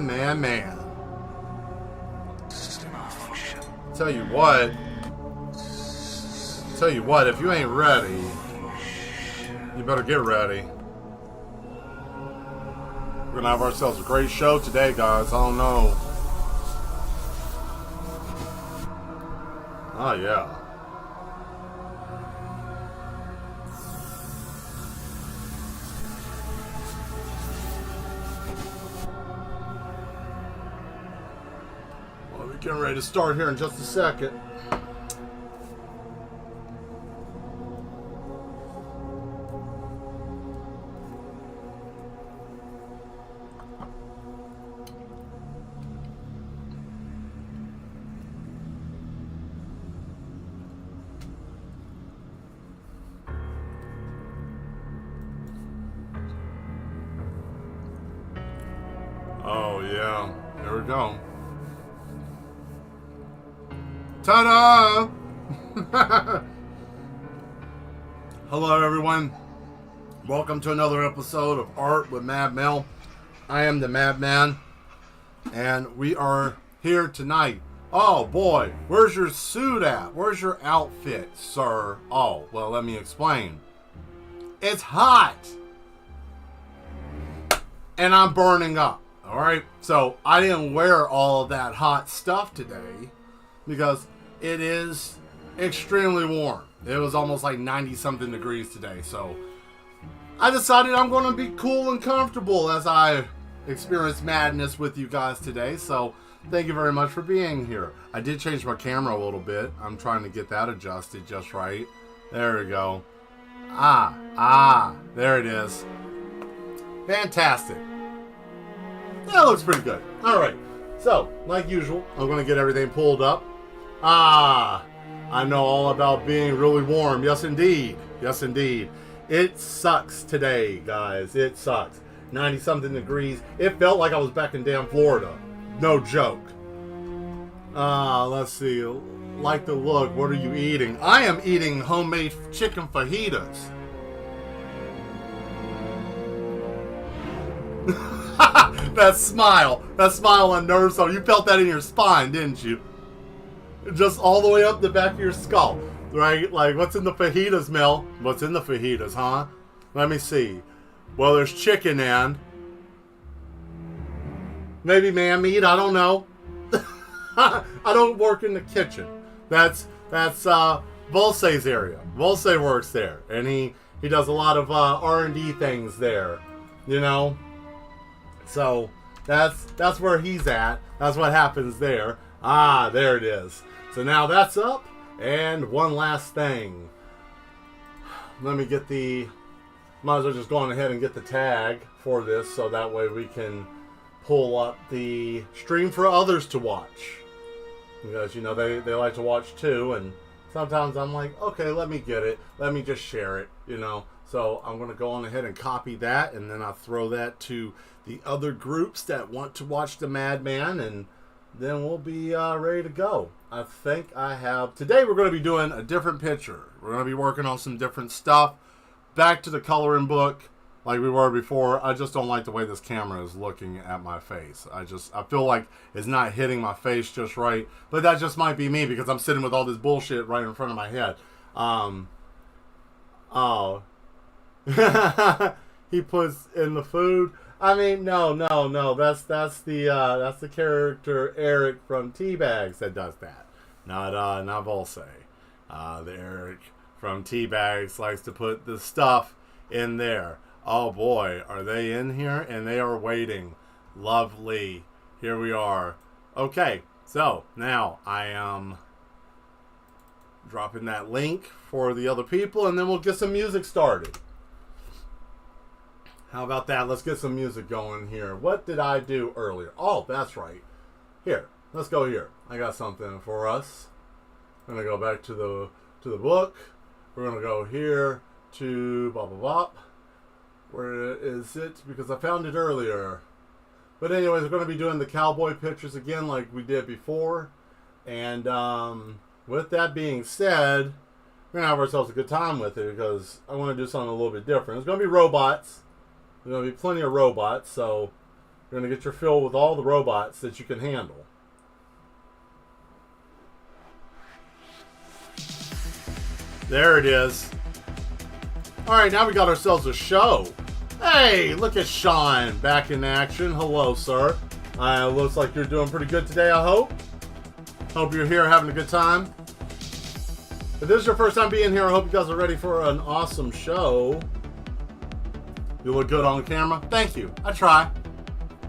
Man. Tell you what, if you ain't ready, you better get ready. We're gonna have ourselves a great show today, guys. I don't know. Oh, yeah. Well, we're getting ready to start here in just a second. Oh, yeah. There we go. Ta-da! Hello, everyone. Welcome to another episode of Art with Mad Mel. I am the Madman, and we are here tonight. Oh, boy. Where's your suit at? Where's your outfit, sir? Oh, well, let me explain. It's hot, and I'm burning up. Alright, so I didn't wear all of that hot stuff today because it is extremely warm. It was almost like 90 something degrees today, so I decided I'm going to be cool and comfortable as I experience madness with you guys today. So thank you very much for being here. I did change my camera a little bit. I'm trying to get that adjusted just right. There we go. There it is. Fantastic. That looks pretty good. Alright, so, like usual, I'm going to get everything pulled up. I know all about being really warm. Yes, indeed. Yes, indeed. It sucks today, guys. It sucks. 90-something degrees. It felt like I was back in damn Florida. No joke. Let's see. Like the look. What are you eating? I am eating homemade chicken fajitas. That smile unnerves you. You felt that in your spine, didn't you? Just all the way up the back of your skull, right? Like, what's in the fajitas, Mel? What's in the fajitas, huh? Let me see. Well, there's chicken and maybe man meat. I don't know. I don't work in the kitchen. That's Volse's area. Volse works there, and he does a lot of R&D things there. You know. So, that's where he's at. That's what happens there. There it is. So now that's up. And one last thing. Let me get might as well just go on ahead and get the tag for this so that way we can pull up the stream for others to watch. Because, you know, they like to watch too. And sometimes I'm like, okay, let me get it. Let me just share it, you know. So I'm going to go on ahead and copy that, and then I'll throw that to the other groups that want to watch the Madman, and then we'll be ready to go. I think I have... Today we're going to be doing a different picture. We're going to be working on some different stuff. Back to the coloring book like we were before. I just don't like the way this camera is looking at my face. I feel like it's not hitting my face just right. But that just might be me because I'm sitting with all this bullshit right in front of my head. Oh... He puts in the food. I mean, no. That's the character Eric from Teabags that does that. Not Volse. The Eric from Teabags likes to put the stuff in there. Oh boy, are they in here? And they are waiting. Lovely. Here we are. Okay, so now I am dropping that link for the other people, and then we'll get some music started. How about that? Let's get some music going here. What did I do earlier? Oh, that's right. Here, let's go here. I got something for us. I'm gonna go back to the book. We're gonna go here to blah blah blah. Where is it? Because I found it earlier. But anyways, we're gonna be doing the cowboy pictures again, like we did before. And with that being said, we're gonna have ourselves a good time with it because I want to do something a little bit different. It's gonna be robots. There's going to be plenty of robots, so You're going to get your fill with all the robots that you can handle. There it is. Alright, now we got ourselves a show. Hey, look at Sean back in action. Hello, sir. Looks like you're doing pretty good today, I hope. Hope you're here having a good time. If this is your first time being here, I hope you guys are ready for an awesome show. You look good on camera. Thank you. I try.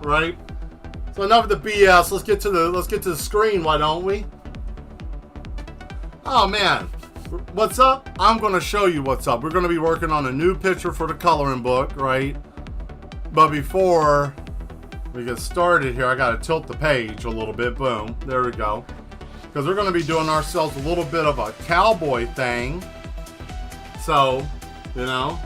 Right? So enough of the BS. Let's get to the screen, why don't we? Oh man. What's up? I'm going to show you what's up. We're going to be working on a new picture for the coloring book, right? But before we get started here, I got to tilt the page a little bit. Boom. There we go. Because we're going to be doing ourselves a little bit of a cowboy thing. So, you know,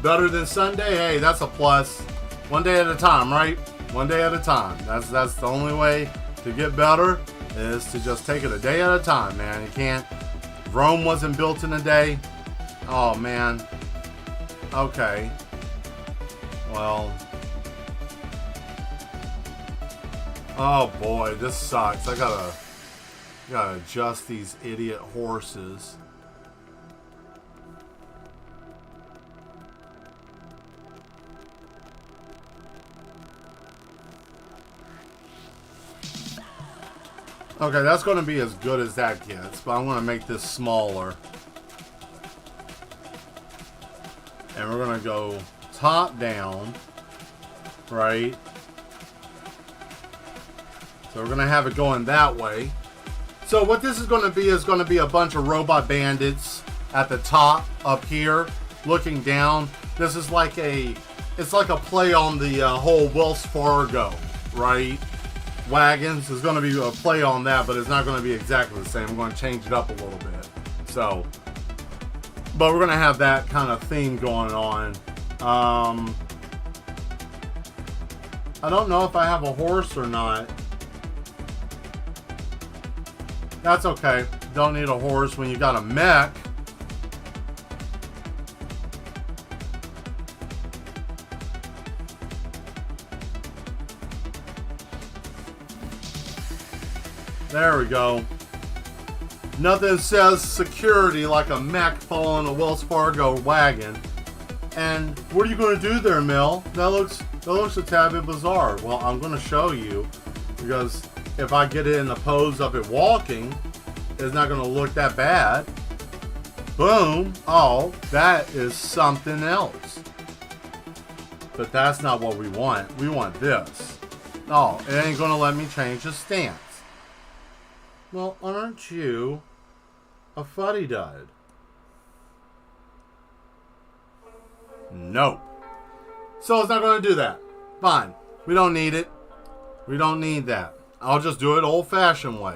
better than Sunday? Hey, that's a plus. One day at a time, right? One day at a time. That's the only way to get better, is to just take it a day at a time, man. You can't. Rome wasn't built in a day. Oh, man. Okay. Well. Oh, boy. This sucks. I gotta adjust these idiot horses. Okay, that's going to be as good as that gets, but I'm going to make this smaller. And we're going to go top down, right? So we're going to have it going that way. So what this is going to be a bunch of robot bandits at the top up here, looking down. This is like it's like a play on the whole Wells Fargo, right? Wagons. Is going to be a play on that, but it's not going to be exactly the same. I'm going to change it up a little bit. So, but we're going to have that kind of theme going on. I don't know if I have a horse or not. That's okay. Don't need a horse when you got a mech. There we go. Nothing says security like a mech following a Wells Fargo wagon. And what are you going to do there, Mel? That looks a tad bit bizarre. Well, I'm going to show you, because if I get it in the pose of it walking, it's not going to look that bad. Boom. Oh, that is something else. But that's not what we want. We want this. Oh, it ain't going to let me change the stance. Well, aren't you a fuddy-dud? Nope. So it's not going to do that. Fine. We don't need it. We don't need that. I'll just do it old-fashioned way.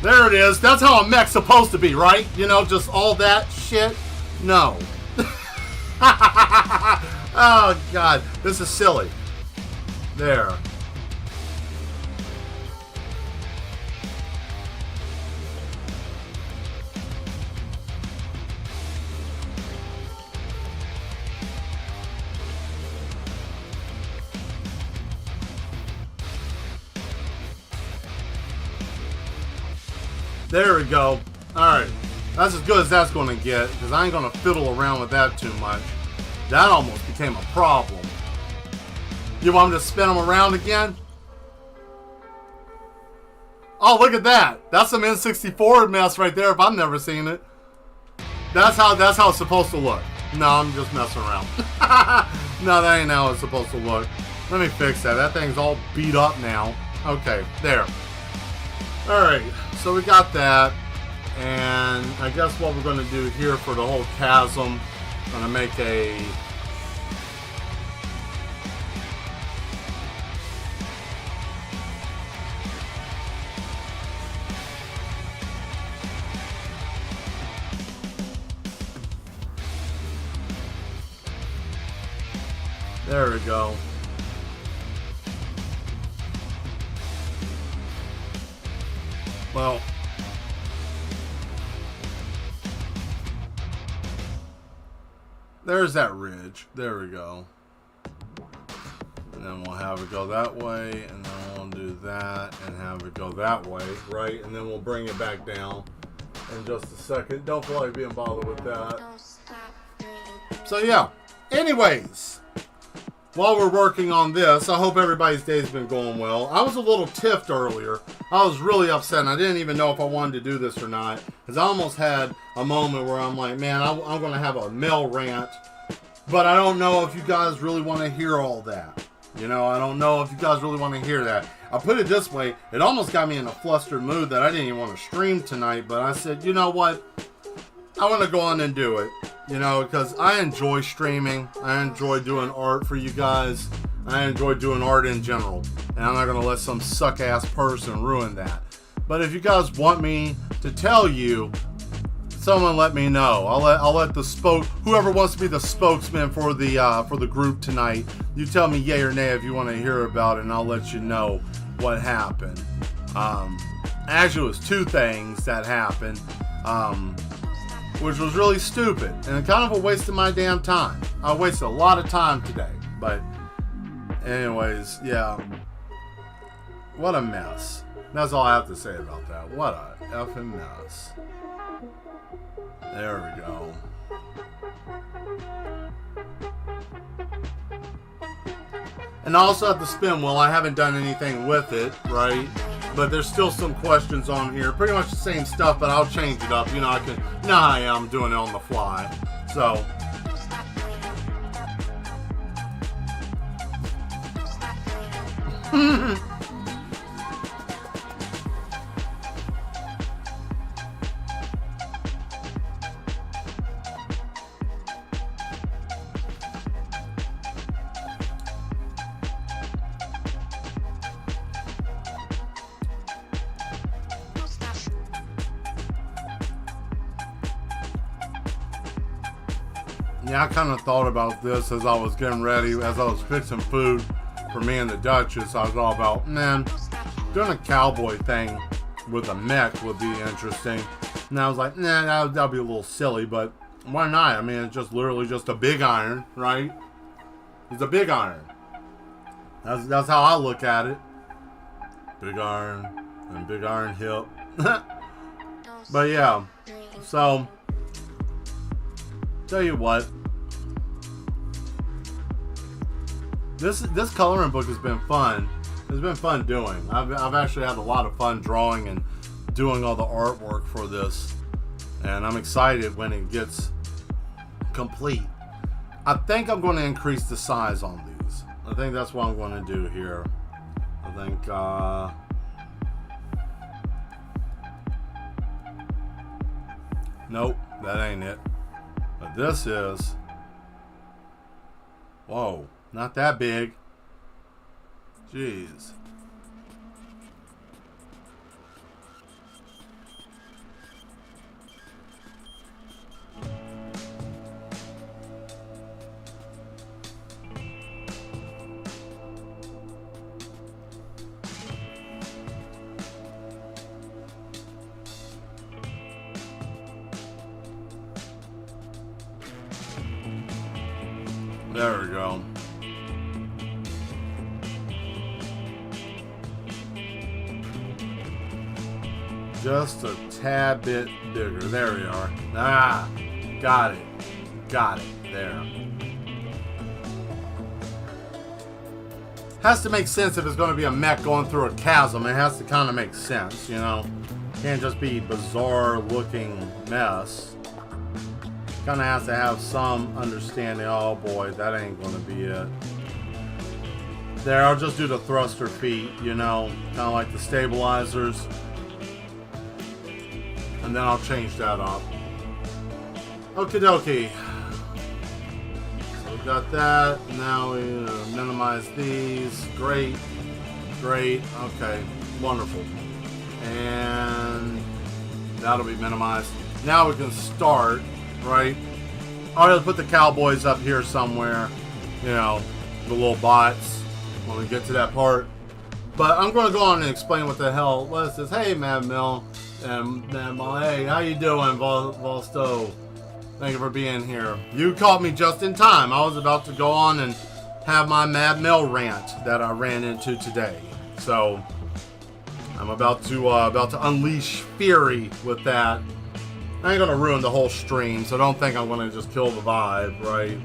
There it is. That's how a mech's supposed to be, right? You know, just all that shit? No. Oh, God. This is silly. There. There we go. Alright. That's as good as that's going to get, because I ain't going to fiddle around with that too much. That almost became a problem. You want me to spin them around again? Oh, look at that. That's some N64 mess right there if I've never seen it. That's how it's supposed to look. No, I'm just messing around. No, that ain't how it's supposed to look. Let me fix that. That thing's all beat up now. Okay, there. Alright, so we got that. And I guess what we're going to do here for the whole chasm, I'm going to make a... There we go. Well, There's that ridge. There we go. And then we'll have it go that way, and then we'll do that and have it go that way, right? And then we'll bring it back down in just a second. Don't feel like being bothered with that. So yeah, anyways, while we're working on this, I hope everybody's day's been going well. I was a little tiffed earlier. I was really upset, and I didn't even know if I wanted to do this or not, because I almost had a moment where I'm like, man, I'm going to have a Mel rant, but I don't know if you guys really want to hear all that. You know, I don't know if you guys really want to hear that. I'll put it this way. It almost got me in a flustered mood that I didn't even want to stream tonight. But I said, you know what? I want to go on and do it. You know, because I enjoy streaming. I enjoy doing art for you guys. I enjoy doing art in general. And I'm not going to let some suck-ass person ruin that. But if you guys want me to tell you, someone let me know. I'll let the whoever wants to be the spokesman for the group tonight. You tell me yay or nay if you want to hear about it, and I'll let you know what happened. Actually, it was two things that happened, which was really stupid and kind of a waste of my damn time. I wasted a lot of time today, but anyways, yeah. What a mess. That's all I have to say about that. What a effing mess. There we go. And I also have the spin wheel. I haven't done anything with it, right? But there's still some questions on here. Pretty much the same stuff, but I'll change it up. You know, you know how I am doing it on the fly. So. Yeah, I kind of thought about this as I was getting ready, as I was fixing food for me and the Duchess. I was all about, man, doing a cowboy thing with a mech would be interesting. And I was like, nah, that'll be a little silly, but why not? I mean, it's just literally just a big iron, right? It's a big iron. That's how I look at it. Big iron and big iron hip. But yeah, so tell you what, this coloring book has been fun. It's been fun doing. I've actually had a lot of fun drawing and doing all the artwork for this, and I'm excited when it gets complete. I think I'm going to increase the size on these. I think that's what I'm going to do here. I think nope, that ain't it. But this is, whoa, not that big. Jeez. There we go. Just a tad bit bigger. There we are. Ah, got it. Got it. There. Has to make sense if it's going to be a mech going through a chasm. It has to kind of make sense, you know. Can't just be bizarre looking mess. Kind of has to have some understanding. Oh boy, that ain't going to be it. There, I'll just do the thruster feet, you know, kind of like the stabilizers. And then I'll change that up. Okie dokie. So we got that. Now we minimize these. Great. Great. Okay. Wonderful. And that'll be minimized. Now we can start, right? I'll put the cowboys up here somewhere. You know, the little bots when we get to that part. But I'm going to go on and explain what the hell Les says. Hey, Mad Mel. And hey, how you doing, Volsto? Thank you for being here. You caught me just in time. I was about to go on and have my Mad Mel rant that I ran into today. So I'm about to unleash fury with that. I ain't gonna ruin the whole stream, so don't think I'm gonna just kill the vibe, right?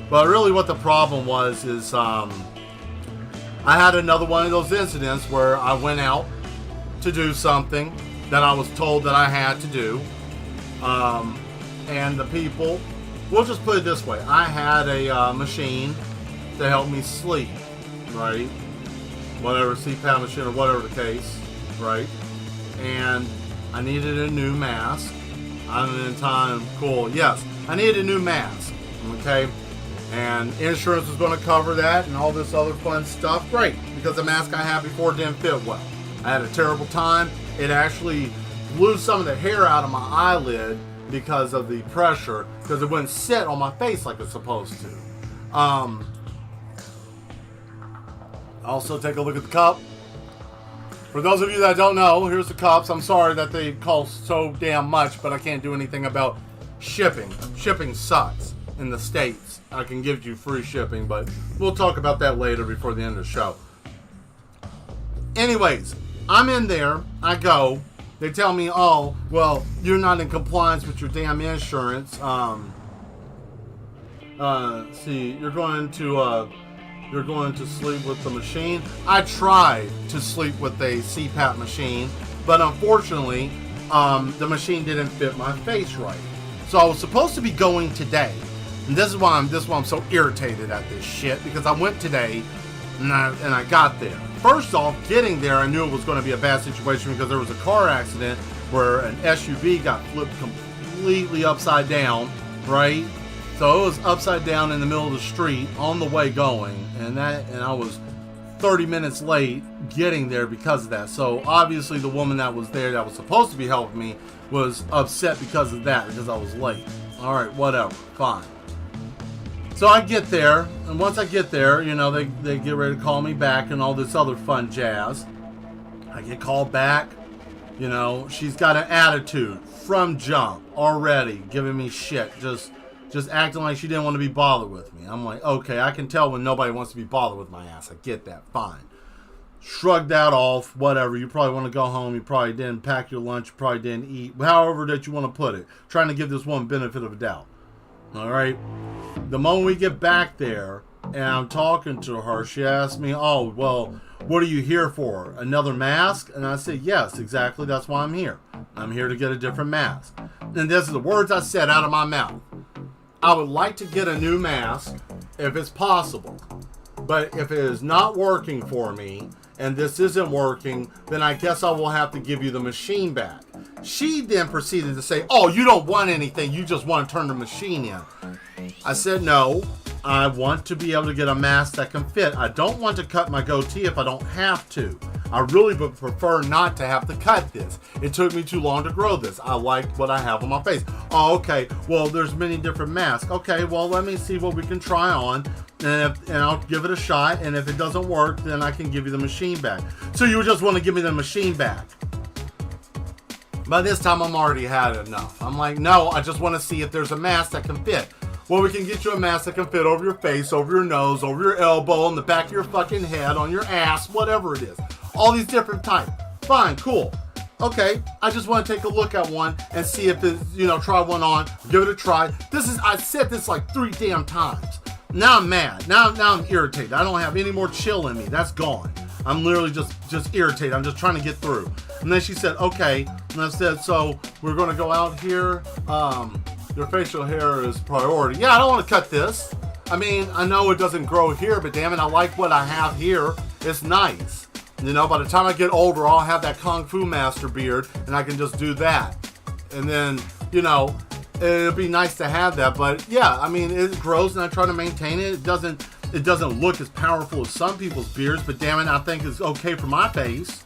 But really what the problem was is I had another one of those incidents where I went out to do something that I was told that I had to do. And the people, we'll just put it this way, I had a machine to help me sleep, right? Whatever, CPAP machine or whatever the case, right? And I needed a new mask. I'm in time, cool, yes, I needed a new mask, okay? And insurance was going to cover that and all this other fun stuff, great, because the mask I had before didn't fit well. I had a terrible time. It actually blew some of the hair out of my eyelid because of the pressure, because it wouldn't sit on my face like it's supposed to. Also, take a look at the cup. For those of you that don't know, here's the cups. I'm sorry that they cost so damn much, but I can't do anything about shipping. Shipping sucks in the States. I can give you free shipping, but we'll talk about that later before the end of the show. Anyways, I'm in there. I go. They tell me, oh, well, you're not in compliance with your damn insurance. See, you're going to sleep with the machine. I tried to sleep with a CPAP machine, but unfortunately, the machine didn't fit my face right. So I was supposed to be going today, and this is why I'm so irritated at this shit, because I went today, and I got there. First off, getting there, I knew it was going to be a bad situation because there was a car accident where an SUV got flipped completely upside down, right? So it was upside down in the middle of the street on the way going, and I was 30 minutes late getting there because of that. So obviously the woman that was there that was supposed to be helping me was upset because of that, because I was late. All right, whatever, fine. So I get there, and once I get there, you know, they get ready to call me back and all this other fun jazz. I get called back. You know, she's got an attitude from jump already, giving me shit, just acting like she didn't want to be bothered with me. I'm like, okay, I can tell when nobody wants to be bothered with my ass. I get that, fine. Shrug that off, whatever. You probably want to go home. You probably didn't pack your lunch. You probably didn't eat. However that you want to put it. Trying to give this woman benefit of a doubt. All right. The moment we get back there and I'm talking to her, she asked me, oh, well, what are you here for? Another mask? And I said, yes, exactly. That's why I'm here. I'm here to get a different mask. And this is the words I said out of my mouth. I would like to get a new mask if it's possible. But if it is not working for me and this isn't working, then I guess I will have to give you the machine back. She then proceeded to say, oh, you don't want anything. You just want to turn the machine in. I said, no, I want to be able to get a mask that can fit. I don't want to cut my goatee if I don't have to. I really would prefer not to have to cut this. It took me too long to grow this. I like what I have on my face. Oh, okay. Well, there's many different masks. Okay, well, let me see what we can try on, and I'll give it a shot. And if it doesn't work, then I can give you the machine back. So you just want to give me the machine back? By this time, I'm already had enough. I'm like, no, I just want to see if there's a mask that can fit. Well, we can get you a mask that can fit over your face, over your nose, over your elbow, on the back of your fucking head, on your ass, whatever it is. All these different types. Fine, cool. Okay, I just want to take a look at one and see if it's, try one on, give it a try. I said this like 3 damn times. Now I'm mad. Now I'm irritated. I don't have any more chill in me. That's gone. I'm literally just irritated. I'm just trying to get through. And then she said, okay. And I said, so we're going to go out here. Your facial hair is priority. Yeah, I don't want to cut this. I mean, I know it doesn't grow here, but damn it, I like what I have here. It's nice. By the time I get older, I'll have that Kung Fu Master beard, and I can just do that. And then, it'll be nice to have that. But yeah, I mean, it grows, and I try to maintain it. It doesn't look as powerful as some people's beards, but damn it, I think it's okay for my face.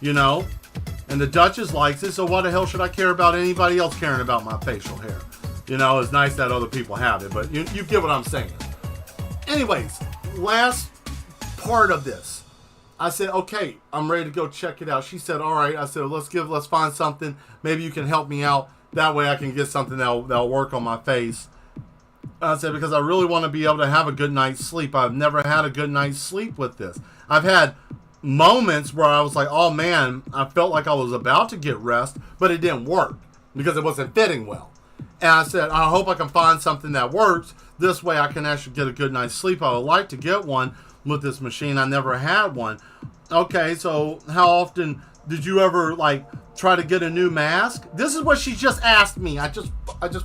And the Duchess likes it, so why the hell should I care about anybody else caring about my facial hair? It's nice that other people have it, but you get what I'm saying. Anyways, last part of this. I said, okay, I'm ready to go check it out. She said, all right. I said, let's find something. Maybe you can help me out. That way I can get something that'll work on my face. I said, because I really want to be able to have a good night's sleep. I've never had a good night's sleep with this. I've had moments where I was like, oh man, I felt like I was about to get rest, but it didn't work because it wasn't fitting well. And I said, I hope I can find something that works. This way I can actually get a good night's sleep. I would like to get one with this machine. I never had one. Okay, so how often did you ever like try to get a new mask? This is what she just asked me. I just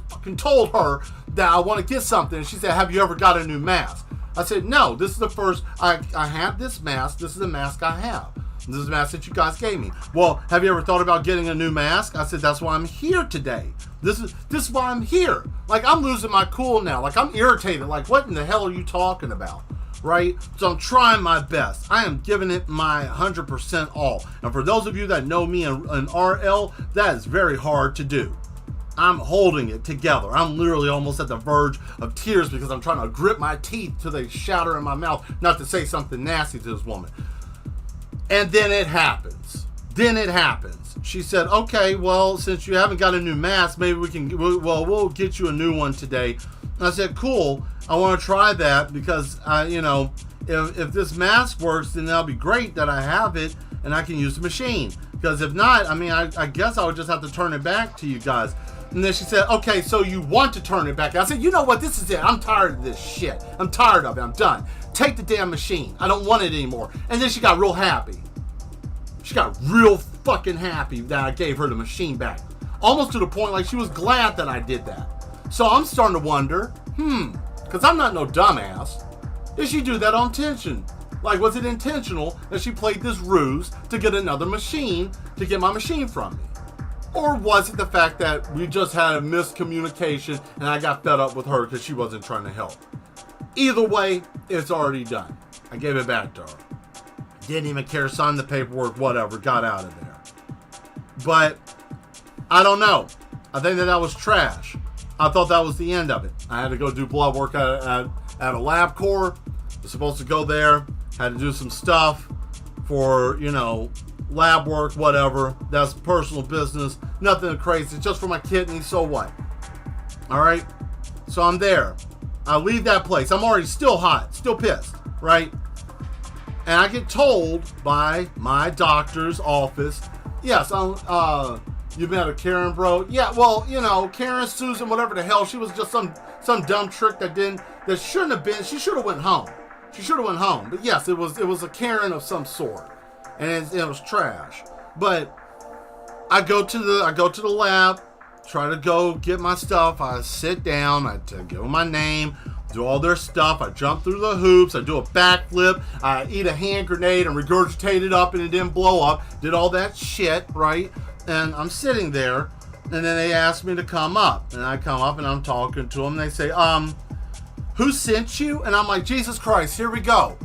fucking told her that I want to get something. She said, have you ever got a new mask? I said, no, this is the first. I have this mask. This is the mask I have. This is the mask that you guys gave me. Well, have you ever thought about getting a new mask? I said, that's why I'm here today. This is why I'm here. Like, I'm losing my cool now. Like, I'm irritated. Like, what in the hell are you talking about? Right? So I'm trying my best. I am giving it my 100% all. And for those of you that know me in RL, that is very hard to do. I'm holding it together. I'm literally almost at the verge of tears because I'm trying to grip my teeth till they shatter in my mouth, not to say something nasty to this woman. And then it happens. She said, okay, well, since you haven't got a new mask, maybe we'll get you a new one today. And I said, cool. I want to try that because, if this mask works, then that'll be great that I have it and I can use the machine. Because if not, I guess I would just have to turn it back to you guys. And then she said, okay, so you want to turn it back. I said, you know what? This is it. I'm tired of this shit. I'm tired of it. I'm done. Take the damn machine. I don't want it anymore. And then she got real happy. She got real fucking happy that I gave her the machine back. Almost to the point like she was glad that I did that. So I'm starting to wonder, because I'm not no dumbass. Did she do that on intention? Like, was it intentional that she played this ruse to get another machine, to get my machine from me? Or was it the fact that we just had a miscommunication and I got fed up with her because she wasn't trying to help? Either way, it's already done. I gave it back to her. Didn't even care, signed the paperwork, whatever, got out of there. But, I don't know. I think that was trash. I thought that was the end of it. I had to go do blood work at a LabCorp. Was supposed to go there, had to do some stuff for, lab work, whatever. That's personal business. Nothing crazy. It's just for my kidney, so what? Alright? So I'm there. I leave that place. I'm already still hot, still pissed, right? And I get told by my doctor's office, yes, you met a Karen, bro? Yeah, well, Karen, Susan, whatever the hell, she was just some dumb trick that shouldn't have been. She should have went home. But yes, it was a Karen of some sort. And it was trash. But I go to the lab, try to go get my stuff. I sit down, I give them my name, do all their stuff. I jump through the hoops. I do a backflip. I eat a hand grenade and regurgitate it up and it didn't blow up. Did all that shit, right? And I'm sitting there, and then they ask me to come up. And I come up and I'm talking to them. They say, who sent you? And I'm like, Jesus Christ, here we go.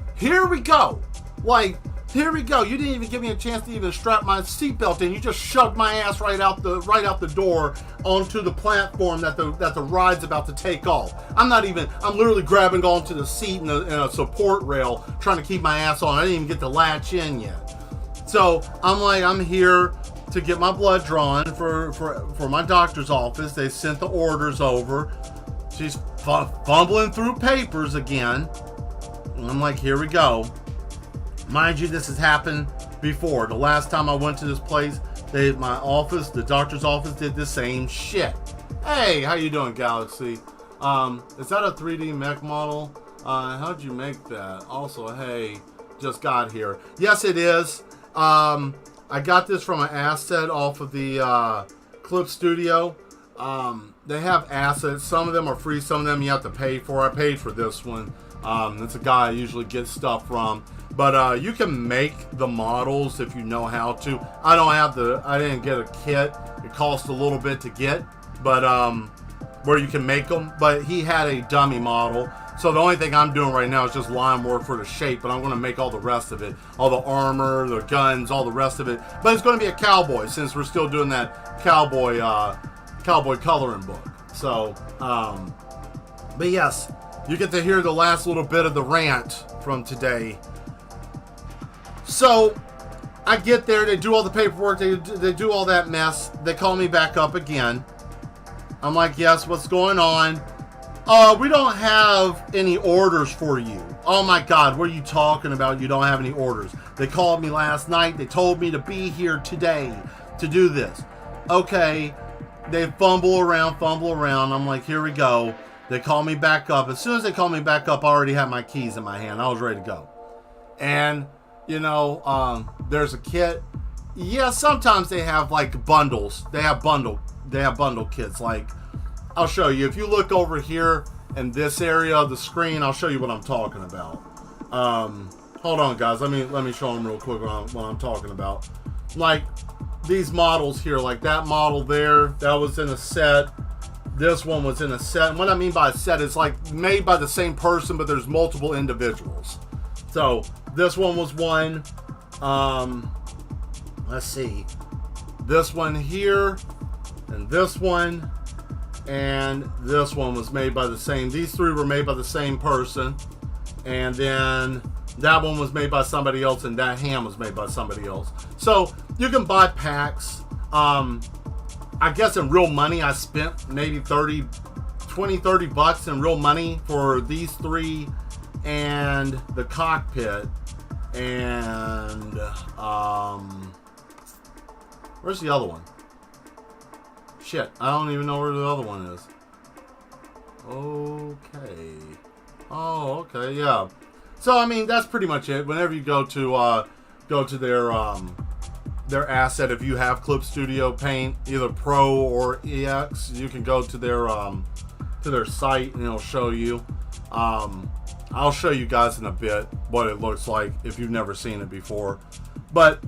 Like, here we go. You didn't even give me a chance to even strap my seatbelt in. You just shoved my ass right out the door onto the platform that the ride's about to take off. I'm literally grabbing onto the seat and a support rail, trying to keep my ass on. I didn't even get to latch in yet. So I'm like, I'm here to get my blood drawn for my doctor's office. They sent the orders over. She's fumbling through papers again. And I'm like, here we go. Mind you, this has happened before. The last time I went to this place, the doctor's office did the same shit. Hey, how you doing, Galaxy? Is that a 3D mech model? How'd you make that? Also, hey, just got here. Yes, it is. I got this from an asset off of the Clip Studio. They have assets. Some of them are free. Some of them you have to pay for. I paid for this one. It's a guy I usually get stuff from. But you can make the models if you know how to. I didn't get a kit. It cost a little bit to get, but where you can make them. But he had a dummy model. So the only thing I'm doing right now is just line work for the shape, but I'm going to make all the rest of it. All the armor, the guns, all the rest of it. But it's going to be a cowboy since we're still doing that cowboy coloring book. So, but yes, you get to hear the last little bit of the rant from today. So I get there, they do all the paperwork, they do all that mess. They call me back up again. I'm like, yes, what's going on? We don't have any orders for you. Oh my God, what are you talking about? You don't have any orders. They called me last night. They told me to be here today to do this. Okay, they fumble around. I'm like, here we go. They call me back up. As soon as they call me back up, I already had my keys in my hand. I was ready to go. And, you know, there's a kit. Yeah, sometimes they have like bundles. They have bundle kits. Like, I'll show you. If you look over here in this area of the screen, I'll show you what I'm talking about. Hold on, guys. Let me show them real quick what I'm talking about. Like these models here, like that model there, that was in a set. This one was in a set. And what I mean by a set is like made by the same person, but there's multiple individuals. So this one was one. Let's see. This one here, and this one. And this one was made by the same. These three were made by the same person. And then that one was made by somebody else, and that ham was made by somebody else. So you can buy packs. I guess in real money, I spent maybe 30 bucks in real money for these three and the cockpit. And where's the other one? Shit, I don't even know where the other one is. Okay. Oh, okay, yeah. So I mean, that's pretty much it. Whenever you go to their asset, if you have Clip Studio Paint, either Pro or EX, you can go to their site and it'll show you. I'll show you guys in a bit what it looks like if you've never seen it before. But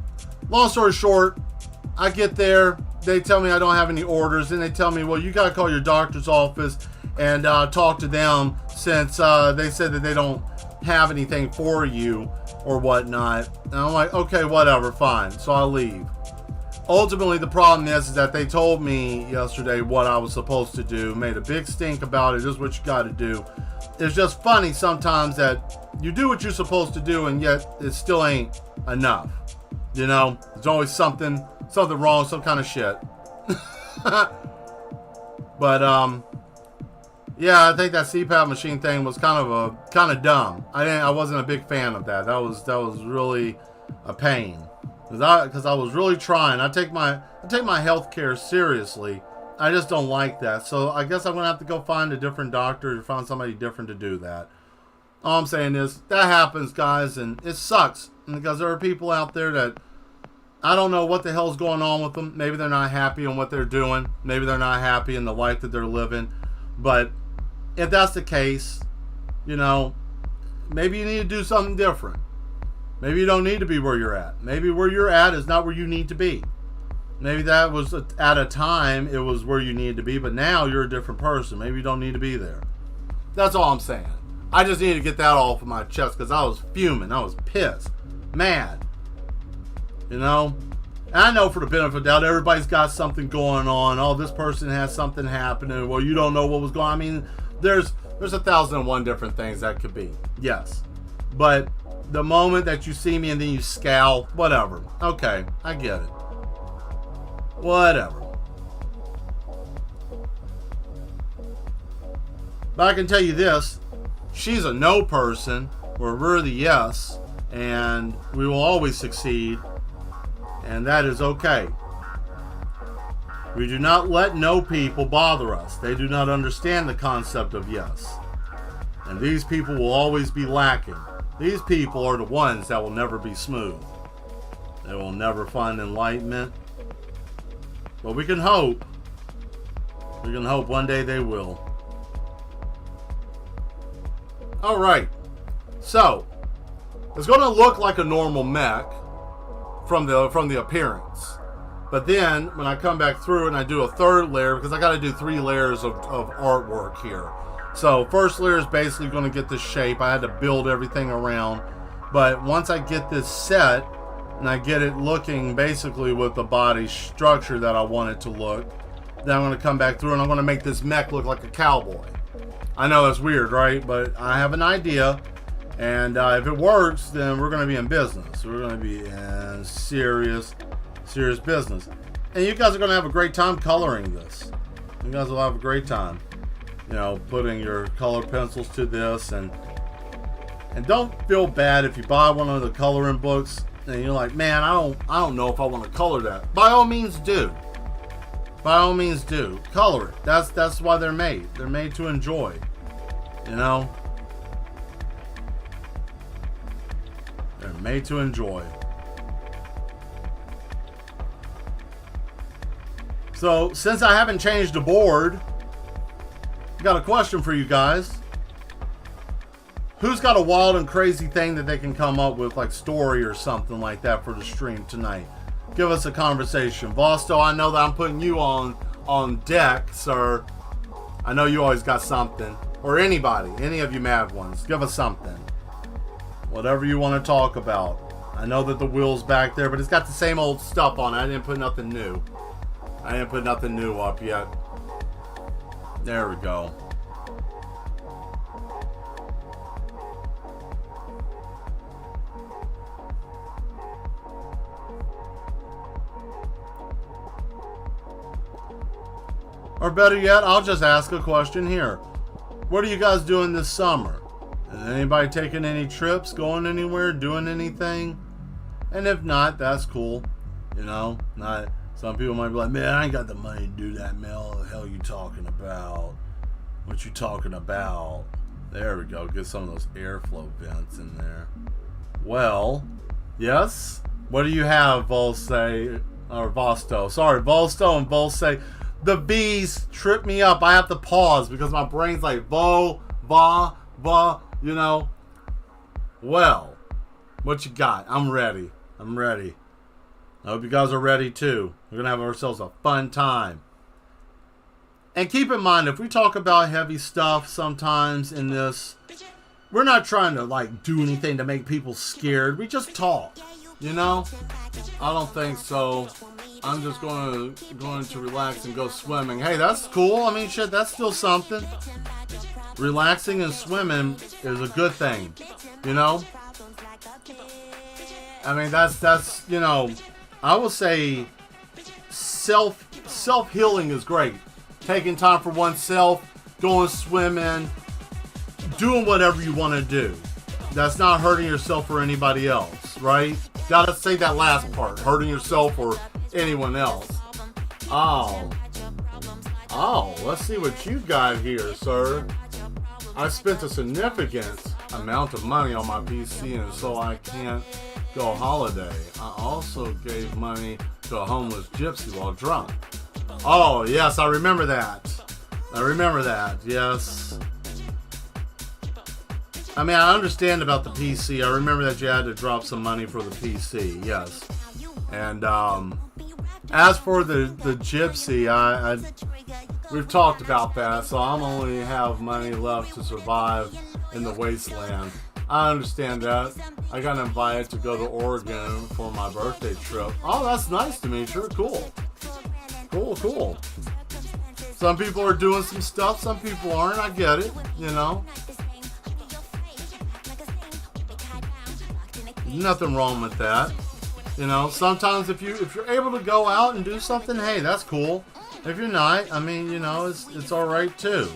long story short, I get there. They tell me I don't have any orders, and they tell me, well, you got to call your doctor's office and talk to them since they said that they don't have anything for you or whatnot. And I'm like, okay, whatever, fine. So I leave. Ultimately, the problem is that they told me yesterday what I was supposed to do, made a big stink about it. This is what you got to do. It's just funny sometimes that you do what you're supposed to do, and yet it still ain't enough. You know, there's always something wrong, some kind of shit. But yeah, I think that CPAP machine thing was kind of dumb. I wasn't a big fan of that. That was really a pain because I was really trying. I take my health care seriously. I just don't like that. So I guess I'm gonna have to go find a different doctor or find somebody different to do that. All I'm saying is that happens, guys, and it sucks because there are people out there that I don't know what the hell's going on with them. Maybe they're not happy in what they're doing. Maybe they're not happy in the life that they're living. But if that's the case, you know, maybe you need to do something different. Maybe you don't need to be where you're at. Maybe where you're at is not where you need to be. Maybe that was at a time it was where you needed to be, but now you're a different person. Maybe you don't need to be there. That's all I'm saying. I just need to get that off of my chest because I was fuming. I was pissed. Mad. You know? And I know for the benefit of the doubt, everybody's got something going on. Oh, this person has something happening. Well, you don't know what was going on. I mean, there's 1,001 different things that could be. Yes. But the moment that you see me and then you scowl, whatever. Okay, I get it. Whatever. But I can tell you this. She's a no person. We're the yes. And we will always succeed. And that is okay. We do not let no people bother us. They do not understand the concept of yes. And these people will always be lacking. These people are the ones that will never be smooth. They will never find enlightenment. But we can hope. We can hope one day they will. Alright. So, it's going to look like a normal mech from the appearance. But then, when I come back through and I do a third layer, because I got to do 3 layers of artwork here. So, first layer is basically going to get this shape. I had to build everything around. But once I get this set, and I get it looking basically with the body structure that I want it to look, then I'm going to come back through and I'm going to make this mech look like a cowboy. I know that's weird, right? But I have an idea, And if it works, then we're going to be in business. We're going to be in serious business. And you guys are going to have a great time coloring this. You guys will have a great time, putting your color pencils to this. And don't feel bad if you buy one of the coloring books and you're like, man, I don't know if I want to color that. By all means do. By all means do. Color it. That's why they're made. They're made to enjoy. They're made to enjoy. So, since I haven't changed the board, I got a question for you guys. Who's got a wild and crazy thing that they can come up with, like story or something like that for the stream tonight? Give us a conversation. Vosto, I know that I'm putting you on deck, sir. I know you always got something. Or anybody, any of you mad ones, give us something. Whatever you want to talk about. I know that the wheel's back there, but it's got the same old stuff on it. I didn't put nothing new. I didn't put nothing new up yet. There we go. Or better yet, I'll just ask a question here. What are you guys doing this summer? Is anybody taking any trips, going anywhere, doing anything? And if not, that's cool. Not some people might be like, man, I ain't got the money to do that, Mel. What the hell you talking about? What you talking about? There we go. Get some of those airflow vents in there. Well, yes. What do you have, Volse or Vosto? Sorry, Volsto and Volse. The B's trip me up. I have to pause because my brain's like Vo, Va, Va, Well, what you got? I'm ready. I hope you guys are ready too. We're going to have ourselves a fun time. And keep in mind, if we talk about heavy stuff sometimes in this, we're not trying to do anything to make people scared. We just talk, I don't think so. I'm just going to relax and go swimming. Hey, that's cool. I mean, shit, that's still something. Relaxing and swimming is a good thing, I mean, that's I will say self-healing is great. Taking time for oneself, going swimming, doing whatever you want to do. That's not hurting yourself or anybody else, right? Gotta say that last part, hurting yourself or anyone else. Oh, let's see what you got here, sir. I spent a significant amount of money on my PC, and so I can't go holiday. I also gave money to a homeless gypsy while drunk. Oh, yes, I remember that. Yes. I mean, I understand about the PC. I remember that you had to drop some money for the PC, yes. And as for the gypsy, we've talked about that, so I'm only have money left to survive in the wasteland. I understand that. I got invited to go to Oregon for my birthday trip. Oh, that's nice, Demetra. Cool. Some people are doing some stuff, some people aren't. I get it, Nothing wrong with that. Sometimes if you're able to go out and do something, hey, that's cool. If you're not, I mean, it's all right too.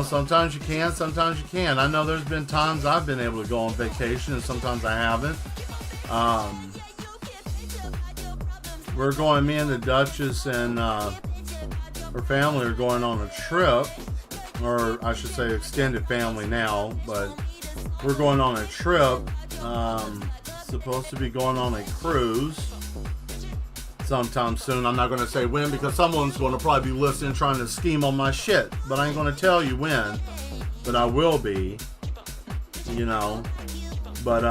Sometimes you can, sometimes you can't. I know there's been times I've been able to go on vacation and sometimes I haven't. We're going, me and the Duchess and her family are going on a trip, or I should say extended family now, but we're going on a trip. Supposed to be going on a cruise sometime soon. I'm not going to say when because someone's going to probably be listening trying to scheme on my shit, but I ain't going to tell you when, but I will be, but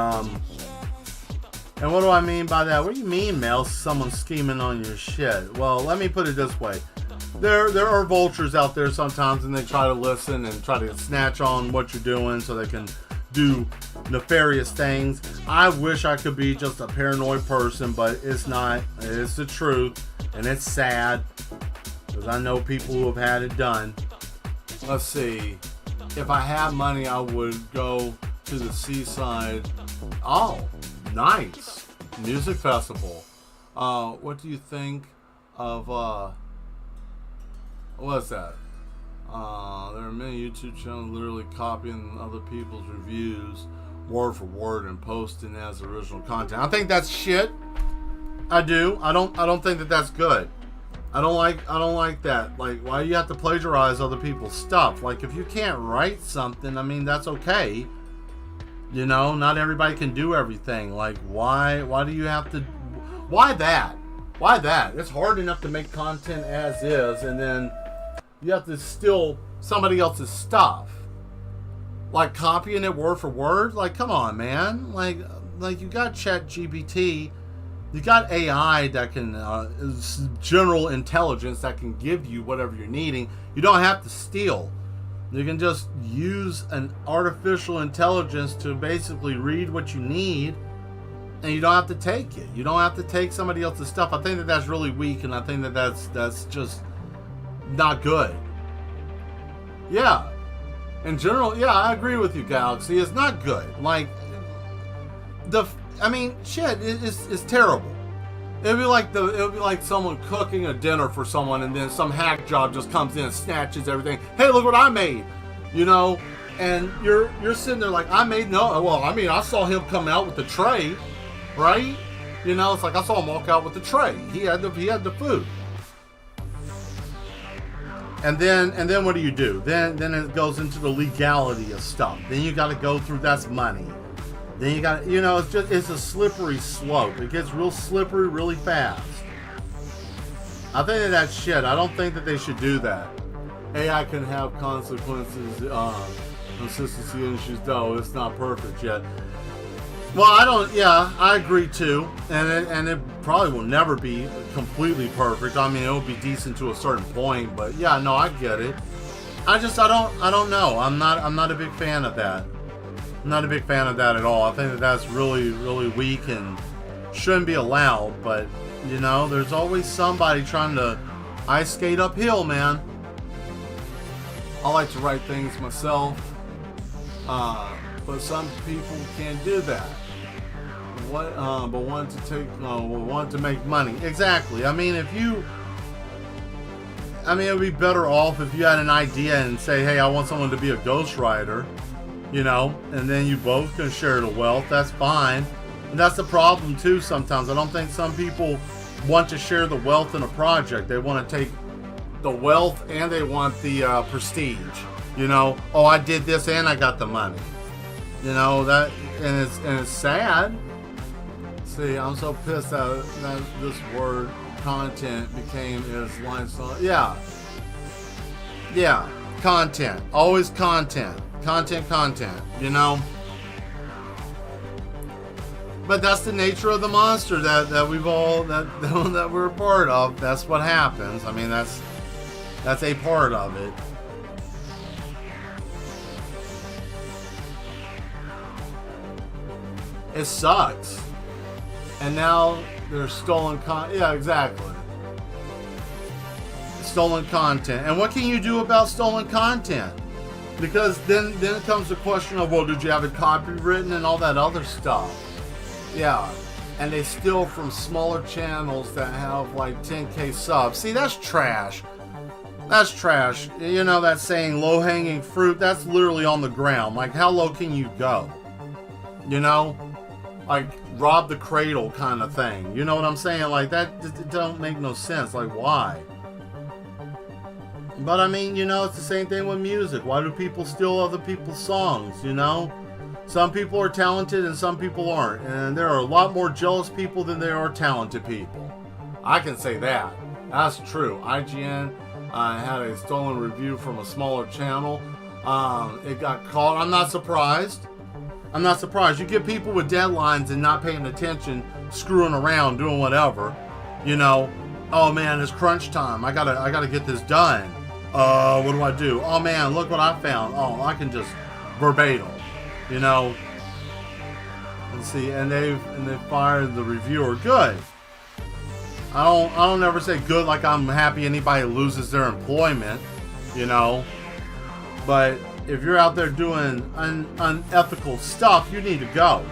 and what do I mean by that? What do you mean, Mel? Someone scheming on your shit? Well, let me put it this way. There are vultures out there sometimes, and they try to listen and try to snatch on what you're doing so they can do nefarious things. I wish I could be just a paranoid person, but it's not. It's the truth, and it's sad because I know people who have had it done. Let's see. If I had money, I would go to the seaside. Oh, nice. Music festival. What do you think of, what's that? There are many YouTube channels literally copying other people's reviews word for word and posting as original content. I think that's shit. I do. I don't think that that's good. I don't like that. Like, why do you have to plagiarize other people's stuff? Like, if you can't write something, I mean, that's okay. You know, not everybody can do everything. Like, why do you have to? Why that? Why that? It's hard enough to make content as is, and then you have to steal somebody else's stuff. Like, copying it word for word? Like, come on, man. Like you got ChatGPT. You got AI that can, general intelligence that can give you whatever you're needing. You don't have to steal. You can just use an artificial intelligence to basically read what you need, and you don't have to take it. You don't have to take somebody else's stuff. I think that that's really weak, and I think that that's just not good. Yeah. In general, yeah, I agree with you, Galaxy. It's not good. Like, shit, it's terrible. It'd be like someone cooking a dinner for someone, and then some hack job just comes in and snatches everything. Hey, look what I made, you know. And you're sitting there like, I saw him come out with the tray, right? You know, it's like I saw him walk out with the tray. He had the food. And then what do? Then it goes into the legality of stuff. Then you got to go through, that's money. Then you got, it's a slippery slope. It gets real slippery really fast. I think that's shit. I don't think that they should do that. AI can have consequences, consistency issues, though it's not perfect yet. Well, I agree too. And it probably will never be completely perfect. I mean, it'll be decent to a certain point, but yeah, no, I get it. I don't know. I'm not a big fan of that. I'm not a big fan of that at all. I think that that's really, really weak and shouldn't be allowed. But, there's always somebody trying to ice skate uphill, man. I like to write things myself. But some people can't do that. But want to make money. Exactly. I mean, it would be better off if you had an idea and say, hey, I want someone to be a ghostwriter. And then you both can share the wealth. That's fine. And that's the problem too sometimes. I don't think some people want to share the wealth in a project. They want to take the wealth and they want the prestige. Oh, I did this and I got the money. That, and it's sad. See, I'm so pissed that this word content became his lifestyle. Yeah, content. Always content. Content, But that's the nature of the monster that we've all that we're a part of. That's what happens. I mean, that's a part of it. It sucks. And now there's stolen content. Yeah, exactly. Stolen content. And what can you do about stolen content? Because then it comes the question of, well, did you have it copywritten and all that other stuff? Yeah. And they steal from smaller channels that have like 10K subs. See, that's trash. That's trash. That saying, low-hanging fruit, that's literally on the ground. Like, how low can you go? Like, rob the cradle kind of thing. You know what I'm saying? Like, that it don't make no sense. Like, why? But I mean, it's the same thing with music. Why do people steal other people's songs, Some people are talented and some people aren't. And there are a lot more jealous people than there are talented people. I can say that. That's true. IGN had a stolen review from a smaller channel. It got caught. I'm not surprised. You get people with deadlines and not paying attention, screwing around, doing whatever. Oh man, it's crunch time. I gotta get this done. What do? Oh man, look what I found. Oh, I can just verbatim, and see, and they fired the reviewer. Good. I don't ever say good like I'm happy anybody loses their employment, but if you're out there doing unethical stuff, you need to go.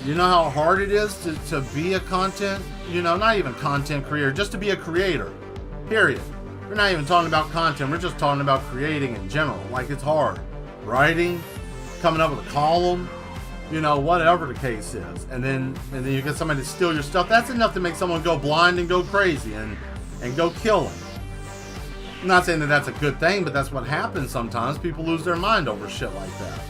You know how hard it is to be a content, not even content creator, just to be a creator, period. We're not even talking about content, we're just talking about creating in general. Like, it's hard. Writing, coming up with a column, whatever the case is. And then you get somebody to steal your stuff. That's enough to make someone go blind and go crazy and go killing. I'm not saying that that's a good thing, but that's what happens sometimes. People lose their mind over shit like that.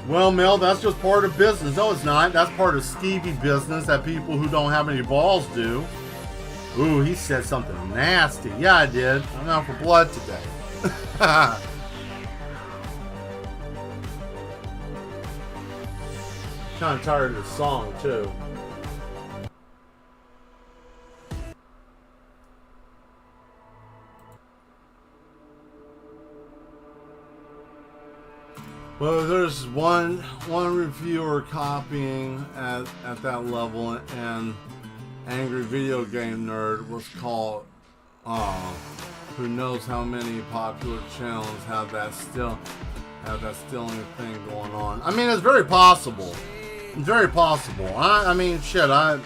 Well, Mel, that's just part of business. No, it's not. That's part of skeevy business that people who don't have any balls do. Ooh, he said something nasty. Yeah, I did. I'm out for blood today. Kind of tired of the song, too. Well, there's one reviewer copying at that level, and Angry Video Game Nerd was called, who knows how many popular channels have that stealing thing going on. I mean, it's very possible. It's very possible. I mean, shit, I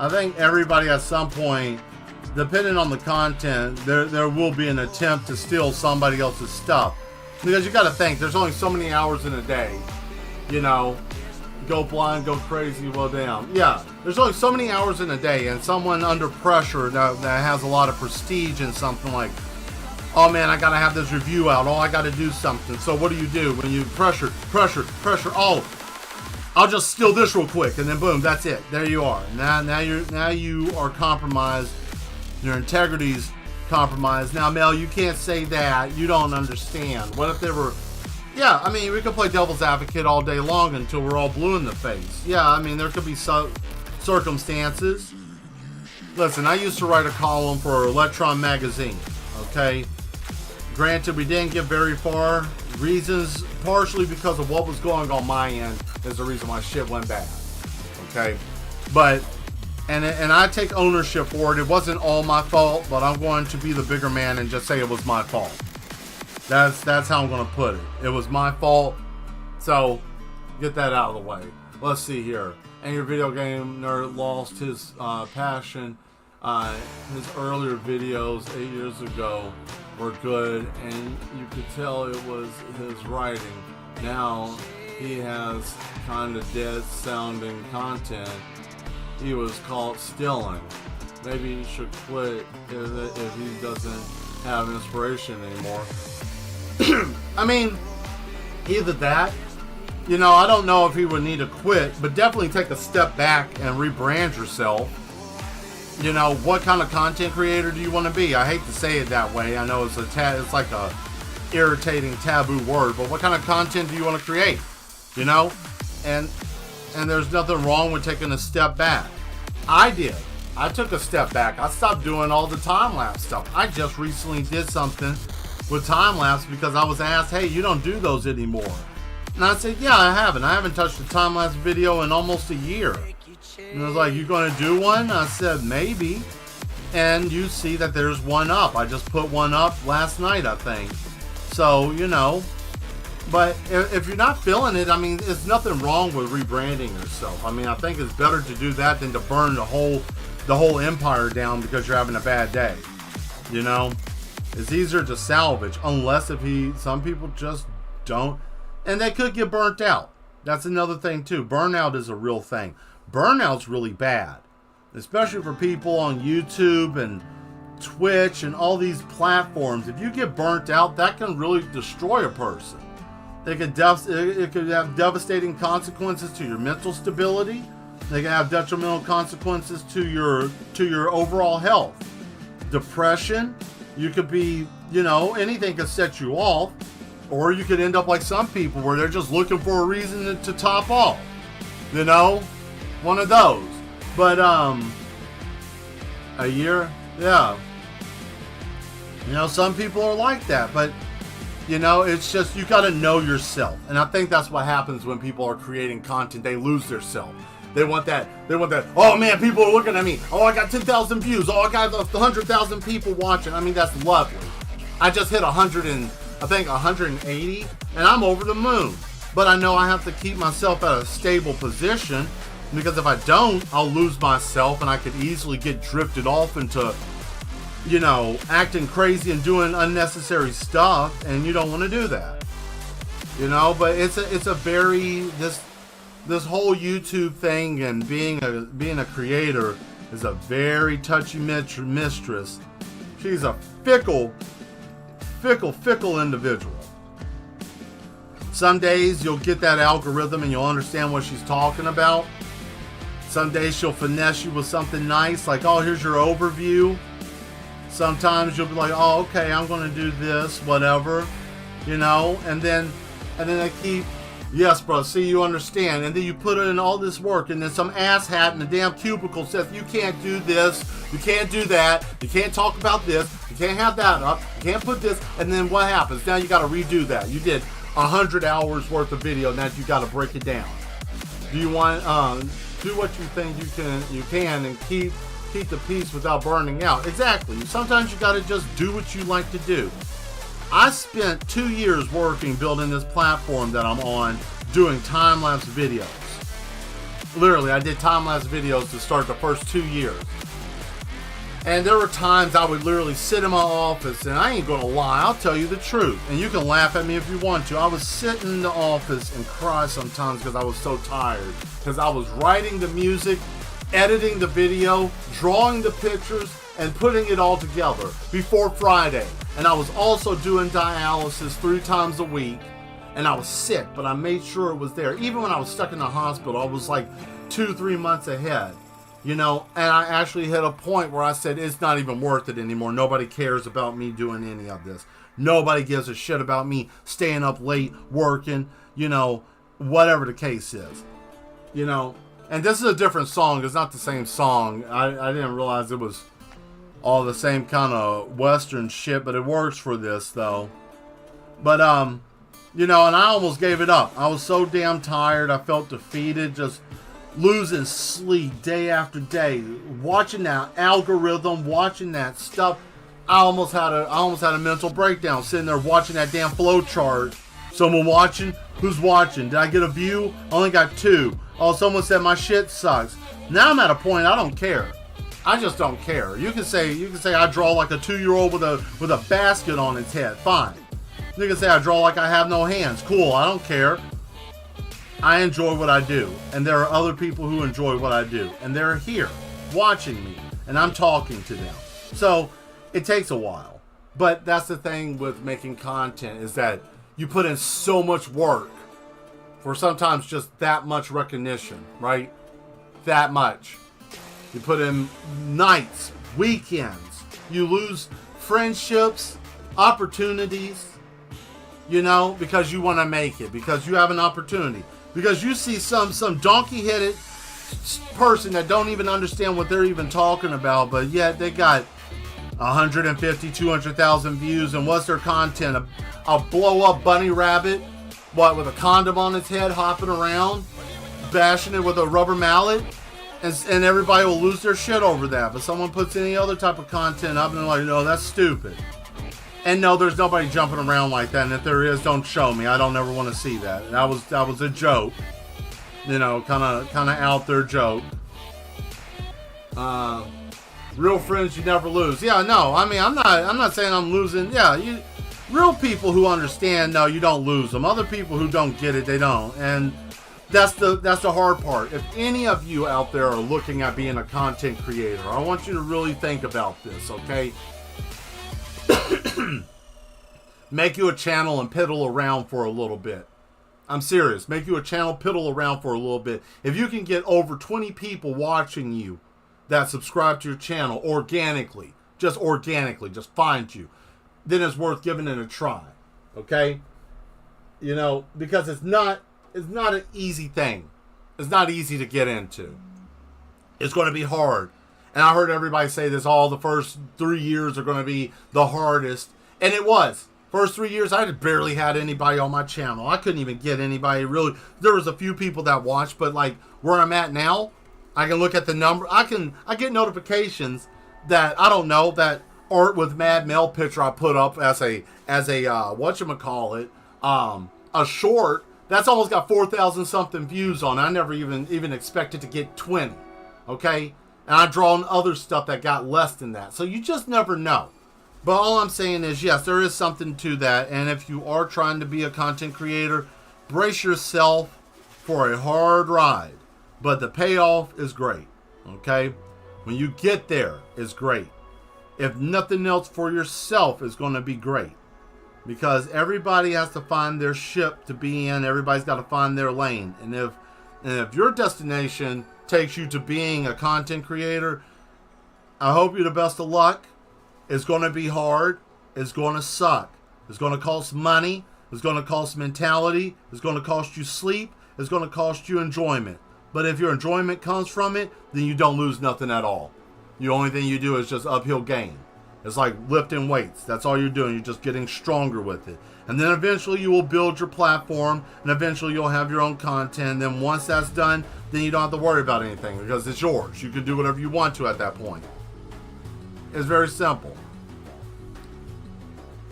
think everybody at some point, depending on the content, there will be an attempt to steal somebody else's stuff. Because you got to think, there's only so many hours in a day, go blind, go crazy, well damn. Yeah, there's only so many hours in a day, and someone under pressure that has a lot of prestige in something like, oh man, I got to have this review out, oh, I got to do something. So what do when you pressure, oh, I'll just steal this real quick, and then boom, that's it. There you are. Now you are compromised. Your integrity's compromised. Now, Mel, you can't say that. You don't understand. What if they were... Yeah, I mean, we could play devil's advocate all day long until we're all blue in the face. Yeah, I mean, there could be circumstances. Listen, I used to write a column for Electron magazine, okay? Granted, we didn't get very far. Reasons, partially because of what was going on my end, is the reason why shit went bad, okay? But... And I take ownership for it. It wasn't all my fault, but I'm going to be the bigger man and just say it was my fault. That's how I'm going to put it. It was my fault. So, get that out of the way. Let's see here. Angry Video Game Nerd lost his passion. His earlier videos 8 years ago were good, and you could tell it was his writing. Now, he has kind of dead sounding content. He was caught stealing. Maybe he should quit if he doesn't have inspiration anymore. I mean, either that, I don't know if he would need to quit, but definitely take a step back and rebrand yourself. What kind of content creator do you want to be? I hate to say it that way. I know it's like a irritating taboo word, but what kind of content do you want to create? And there's nothing wrong with taking a step back. I did. I took a step back. I stopped doing all the time-lapse stuff. I just recently did something with time-lapse because I was asked, hey, you don't do those anymore. And I said, yeah, I haven't. I haven't touched a time-lapse video in almost a year. And I was like, you going to do one? I said, maybe. And you see that there's one up. I just put one up last night, I think. So, But if you're not feeling it, I mean, there's nothing wrong with rebranding yourself. I mean, I think it's better to do that than to burn the whole empire down because you're having a bad day. It's easier to salvage, unless some people just don't, and they could get burnt out. That's another thing too. Burnout is a real thing. Burnout's really bad, especially for people on YouTube and Twitch and all these platforms. If you get burnt out, that can really destroy a person. It could have devastating consequences to your mental stability. They can have detrimental consequences to your overall health. Depression, you could be, anything could set you off, or you could end up like some people where they're just looking for a reason to top off. One of those. But a year, yeah. Some people are like that, but it's just, you got to know yourself. And I think that's what happens when people are creating content. They lose their self. They want that, oh man, people are looking at me. Oh, I got 10,000 views. Oh, I got 100,000 people watching. I mean, that's lovely. I just hit 180, and I'm over the moon. But I know I have to keep myself at a stable position, because if I don't, I'll lose myself, and I could easily get drifted off into, acting crazy and doing unnecessary stuff, and you don't want to do that. But it's a very, this whole YouTube thing and being a creator is a very touchy mistress. She's a fickle individual. Some days you'll get that algorithm and you'll understand what she's talking about. Some days she'll finesse you with something nice, like, oh, here's your overview. Sometimes you'll be like, oh, okay, I'm going to do this, whatever, and then they keep, yes, bro, see, you understand. And then you put in all this work, and then some asshat in the damn cubicle says, you can't do this, you can't do that, you can't talk about this, you can't have that up, you can't put this, and then what happens? Now you got to redo that. You did 100 hours worth of video, now you got to break it down. Do you want, do what you think you can and keep the peace without burning out. Exactly. Sometimes you got to just do what you like to do. I spent 2 years building this platform that I'm on, doing time-lapse videos. Literally, I did time-lapse videos to start the first 2 years. And there were times I would literally sit in my office, and I ain't gonna lie, I'll tell you the truth. And you can laugh at me if you want to. I was sitting in the office and cry sometimes because I was so tired. Because I was writing the music, editing the video, drawing the pictures, and putting it all together before Friday. And I was also doing dialysis 3 times a week. And I was sick, but I made sure it was there. Even when I was stuck in the hospital, I was like 2-3 months ahead. And I actually hit a point where I said, it's not even worth it anymore. Nobody cares about me doing any of this. Nobody gives a shit about me staying up late, working, whatever the case is. And this is a different song. It's not the same song. I didn't realize it was all the same kind of Western shit, but it works for this, though. But, and I almost gave it up. I was so damn tired. I felt defeated, just losing sleep day after day, watching that algorithm, watching that stuff. I almost had a mental breakdown sitting there watching that damn flow chart. Someone watching? Who's watching? Did I get a view? Only got 2. Oh, someone said my shit sucks. Now I'm at a point I don't care. I just don't care. You can say I draw like a 2-year-old with a basket on its head. Fine. You can say I draw like I have no hands. Cool. I don't care. I enjoy what I do, and there are other people who enjoy what I do, and they're here watching me, and I'm talking to them. So it takes a while, but that's the thing with making content, is that you put in so much work for sometimes just that much recognition, right? That much. You put in nights, weekends, you lose friendships, opportunities, because you want to make it, because you have an opportunity. Because you see some donkey-headed person that don't even understand what they're even talking about, but yet they got 150, 200,000 views, and what's their content? A blow-up bunny rabbit, with a condom on its head, hopping around, bashing it with a rubber mallet, and everybody will lose their shit over that. But someone puts any other type of content up, and they're like, no, that's stupid. And no, there's nobody jumping around like that. And if there is, don't show me. I don't ever want to see that. That was a joke. Kind of out there joke. Real friends you never lose. Yeah, no. I mean, I'm not saying I'm losing. Yeah, real people who understand. No, you don't lose them. Other people who don't get it, they don't. And that's the hard part. If any of you out there are looking at being a content creator, I want you to really think about this. Okay. Make you a channel and piddle around for a little bit. I'm serious. Make you a channel, piddle around for a little bit. If you can get over 20 people watching you that subscribe to your channel organically, just find you, then it's worth giving it a try. Okay? Because it's not an easy thing. It's not easy to get into. It's going to be hard. And I heard everybody say this, all the first 3 years are going to be the hardest. And it was. First 3 years, I barely had anybody on my channel. I couldn't even get anybody really. There was a few people that watched, but like where I'm at now, I can look at the number. I get notifications that, I don't know, that art with Mad Mel picture I put up as a whatchamacallit, a short that's almost got 4,000 something views on. I never even expected to get 20. Okay? And I've drawn other stuff that got less than that. So you just never know. But all I'm saying is, yes, there is something to that. And if you are trying to be a content creator, brace yourself for a hard ride. But the payoff is great. Okay? When you get there, it's great. If nothing else, for yourself, is going to be great. Because everybody has to find their ship to be in. Everybody's got to find their lane. And if your destination takes you to being a content creator, I hope you the best of luck. It's going to be hard. It's going to suck. It's going to cost money. It's going to cost mentality. It's going to cost you sleep. It's going to cost you enjoyment. But if your enjoyment comes from it, then you don't lose nothing at all. The only thing you do is just uphill gain. It's like lifting weights. That's all you're doing. You're just getting stronger with it. And then eventually you will build your platform, and eventually you'll have your own content. And then once that's done, then you don't have to worry about anything because it's yours. You can do whatever you want to at that point. It's very simple.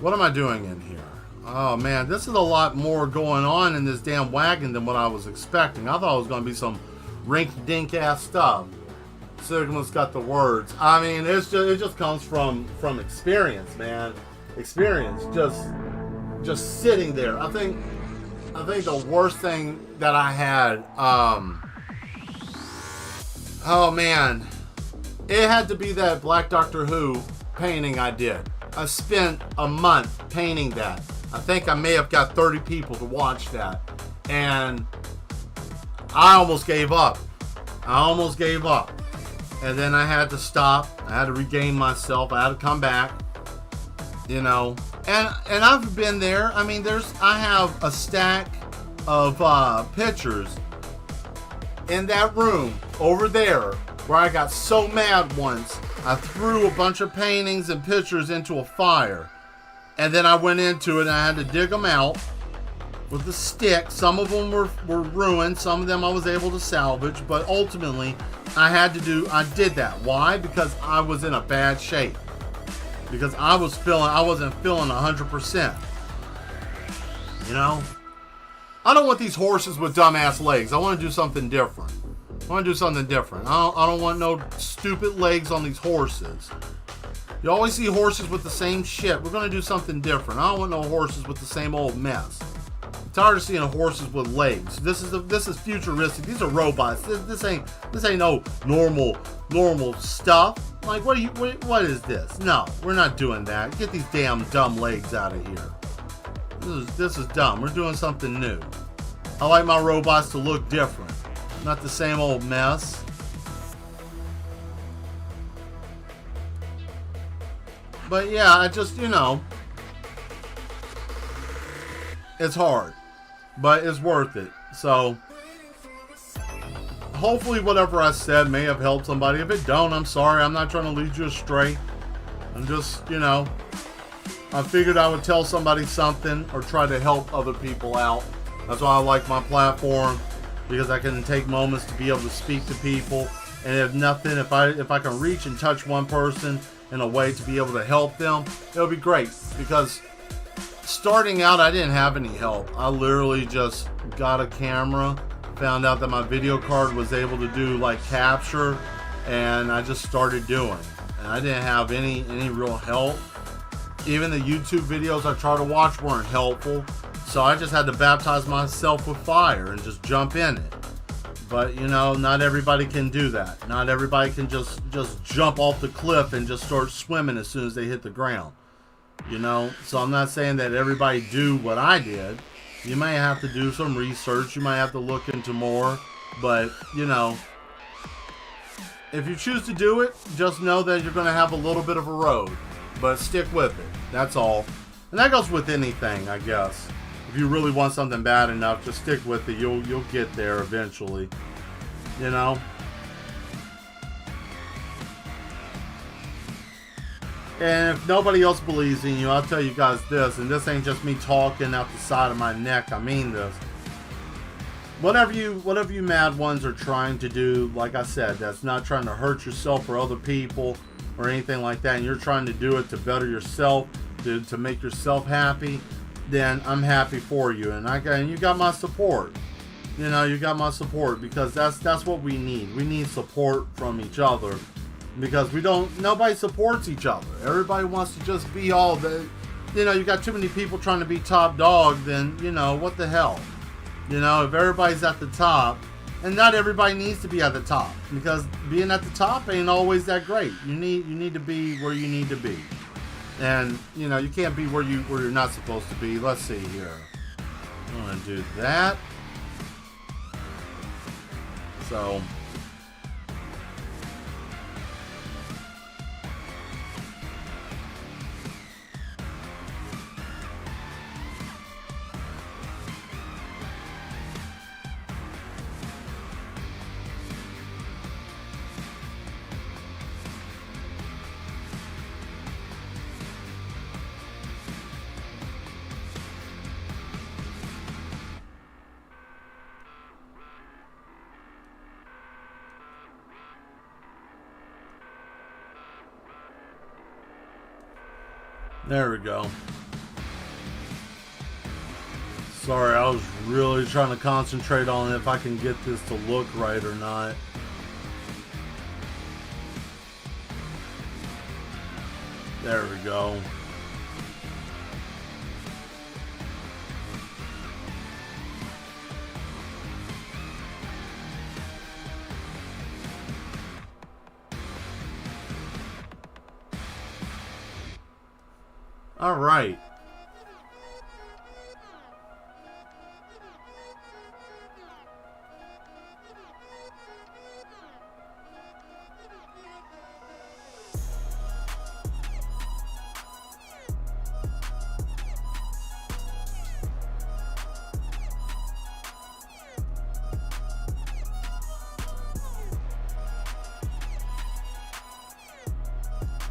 What am I doing in here? Oh man, this is a lot more going on in this damn wagon than what I was expecting. I thought it was going to be some rinky-dink ass stuff. Sigma's got the words. I mean, it just comes from experience, man. Experience, just sitting there. I think the worst thing that I had, oh man, it had to be that Black Doctor Who painting I did. I spent a month painting that. I think I may have got 30 people to watch that, and I almost gave up. And then I had to stop. I had to regain myself. I had to come back. You know. And I've been there. I mean, I have a stack of pictures in that room over there where I got so mad once. I threw a bunch of paintings and pictures into a fire. And then I went into it and I had to dig them out with a stick. Some of them were ruined. Some of them I was able to salvage. But ultimately, I did that. Why? Because I was in a bad shape. Because I wasn't feeling 100%. You know? I don't want these horses with dumbass legs. I want to do something different. I don't want no stupid legs on these horses. You always see horses with the same shit. We're going to do something different. I don't want no horses with the same old mess. I'm tired of seeing horses with legs. This is futuristic. These are robots. This ain't no normal stuff. Like what is this? No, we're not doing that. Get these damn dumb legs out of here. This is dumb. We're doing something new. I like my robots to look different. Not the same old mess. But yeah, I just, it's hard, but it's worth it. So hopefully whatever I said may have helped somebody. If it don't, I'm sorry. I'm not trying to lead you astray. I'm just, I figured I would tell somebody something or try to help other people out. That's why I like my platform, because I can take moments to be able to speak to people. And if nothing, if I can reach and touch one person in a way to be able to help them, it'll be great. Because starting out, I didn't have any help. I literally just got a camera, found out that my video card was able to do like capture, and I just started doing. And I didn't have any real help. Even the YouTube videos I tried to watch weren't helpful. So I just had to baptize myself with fire and just jump in it. But not everybody can do that. Not everybody can just jump off the cliff and just start swimming as soon as they hit the ground. So I'm not saying that everybody do what I did. You may have to do some research. You might have to look into more. But, if you choose to do it, just know that you're going to have a little bit of a road. But stick with it. That's all. And that goes with anything, I guess. If you really want something bad enough, just stick with it. You'll get there eventually. And if nobody else believes in you, I'll tell you guys this, and this ain't just me talking out the side of my neck. I mean this. Whatever you mad ones are trying to do, like I said, that's not trying to hurt yourself or other people or anything like that, and you're trying to do it to better yourself, to make yourself happy, then I'm happy for you, and you got my support. You know, you got my support, because that's what we need. We need support from each other, because nobody supports each other. Everybody wants to just be all the, you know, you got too many people trying to be top dog, then, you know, what the hell? You know, if everybody's at the top, and not everybody needs to be at the top, because being at the top ain't always that great. You need to be where you need to be. And, you know, you can't be where you're not supposed to be. Let's see here. I'm going to do that. So, there we go. Sorry, I was really trying to concentrate on if I can get this to look right or not. There we go. All right.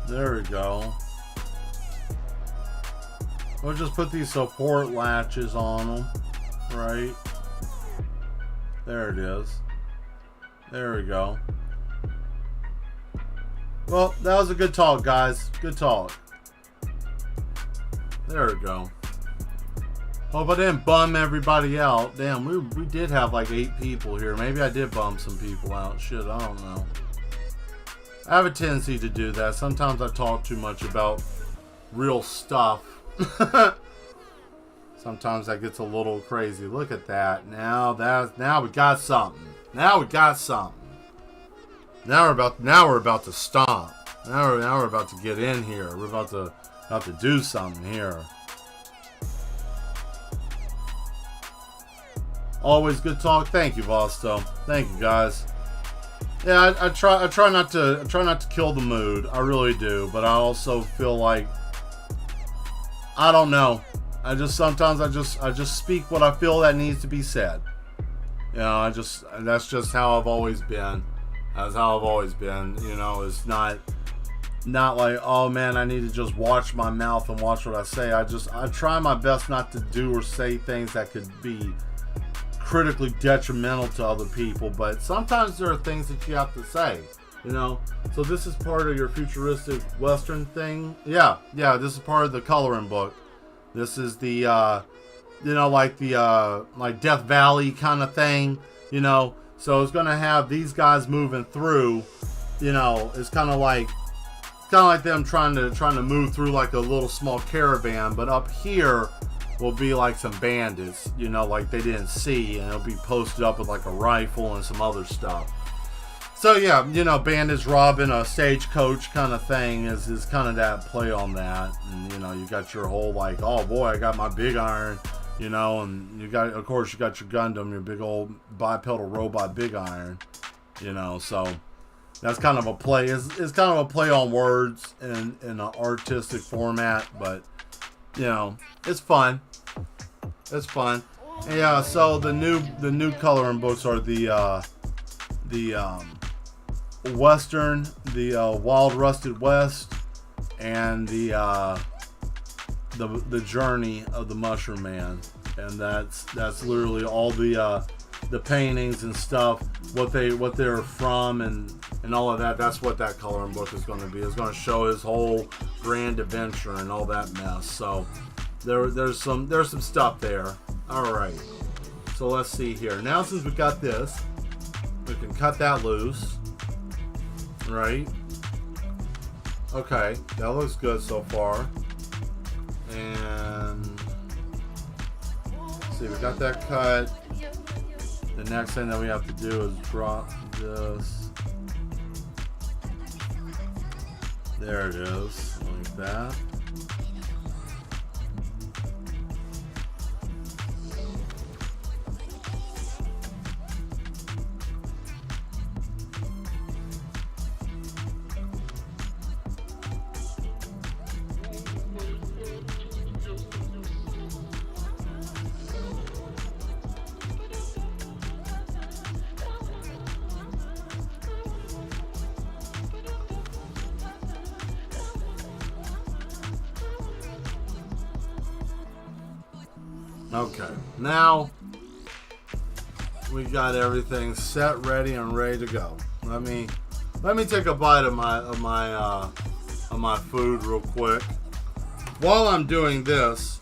There we go. We'll just put these support latches on them, right? There it is. There we go. Well, that was a good talk, guys. Good talk. There we go. Hope I didn't bum everybody out. Damn, we did have like 8 people here. Maybe I did bum some people out. Shit, I don't know. I have a tendency to do that. Sometimes I talk too much about real stuff. Sometimes that gets a little crazy. Look at that. Now we got something. Now we got something. Now we're about to stomp. Now we're about to get in here. We're about to do something here. Always good talk. Thank you, Vosto. Thank you, guys. Yeah, I try not to kill the mood. I really do, but I also feel like, I don't know. Sometimes I just speak what I feel that needs to be said. You know, that's just how I've always been. That's how I've always been. You know, it's not like, oh man, I need to just watch my mouth and watch what I say. I try my best not to do or say things that could be critically detrimental to other people, but sometimes there are things that you have to say, you know. So this is part of your futuristic Western thing. Yeah, this is part of the coloring book. This is the you know, like the like Death Valley kind of thing, you know. So it's gonna have these guys moving through, you know. It's kind of like them trying to move through like a little small caravan, but up here will be like some bandits, you know, like they didn't see, and it'll be posted up with like a rifle and some other stuff. So yeah, you know, bandits robbing a stagecoach kind of thing is kind of that play on that. And you know, you got your whole like, oh boy, I got my big iron, you know, and you got, of course, you got your Gundam, your big old bipedal robot big iron, you know. So that's kind of a play. It's kind of a play on words in an artistic format, but you know, it's fun. It's fun. And yeah, so the new coloring books are the Western, the Wild Rusted West, and the Journey of the Mushroom Man, and that's literally all the paintings and stuff, what they're from, and and all of that. That's what that coloring book is going to be. It's going to show his whole grand adventure and all that mess. So there's some stuff there. All right. So let's see here. Now since we got this, we can cut that loose. Right. Okay, that looks good so far. And let's see, we got that cut. The next thing that we have to do is drop this. There it is, like that. Okay, now we got everything set, ready, and ready to go. Let me take a bite of my food real quick. While I'm doing this,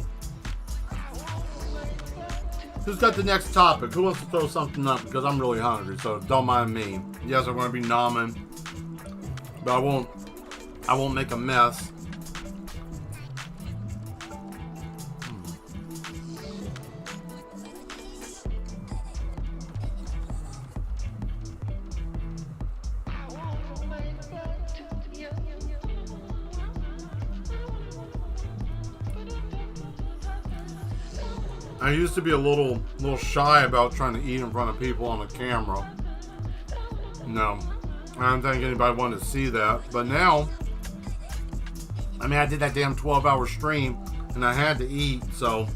who's got the next topic? Who wants to throw something up? Because I'm really hungry, so don't mind me. Yes, I'm going to be nomming, but I won't make a mess. I used to be a little shy about trying to eat in front of people on the camera. No, I don't think anybody wanted to see that. But now, I mean, I did that damn 12-hour stream, and I had to eat, so,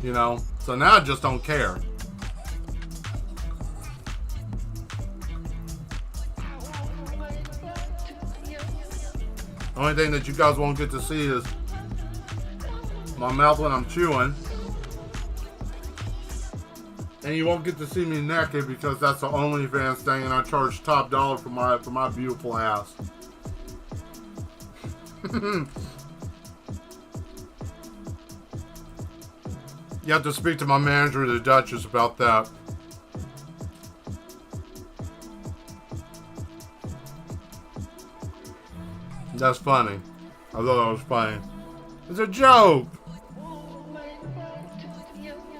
you know. So now I just don't care. The only thing that you guys won't get to see is my mouth when I'm chewing. And you won't get to see me naked because that's the OnlyFans thing, and I charge top dollar for my beautiful ass. You have to speak to my manager, the Duchess, about that. That's funny. I thought that was funny. It's a joke.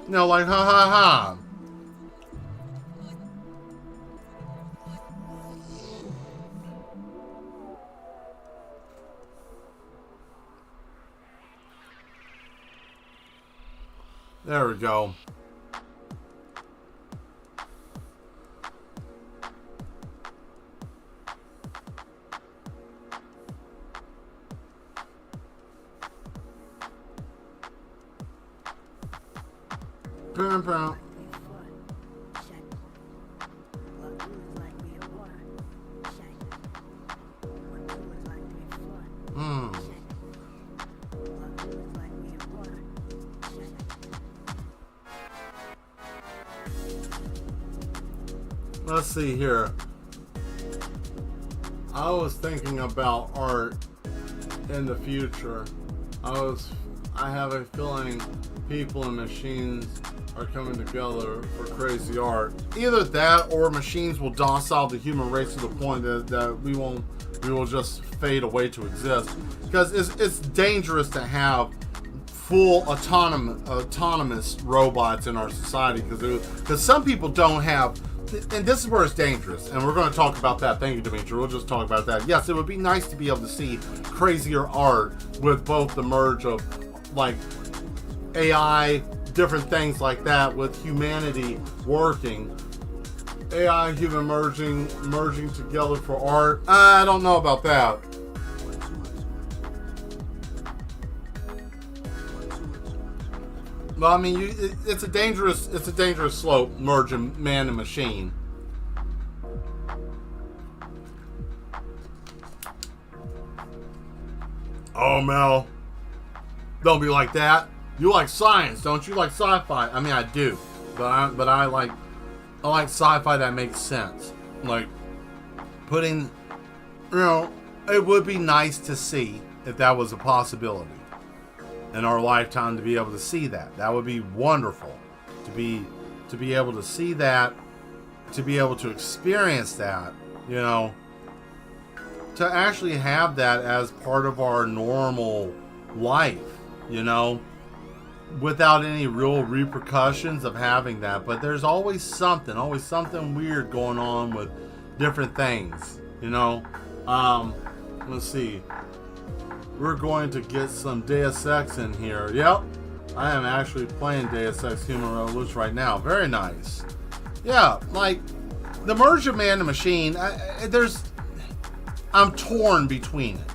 No, like ha ha ha. There we go. Pum, pum. Let's see here. I was thinking about art in the future. I have a feeling people and machines are coming together for crazy art. Either that or machines will docile the human race to the point that we will just fade away to exist. Because it's dangerous to have full autonomous robots in our society, because some people don't have. And this is where it's dangerous, and we're going to talk about that. Thank you, Dimitri. We'll just talk about that. Yes, it would be nice to be able to see crazier art with both the merge of like AI, different things like that, with humanity working. AI, human merging together for art. I don't know about that. Well, I mean, it's a dangerous slope merging man and machine. Oh, Mel, don't be like that. You like science, don't you? Like sci-fi. I mean, I do, but I like sci-fi that makes sense. Like putting You know, it would be nice to see if that was a possibility in our lifetime, to be able to see that. That would be wonderful to be able to see that, to be able to experience that, you know, to actually have that as part of our normal life, you know, without any real repercussions of having that. But there's always something weird going on with different things, you know. Let's see. We're going to get some Deus Ex in here. Yep. I am actually playing Deus Ex Human Revolution right now. Very nice. Yeah, like the merge of man and machine, I'm torn between it.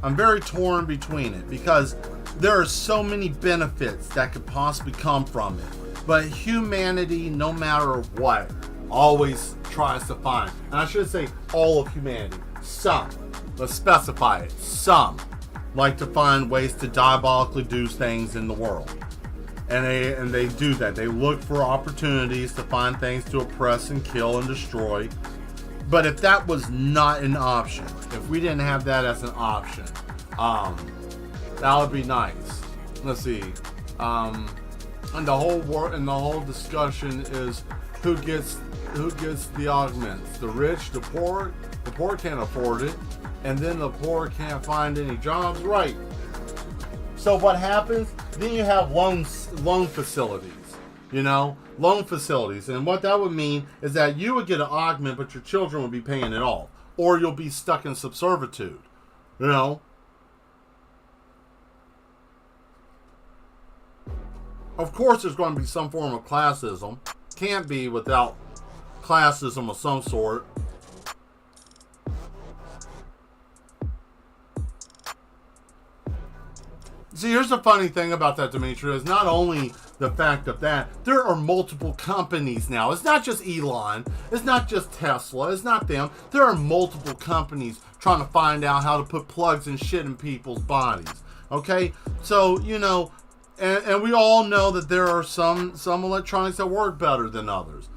I'm very torn between it because there are so many benefits that could possibly come from it. But humanity, no matter what, always tries to find, and I should say all of humanity, some, let's specify it, some like to find ways to diabolically do things in the world. And they do that. They look for opportunities to find things to oppress and kill and destroy. But if that was not an option, if we didn't have that as an option, that would be nice. Let's see. And the whole discussion is who gets the augments? The rich, the poor. The poor can't afford it, and then the poor can't find any jobs. Right. So what happens? Then you have loan facilities. You know, loan facilities, and what that would mean is that you would get an augment, but your children would be paying it all, or you'll be stuck in subservitude. You know. Of course, there's going to be some form of classism. Can't be without classism of some sort. See, here's the funny thing about that, Dimitri, is not only the fact of that, there are multiple companies now. It's not just Elon. It's not just Tesla. It's not them. There are multiple companies trying to find out how to put plugs and shit in people's bodies. Okay? So, you know, and we all know that there are some electronics that work better than others.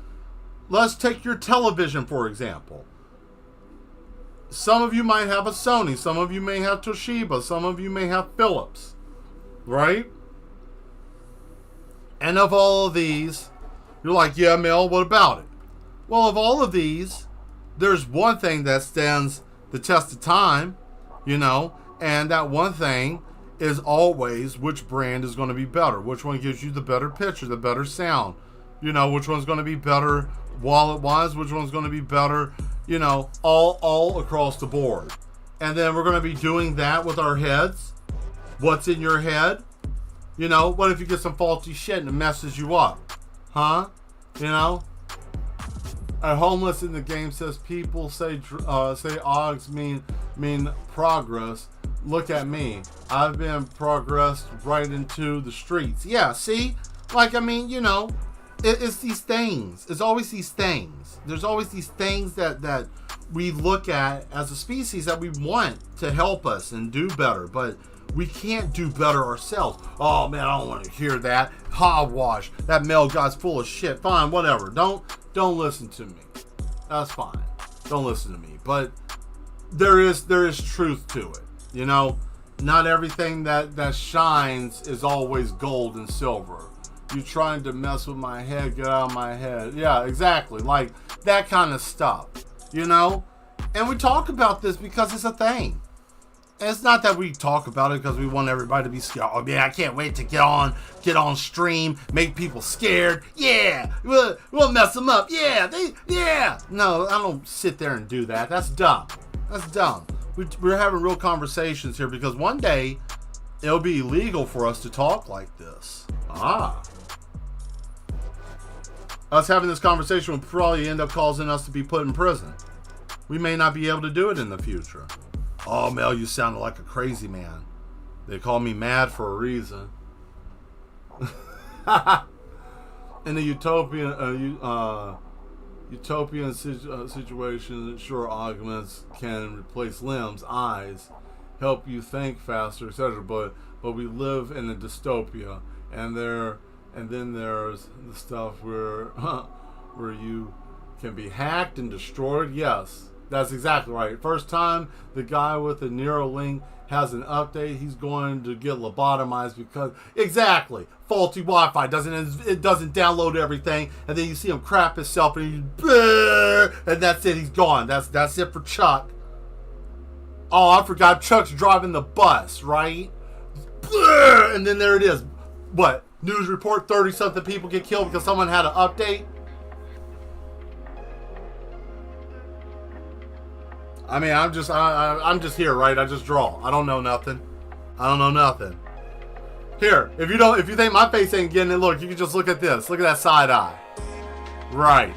Let's take your television, for example. Some of you might have a Sony. Some of you may have Toshiba. Some of you may have Philips. Right? And of all of these, you're like, yeah, Mel, what about it? Well, of all of these, there's one thing that stands the test of time, you know, and that one thing is always which brand is going to be better. Which one gives you the better picture, the better sound, you know, which one's going to be better wallet-wise, which one's going to be better, you know, all across the board. And then we're going to be doing that with our heads. What's in your head? You know, what if you get some faulty shit and it messes you up? Huh? You know? A homeless in the game says people say OGs mean progress. Look at me. I've been progressed right into the streets. Yeah, see? Like, I mean, you know, it's these things. It's always these things. There's always these things that we look at as a species that we want to help us and do better, but we can't do better ourselves. Oh man, I don't want to hear that. Hogwash. That Mel guy's full of shit. Fine, whatever. Don't listen to me. That's fine. Don't listen to me. But there is truth to it. You know, not everything that shines is always gold and silver. You trying to mess with my head, get out of my head. Yeah, exactly. Like that kind of stuff. You know? And we talk about this because it's a thing. And it's not that we talk about it because we want everybody to be scared. Oh man, I can't wait to get on stream, make people scared. Yeah, we'll mess them up. Yeah. No, I don't sit there and do that. That's dumb. That's dumb. We're having real conversations here because one day it'll be illegal for us to talk like this. Us having this conversation will probably end up causing us to be put in prison. We may not be able to do it in the future. Oh, Mel, you sounded like a crazy man. They call me mad for a reason. In the utopian situation, sure, augments can replace limbs, eyes, help you think faster, etc. But we live in a dystopia, and then there's the stuff where you can be hacked and destroyed. Yes. That's exactly right. First time the guy with the Neuralink has an update, he's going to get lobotomized because exactly faulty Wi-Fi it doesn't download everything, and then you see him crap himself, and that's it. He's gone. That's it for Chuck. Oh, I forgot Chuck's driving the bus, right? And then there it is. What? News report: 30-something people get killed because someone had an update. I mean, I'm just here, right? I just draw. I don't know nothing. Here, if you think my face ain't getting it, look, you can just look at this. Look at that side eye. Right.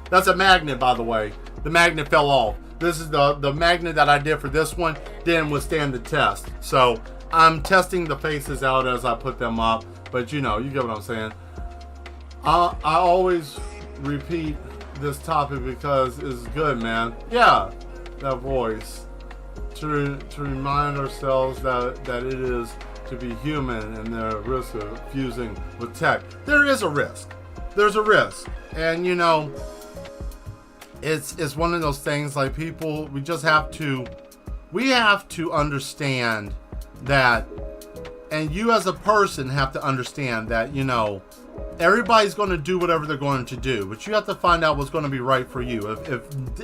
That's a magnet, by the way. The magnet fell off. This is the magnet that I did for this one. Didn't withstand the test. So I'm testing the faces out as I put them up. But you get what I'm saying. I always repeat this topic because it's good, man. Yeah, that voice. To remind ourselves that it is to be human and the risk of fusing with tech. There is a risk. There's a risk. And it's one of those things like people, we have to understand that, and you as a person have to understand that, everybody's going to do whatever they're going to do, but you have to find out what's going to be right for you.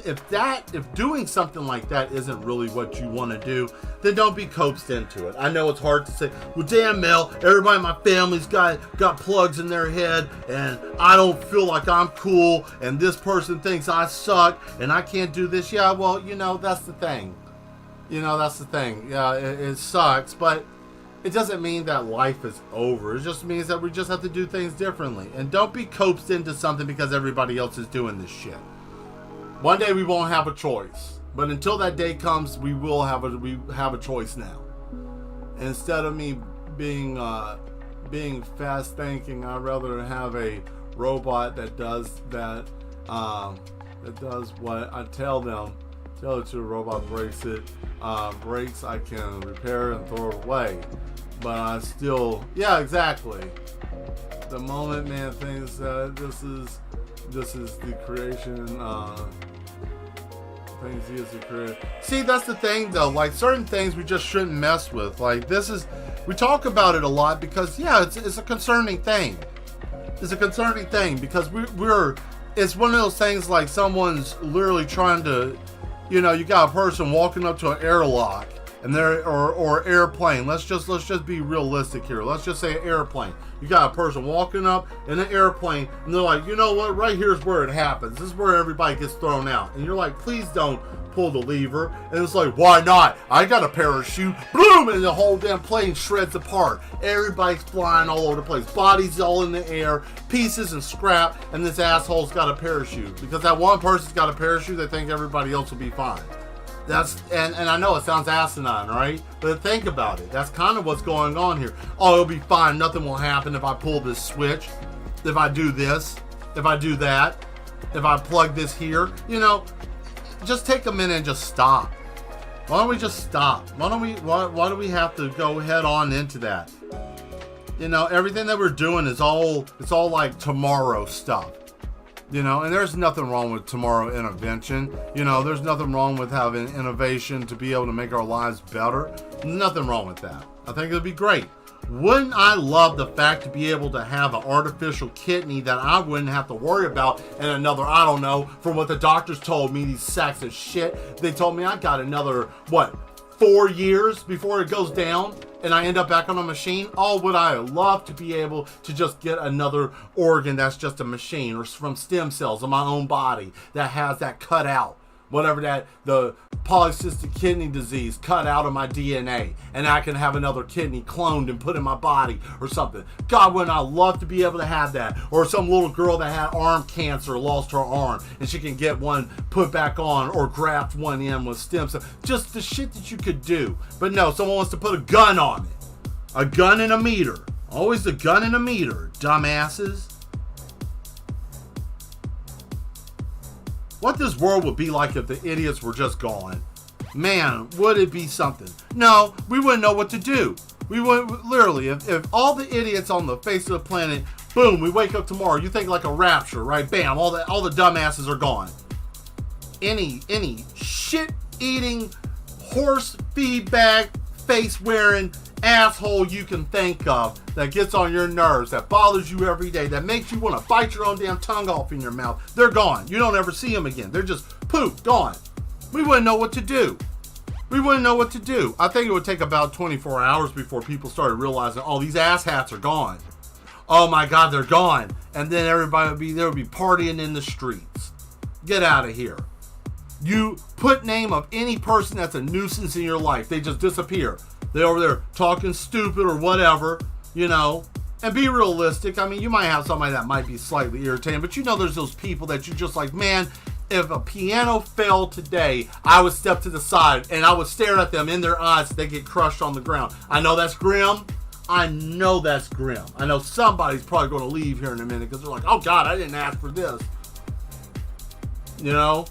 If doing something like that isn't really what you want to do, then don't be coaxed into it. I know it's hard to say, well, damn Mel, everybody in my family's got plugs in their head, and I don't feel like I'm cool, and this person thinks I suck, and I can't do this. Yeah, well, that's the thing. Yeah, it sucks, but it doesn't mean that life is over. It just means that we just have to do things differently. And don't be coaxed into something because everybody else is doing this shit. One day we won't have a choice. But until that day comes, we have a choice now. And instead of me being fast thinking, I'd rather have a robot that does that does what I tell them. Tell it to a robot breaks it. Breaks, I can repair and throw it away. But I still, yeah, exactly. The moment man thinks that this is the creation, thinks he is the creator. See, that's the thing though. Like certain things we just shouldn't mess with. Like we talk about it a lot because it's a concerning thing. It's a concerning thing because it's one of those things like someone's literally trying to. You got a person walking up to an airlock and or airplane. Let's just be realistic here. Let's just say an airplane. You got a person walking up in an airplane and they're like, you know what? Right here's where it happens. This is where everybody gets thrown out. And you're like, please don't pull the lever. And it's like, why not? I got a parachute. Boom! And the whole damn plane shreds apart. Everybody's flying all over the place. Bodies all in the air. Pieces and scrap. And this asshole's got a parachute. Because that one person's got a parachute, they think everybody else will be fine. And I know it sounds asinine, right? But think about it. That's kind of what's going on here. Oh, it'll be fine. Nothing will happen if I pull this switch. If I do this. If I do that. If I plug this here. Just take a minute and just stop. Why don't we just stop? Why do we have to go head on into that? Everything that we're doing it's all like tomorrow stuff. And there's nothing wrong with tomorrow intervention. There's nothing wrong with having innovation to be able to make our lives better. Nothing wrong with that. I think it'd be great. Wouldn't I love the fact to be able to have an artificial kidney that I wouldn't have to worry about and another, I don't know, from what the doctors told me, these sacks of shit, they told me I got another, 4 years before it goes down and I end up back on a machine? Oh, would I love to be able to just get another organ that's just a machine or from stem cells in my own body that has that cut out. Whatever the polycystic kidney disease cut out of my DNA, and I can have another kidney cloned and put in my body or something. God, wouldn't I love to be able to have that? Or some little girl that had arm cancer lost her arm, and she can get one put back on or graft one in with stem cells. Just the shit that you could do. But no, someone wants to put a gun on it. A gun and a meter. Always the gun and a meter, dumbasses. What this world would be like if the idiots were just gone. Man, would it be something? No, we wouldn't know what to do. We would literally, if all the idiots on the face of the planet, boom, we wake up tomorrow, you think like a rapture, right? Bam, all the dumbasses are gone. any shit-eating, horse feed bag, face-wearing asshole you can think of that gets on your nerves, that bothers you every day, that makes you want to bite your own damn tongue off in your mouth, they're gone. You don't ever see them again. They're just poof, gone. We wouldn't know what to do. I think it would take about 24 hours before people started realizing, oh, these asshats are gone. Oh my God, they're gone. And then everybody would be partying in the streets. Get out of here. You put name of any person that's a nuisance in your life, they just disappear. They're over there talking stupid or whatever, you know. And be realistic. I mean, you might have somebody that might be slightly irritating, but you know there's those people that you just like, man, if a piano fell today, I would step to the side and I would stare at them in their eyes as they get crushed on the ground. I know that's grim. I know somebody's probably going to leave here in a minute because they're like, oh God, I didn't ask for this. You know?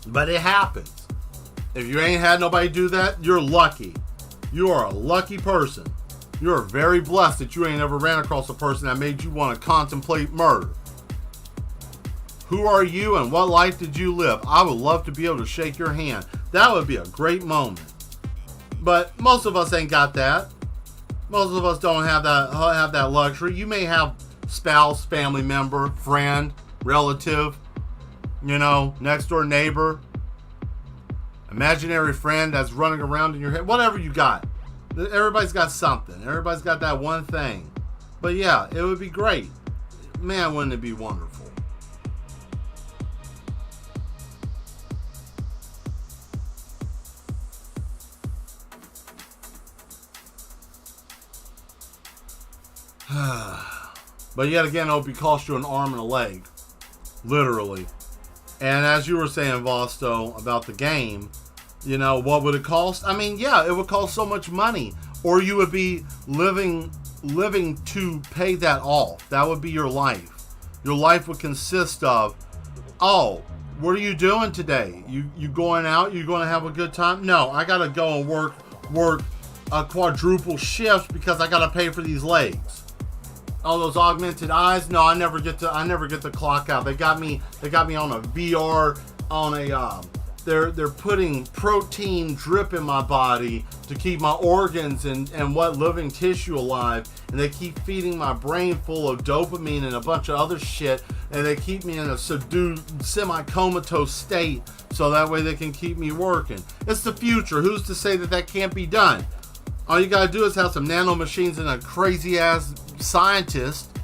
But it happens. If you ain't had nobody do that, you're lucky. You are a lucky person. You're very blessed that you ain't ever ran across a person that made you want to contemplate murder. Who are you and what life did you live? I would love to be able to shake your hand. That would be a great moment. But most of us ain't got that. Most of us don't have that luxury. You may have spouse, family member, friend, relative, you know, next door neighbor, imaginary friend that's running around in your head. Whatever you got. Everybody's got something. Everybody's got that one thing. But yeah, it would be great. Man, wouldn't it be wonderful? But yet again, it would cost you an arm and a leg. Literally. And as you were saying, Vosto, about the game, you know, what would it cost? I mean, yeah, it would cost so much money. Or you would be living to pay that off. That would be your life. Your life would consist of, oh, what are you doing today? You going out? You going to have a good time? No, I got to go and work a quadruple shift because I got to pay for these legs. Oh, those augmented eyes? No, I never get to clock out. They got me on a VR, on a they're putting protein drip in my body to keep my organs and what living tissue alive, and they keep feeding my brain full of dopamine and a bunch of other shit, and they keep me in a subdued, semi-comatose state so that way they can keep me working. It's the future. Who's to say that can't be done? All you gotta do is have some nano machines and a crazy ass scientist.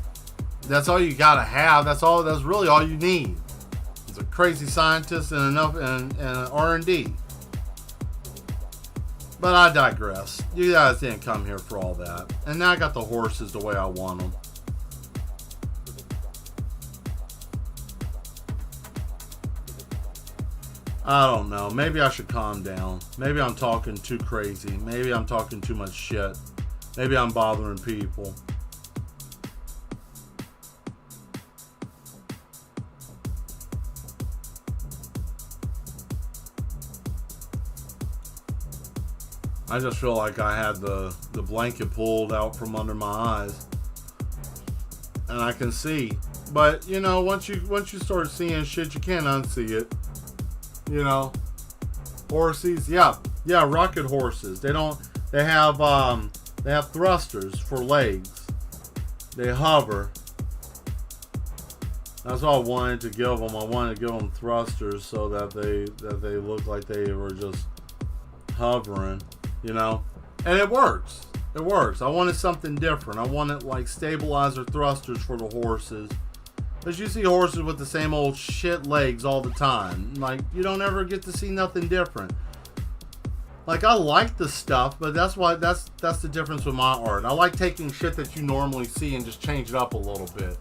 That's all you gotta have. That's really all you need. It's a crazy scientist and enough and R&D. But I digress. You guys didn't come here for all that. And now I got the horses the way I want them. I don't know. Maybe I should calm down. Maybe I'm talking too crazy. Maybe I'm talking too much shit. Maybe I'm bothering people. I just feel like I had the blanket pulled out from under my eyes. And I can see. But, you know, once you start seeing shit, you can't unsee it. You know, horses, yeah, rocket horses. They have thrusters for legs. They hover. That's all I wanted to give them. I wanted to give them thrusters so that they look like they were just hovering, you know. And it works. It works. I wanted something different. I wanted like stabilizer thrusters for the horses. Because you see horses with the same old shit legs all the time. Like, you don't ever get to see nothing different. Like, I like the stuff, but that's the difference with my art. I like taking shit that you normally see and just change it up a little bit.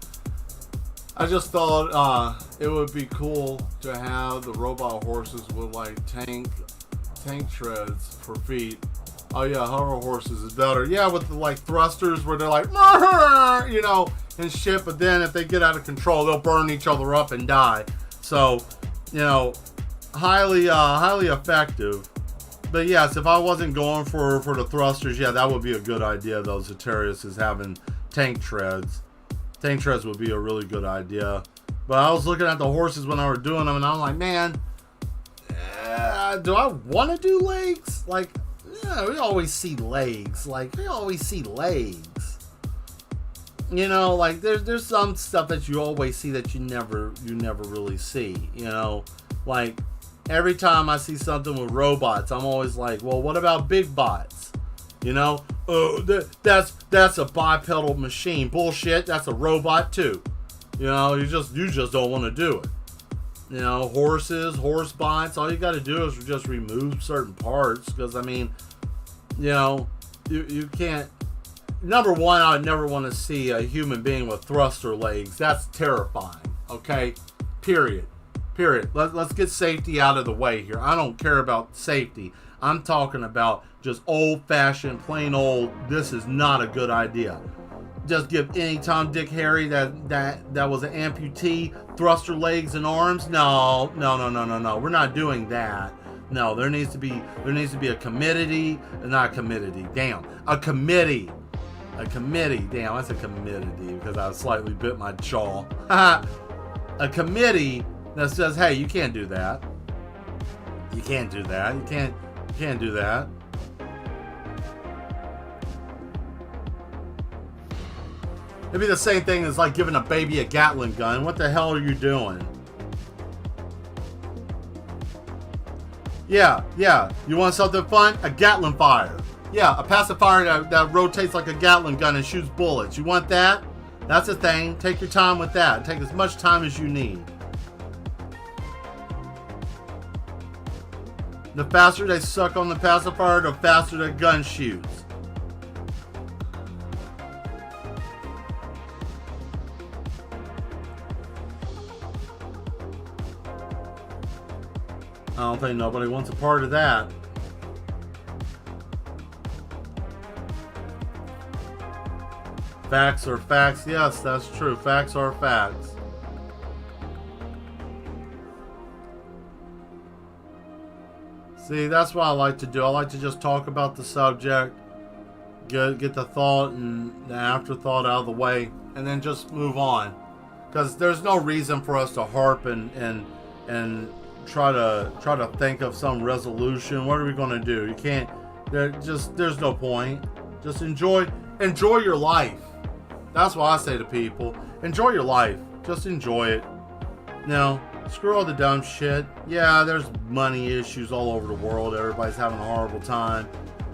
I just thought it would be cool to have the robot horses with like tank treads for feet. Oh yeah, hover horses is better. Yeah, with the like thrusters where they're like, you know, and shit. But then if they get out of control, they'll burn each other up and die. So, you know, highly effective. But yes, if I wasn't going for the thrusters, yeah, that would be a good idea. Those Zetarius is having tank treads. Tank treads would be a really good idea. But I was looking at the horses when I was doing them, and I'm like, man, Do I want to do legs? Like, yeah, we always see legs. Like, we always see legs. You know, like there's some stuff that you always see that you never really see. You know, like every time I see something with robots, I'm always like, well, what about big bots? You know, oh, that's a bipedal machine. Bullshit. That's a robot too. You know, you just don't want to do it. You know, horse bots. All you got to do is just remove certain parts, because I mean, you know, you can't. Number one, I would never want to see a human being with thruster legs. That's terrifying. Okay, period. Let's get safety out of the way here. I don't care about safety. I'm talking about just old-fashioned, plain old. This is not a good idea. Just give any Tom, Dick, Harry that was an amputee thruster legs and arms. No. We're not doing that. No, there needs to be a committee, not a committee. Damn, a committee. A committee. Damn, I said committee because I slightly bit my jaw. A committee that says, hey, you can't do that. You can't do that. You can't do that. It'd be the same thing as like giving a baby a Gatling gun. What the hell are you doing? Yeah. You want something fun? A Gatling fire. Yeah, a pacifier that rotates like a Gatling gun and shoots bullets. You want that? That's a thing. Take your time with that. Take as much time as you need. The faster they suck on the pacifier, the faster the gun shoots. I don't think nobody wants a part of that. Facts are facts. Yes, that's true. Facts are facts. See, that's what I like to do. I like to just talk about the subject, get the thought and the afterthought out of the way, and then just move on. Because there's no reason for us to harp and try to think of some resolution. What are we going to do? You can't. There's no point. Just enjoy your life. That's what I say to people. Enjoy your life. Just enjoy it. Now, screw all the dumb shit. Yeah, there's money issues all over the world. Everybody's having a horrible time,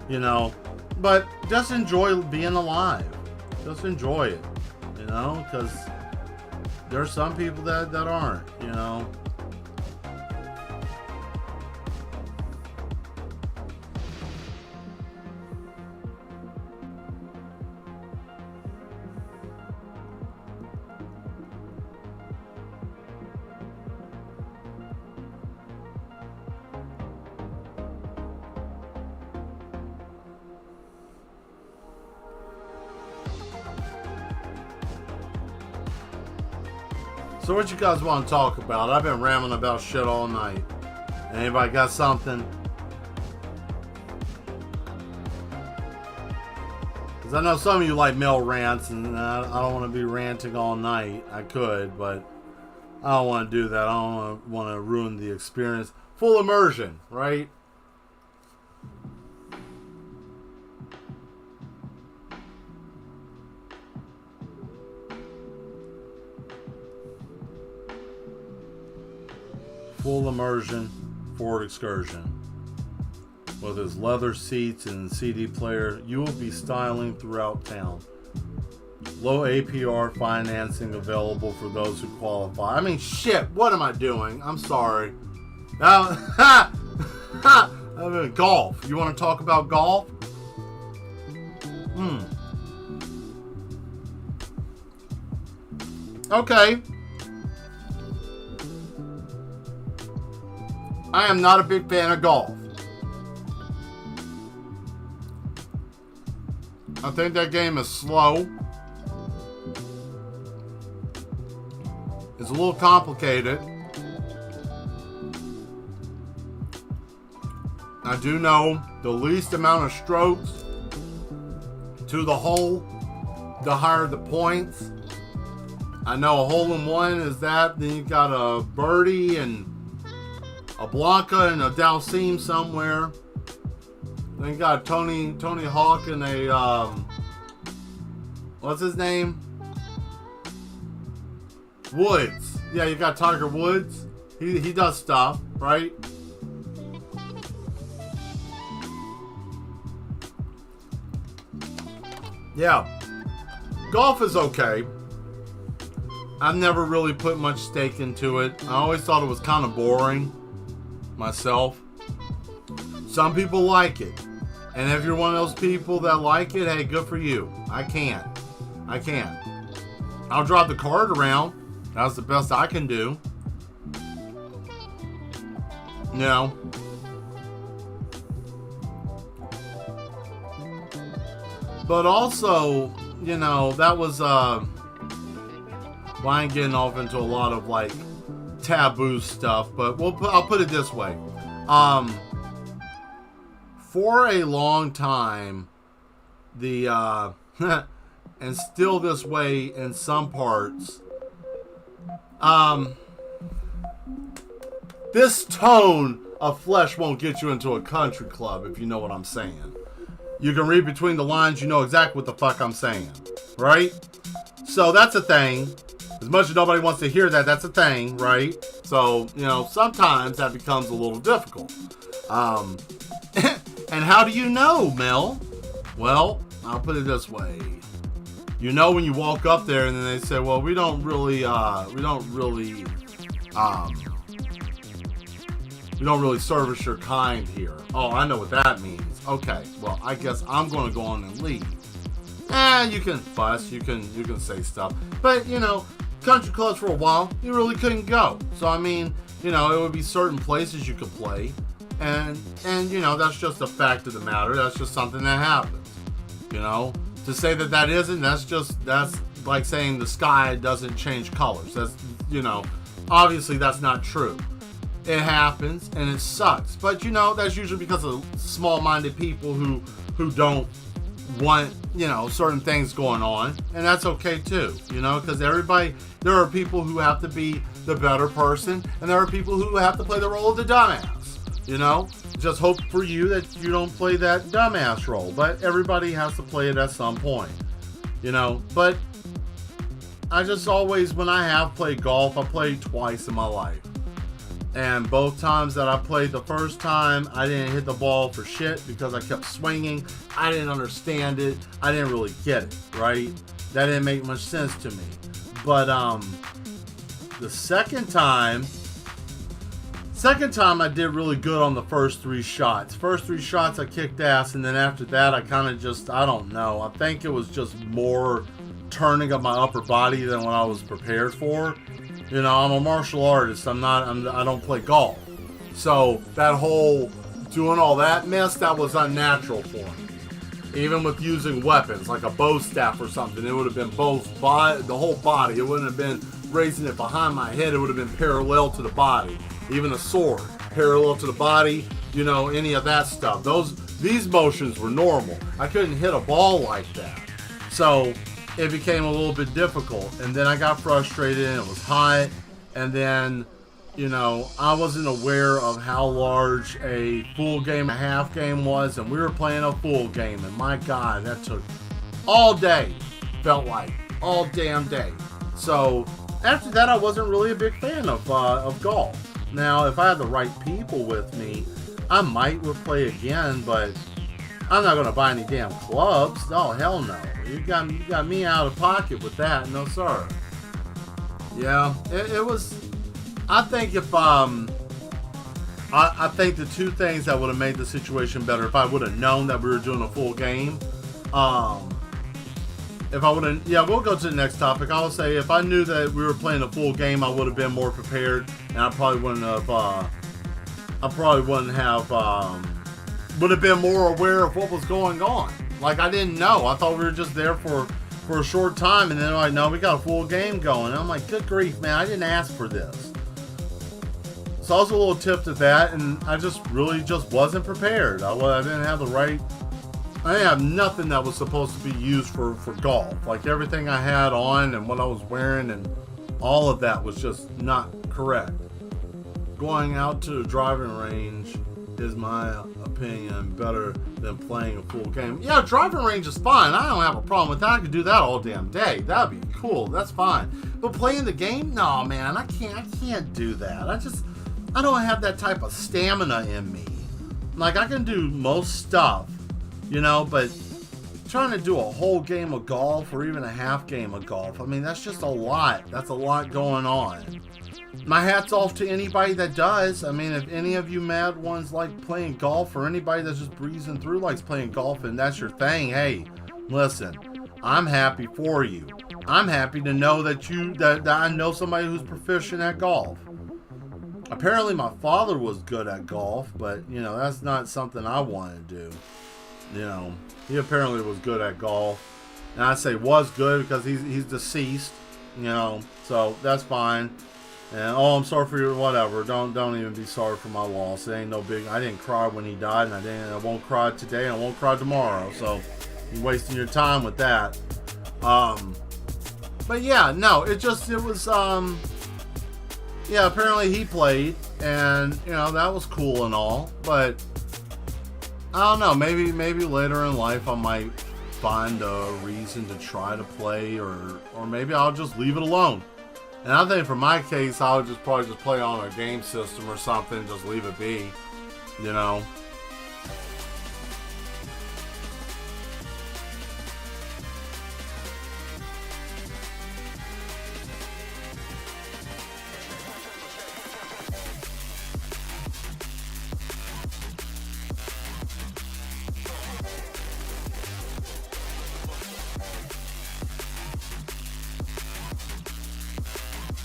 you know. But just enjoy being alive. Just enjoy it, you know, because there's some people that aren't, you know. So what you guys want to talk about? I've been rambling about shit all night. Anybody got something? Because I know some of you like Mel rants, and I don't want to be ranting all night. I could, but I don't want to do that. I don't want to ruin the experience. Full immersion, right? Full immersion Ford Excursion. With its leather seats and CD player, you will be styling throughout town. Low APR financing available for those who qualify. I mean, shit, what am I doing? I'm sorry. I mean, golf. You want to talk about golf? Okay. I am not a big fan of golf. I think that game is slow. It's a little complicated. I do know the least amount of strokes to the hole, the higher the points. I know a hole in one is that, then you got a birdie and a Blanca and a Dalcine somewhere. Then you got Tony Hawk and a what's his name? Woods. Yeah, you got Tiger Woods. He does stuff, right? Yeah. Golf is okay. I've never really put much stake into it. I always thought it was kind of boring myself. Some people like it. And if you're one of those people that like it, hey, good for you. I can't. I'll drive the cart around. That's the best I can do. You know. But also, you know, that was, well, I ain't getting off into a lot of, like, taboo stuff, but I'll put it this way. For a long time, and still this way in some parts, this tone of flesh won't get you into a country club, if you know what I'm saying. You can read between the lines, you know exactly what the fuck I'm saying, right? So that's a thing. As much as nobody wants to hear that, that's a thing, right? So, you know, sometimes that becomes a little difficult. And how do you know, Mel? Well, I'll put it this way. You know when you walk up there and then they say, well, we don't really service your kind here. Oh, I know what that means. Okay, well, I guess I'm going to go on and leave. You can fuss, you can say stuff. But, you know, country clubs for a while, you really couldn't go. So, I mean, you know, it would be certain places you could play. And you know, that's just a fact of the matter. That's just something that happens. You know, to say that isn't, that's like saying the sky doesn't change colors. That's, you know, obviously that's not true. It happens and it sucks. But you know, that's usually because of small-minded people who don't want, you know, certain things going on. And that's okay too, you know, because there are people who have to be the better person, and there are people who have to play the role of the dumbass. You know, just hope for you that you don't play that dumbass role. But everybody has to play it at some point. You know, but I just always, when I have played golf, I played twice in my life. And both times that I played, the first time, I didn't hit the ball for shit because I kept swinging. I didn't understand it. I didn't really get it, right? That didn't make much sense to me. But the second time I did really good on the first three shots. First three shots I kicked ass, and then after that I kind of just, I don't know. I think it was just more turning of my upper body than what I was prepared for. You know, I'm a martial artist. I don't play golf. So that whole doing all that mess, that was unnatural for me. Even with using weapons like a bow staff or something, it would have been the whole body. It wouldn't have been raising it behind my head. It would have been parallel to the body. Even a sword, parallel to the body, you know, any of that stuff. These motions were normal. I couldn't hit a ball like that. So it became a little bit difficult. And then I got frustrated and it was hot. And then, you know, I wasn't aware of how large a full game, a half game was. And we were playing a full game. And my God, that took all day. Felt like all damn day. So after that, I wasn't really a big fan of golf. Now, if I had the right people with me, I might would play again, but I'm not going to buy any damn clubs. Oh, hell no. You got me out of pocket with that. No, sir. Yeah, it was, I think if, I think the two things that would have made the situation better, if I would have known that we were doing a full game, if I would have, yeah, we'll go to the next topic. I'll say if I knew that we were playing a full game, I would have been more prepared, and I probably wouldn't have, would have been more aware of what was going on. Like, I didn't know. I thought we were just there for a short time, and then I'm like, no, we got a full game going. And I'm like, good grief, man, I didn't ask for this. So I was a little tipped to that, and I just really just wasn't prepared. I didn't have the right, I didn't have nothing that was supposed to be used for golf. Like, everything I had on and what I was wearing and all of that was just not correct. going out to the driving range is my opinion better than playing a full game. Yeah, driving range is fine. I don't have a problem with that. I could do that all damn day. That'd be cool. That's fine. But playing the game, no, man, I can't do that. I don't have that type of stamina in me. Like, I can do most stuff, you know, but trying to do a whole game of golf or even a half game of golf, I mean, that's just a lot. That's a lot going on. My hat's off to anybody that does. I mean, if any of you mad ones like playing golf, or anybody that's just breezing through likes playing golf and that's your thing, hey, listen, I'm happy for you. I'm happy to know that I know somebody who's proficient at golf. Apparently my father was good at golf, but, you know, that's not something I want to do. You know, he apparently was good at golf. And I say was good because he's deceased, you know, so that's fine. And, oh, I'm sorry for your whatever. Don't even be sorry for my loss. It ain't no big. I didn't cry when he died, and I won't cry today, and I won't cry tomorrow. So you're wasting your time with that. But yeah, no, it was yeah, apparently he played, and, you know, that was cool and all, but I don't know, maybe later in life I might find a reason to try to play, or maybe I'll just leave it alone. And I think for my case, I would probably just play on a game system or something, just leave it be, you know.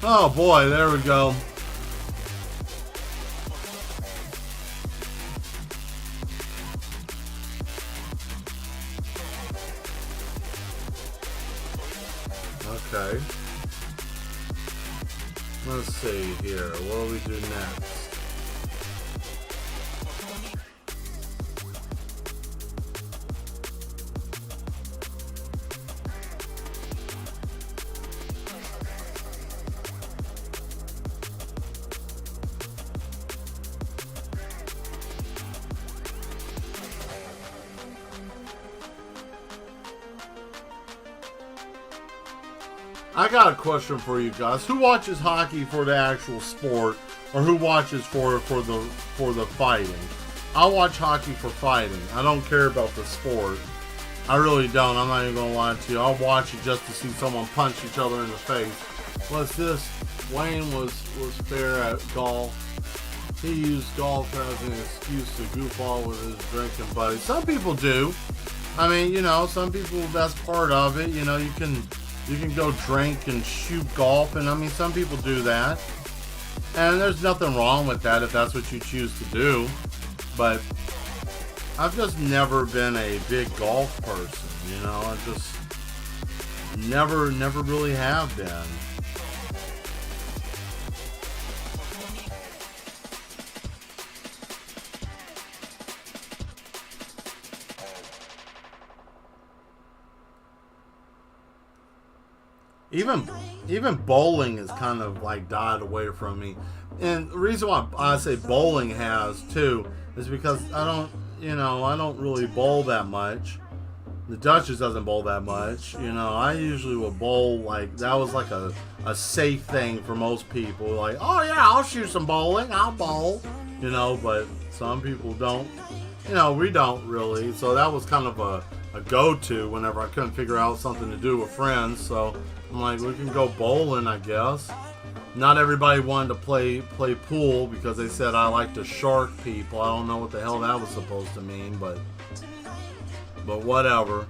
Oh boy, there we go. Okay. Let's see here. What do we do next? I got a question for you guys. Who watches hockey for the actual sport, or who watches for the fighting? I watch hockey for fighting. I don't care about the sport. I really don't. I'm not even gonna lie to you. I'll watch it just to see someone punch each other in the face. What's this? Wayne was fair at golf. He used golf as an excuse to goof off with his drinking buddy. Some people do. I mean, you know, some people, that's part of it. You know, you can go drink and shoot golf, and I mean, some people do that, and there's nothing wrong with that if that's what you choose to do. But I've just never been a big golf person, you know. I just never really have been. Even bowling has kind of like died away from me. And the reason why I say bowling has too is because I don't really bowl that much. The Duchess doesn't bowl that much. You know, I usually would bowl, like, that was like a safe thing for most people. Like, oh yeah, I'll shoot some bowling, I'll bowl. You know, but some people don't. You know, we don't really. So that was kind of a go-to whenever I couldn't figure out something to do with friends. So I'm like, we can go bowling, I guess. Not everybody wanted to play pool because they said I like to shark people. I don't know what the hell that was supposed to mean, but whatever.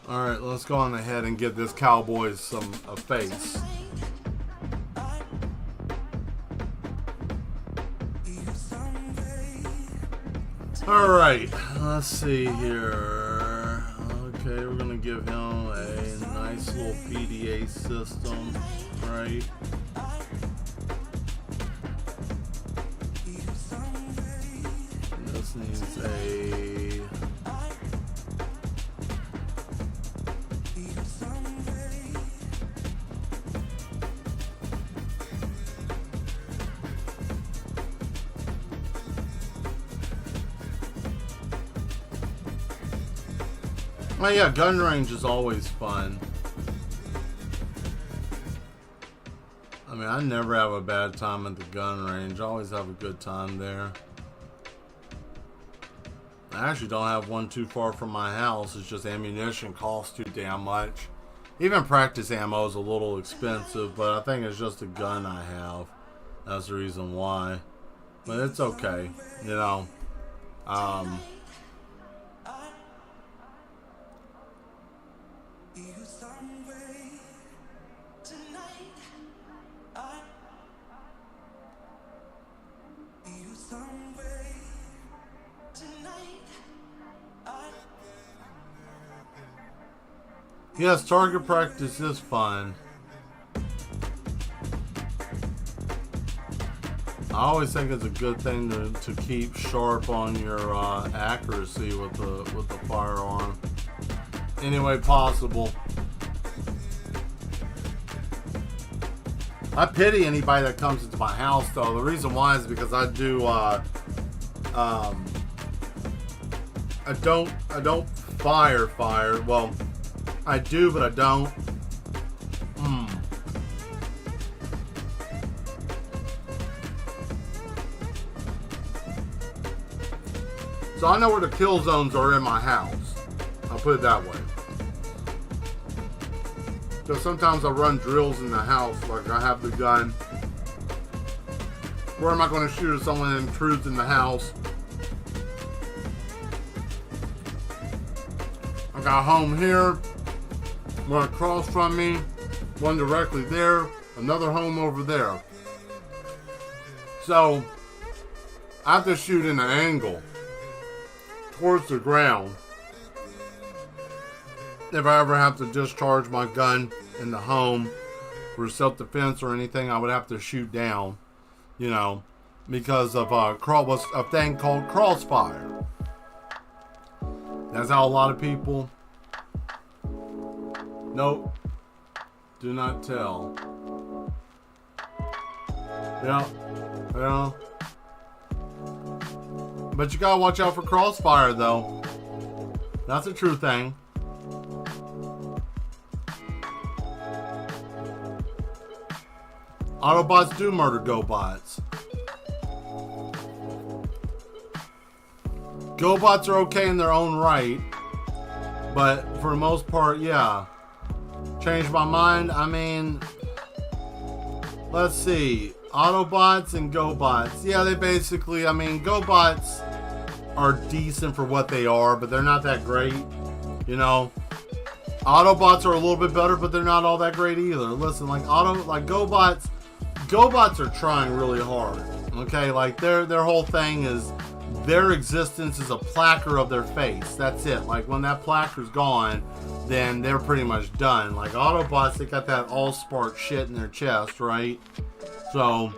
Alright, let's go on ahead and give this Cowboys a face. Alright, let's see here. Okay, we're going to give him a nice little PDA system, right? is a... Oh yeah, gun range is always fun. I mean, I never have a bad time at the gun range. I always have a good time there. I actually don't have one too far from my house. It's just ammunition costs too damn much. Even practice ammo is a little expensive, but I think it's just a gun I have. That's the reason why. But it's okay, you know. Yes, target practice is fun. I always think it's a good thing to keep sharp on your accuracy with the firearm. Any way possible. I pity anybody that comes into my house, though. The reason why is because I do I don't fire. Well, I do, but I don't. So I know where the kill zones are in my house. I'll put it that way. So sometimes I run drills in the house, like I have the gun. Where am I going to shoot if someone intrudes in the house? I got a home here, one across from me, one directly there, another home over there. So I have to shoot in an angle towards the ground. If I ever have to discharge my gun in the home for self-defense or anything, I would have to shoot down, you know, because of what's a thing called crossfire. That's how a lot of people. Nope. Do not tell. Yeah. But you gotta watch out for crossfire, though. That's a true thing. Autobots do murder GoBots. GoBots are okay in their own right, but for the most part, yeah. Changed my mind. I mean, let's see. Autobots and GoBots. Yeah, they basically, I mean, GoBots are decent for what they are, but they're not that great, you know. Autobots are a little bit better, but they're not all that great either. Listen, like GoBots are trying really hard. Okay, like their whole thing is their existence is a placard of their face. That's it. Like when that placard's gone, then they're pretty much done. Like Autobots, they got that all-spark shit in their chest, right? So,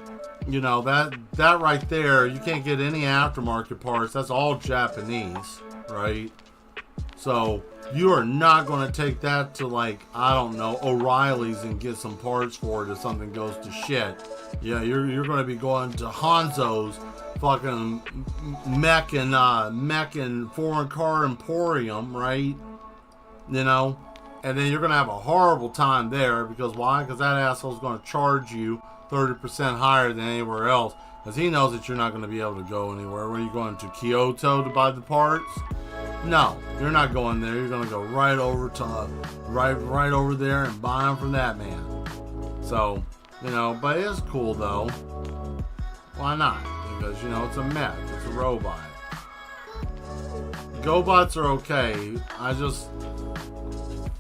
you know, that right there, you can't get any aftermarket parts. That's all Japanese, right? So you are not going to take that to, like, I don't know, O'Reilly's and get some parts for it if something goes to shit. Yeah, you're going to be going to Hanzo's fucking mech and foreign car emporium, right? You know, and then you're going to have a horrible time there because why? Because that asshole's going to charge you 30% higher than anywhere else because he knows that you're not going to be able to go anywhere. Where are you going to Kyoto to buy the parts? No, you're not going there. You're going to go right over to right over there and buy them from that man. So, you know, but it is cool though. Why not? Because, you know, it's a mech. It's a robot. GoBots are okay.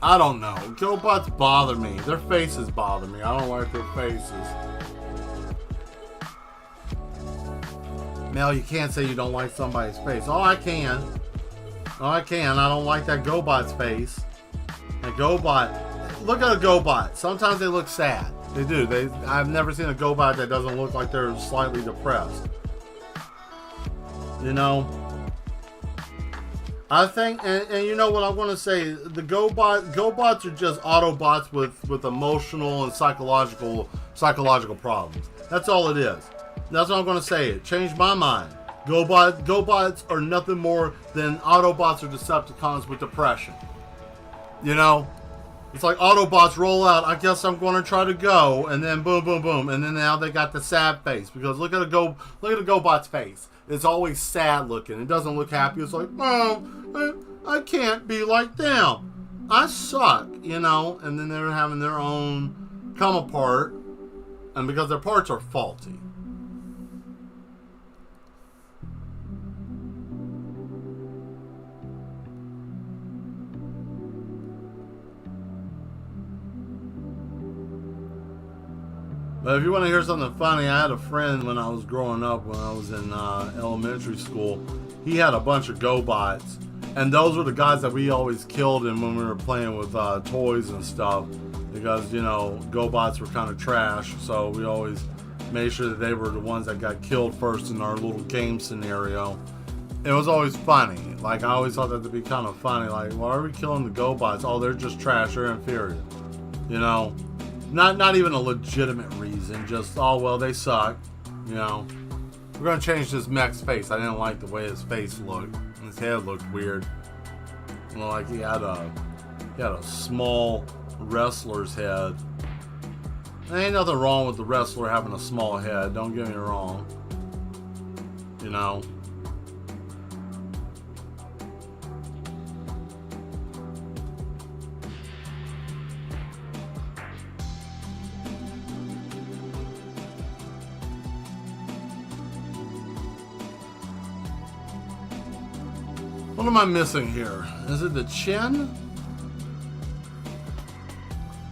I don't know. GoBots bother me. Their faces bother me. I don't like their faces. Mel, you can't say you don't like somebody's face. Oh, I can. I don't like that GoBot's face. A GoBot. Look at a GoBot. Sometimes they look sad. They do. I've never seen a GoBot that doesn't look like they're slightly depressed. You know? I think, and you know what I'm going to say, the GoBots are just Autobots with emotional and psychological problems. That's all it is. That's what I'm going to say. It changed my mind. GoBots are nothing more than Autobots or Decepticons with depression. You know, it's like Autobots roll out. I guess I'm going to try to go, and then boom, boom, boom, and then now they got the sad face because look at a GoBot's face. It's always sad looking. It doesn't look happy. It's like, oh, I can't be like them. I suck, you know. And then they're having their own come apart, and because their parts are faulty. But if you want to hear something funny, I had a friend when I was growing up, when I was in elementary school. He had a bunch of GoBots, and those were the guys that we always killed in when we were playing with toys and stuff, because, you know, GoBots were kind of trash, so we always made sure that they were the ones that got killed first in our little game scenario. It was always funny. Like, I always thought that to be kind of funny. Like, why are we killing the GoBots? Oh, they're just trash. They're inferior. You know? Not even a legitimate reason, just, oh, well, they suck, you know. We're going to change this mech's face. I didn't like the way his face looked. His head looked weird. You know, like he had a small wrestler's head. There ain't nothing wrong with the wrestler having a small head, don't get me wrong. You know. What am I missing here? Is it the chin?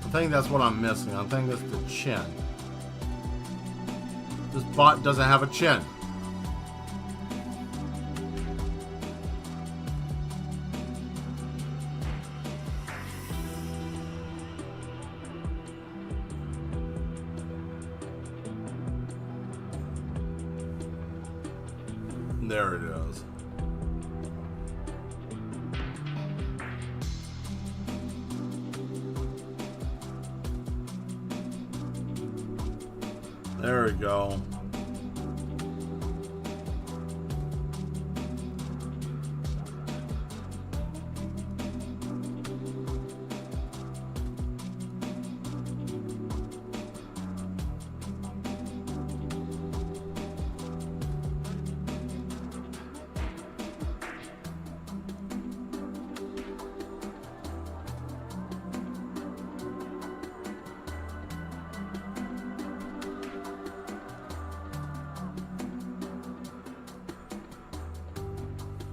I think that's what I'm missing. I think it's the chin. This bot doesn't have a chin. There it is. There we go.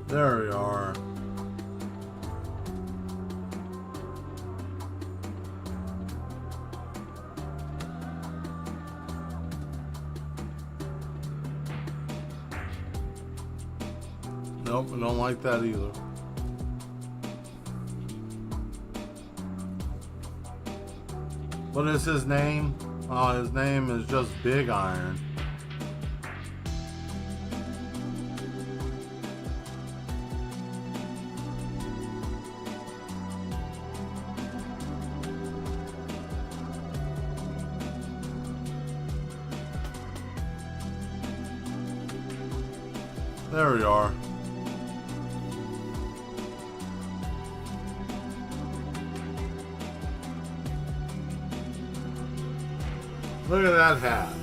There we are. Nope, I don't like that either. What is his name? Oh, his name is just Big Iron. There we are. Look at that hat.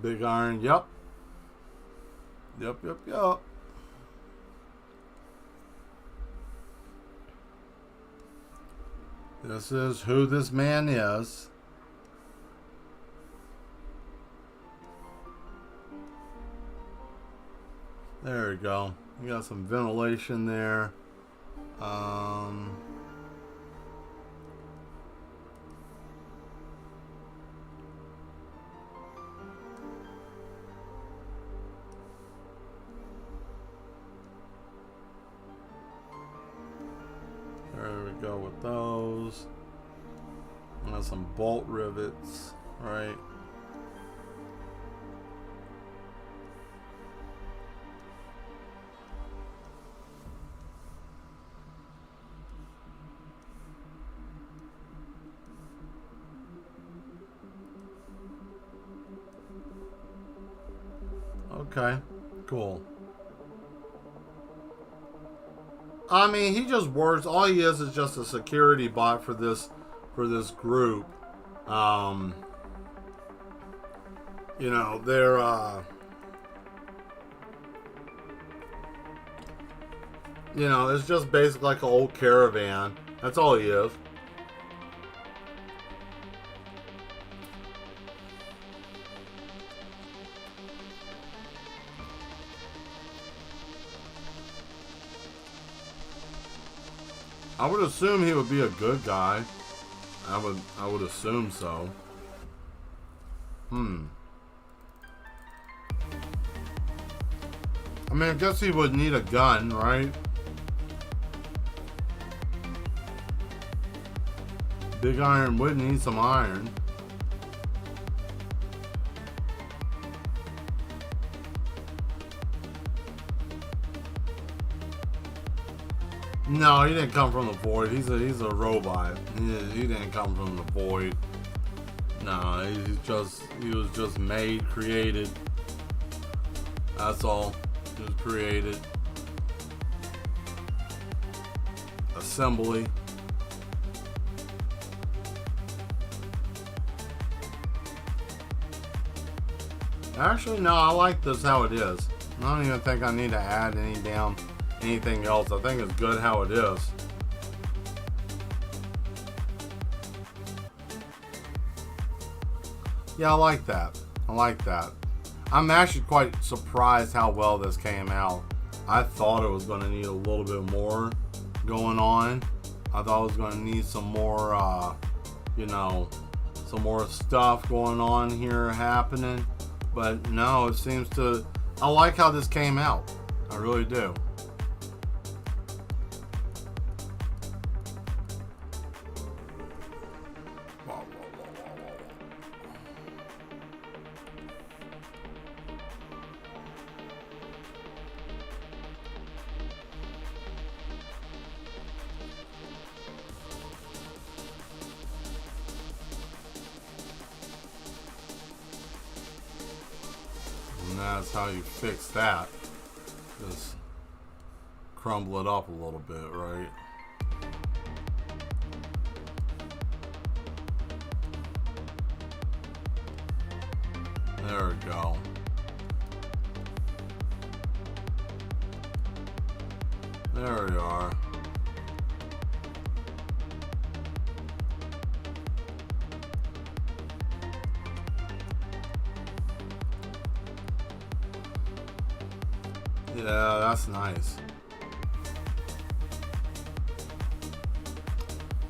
Big Iron, yep. Yep. This is who this man is. There we go. You got some ventilation there. those. And some bolt rivets, right? Okay, cool. I mean, he just works. All he is just a security bot for this group. You know, they're you know, it's just basically like an old caravan. That's all he is. I would assume he would be a good guy. I would assume so. I mean, I guess he would need a gun, right? Big Iron would need some iron. No, he didn't come from the void. He's a robot. He didn't come from the void. No, he was just made, created. That's all. He was created. Assembly. Actually, no, I like this how it is. I don't even think I need to add anything else. I think it's good how it is. Yeah, I like that. I like that. I'm actually quite surprised how well this came out. I thought it was going to need a little bit more going on. I thought it was going to need some more, you know, some more stuff going on here happening. But no, it seems to... I like how this came out. I really do. And that's how you fix that. Just crumble it up a little bit, right? There we go. There we are. Yeah, that's nice.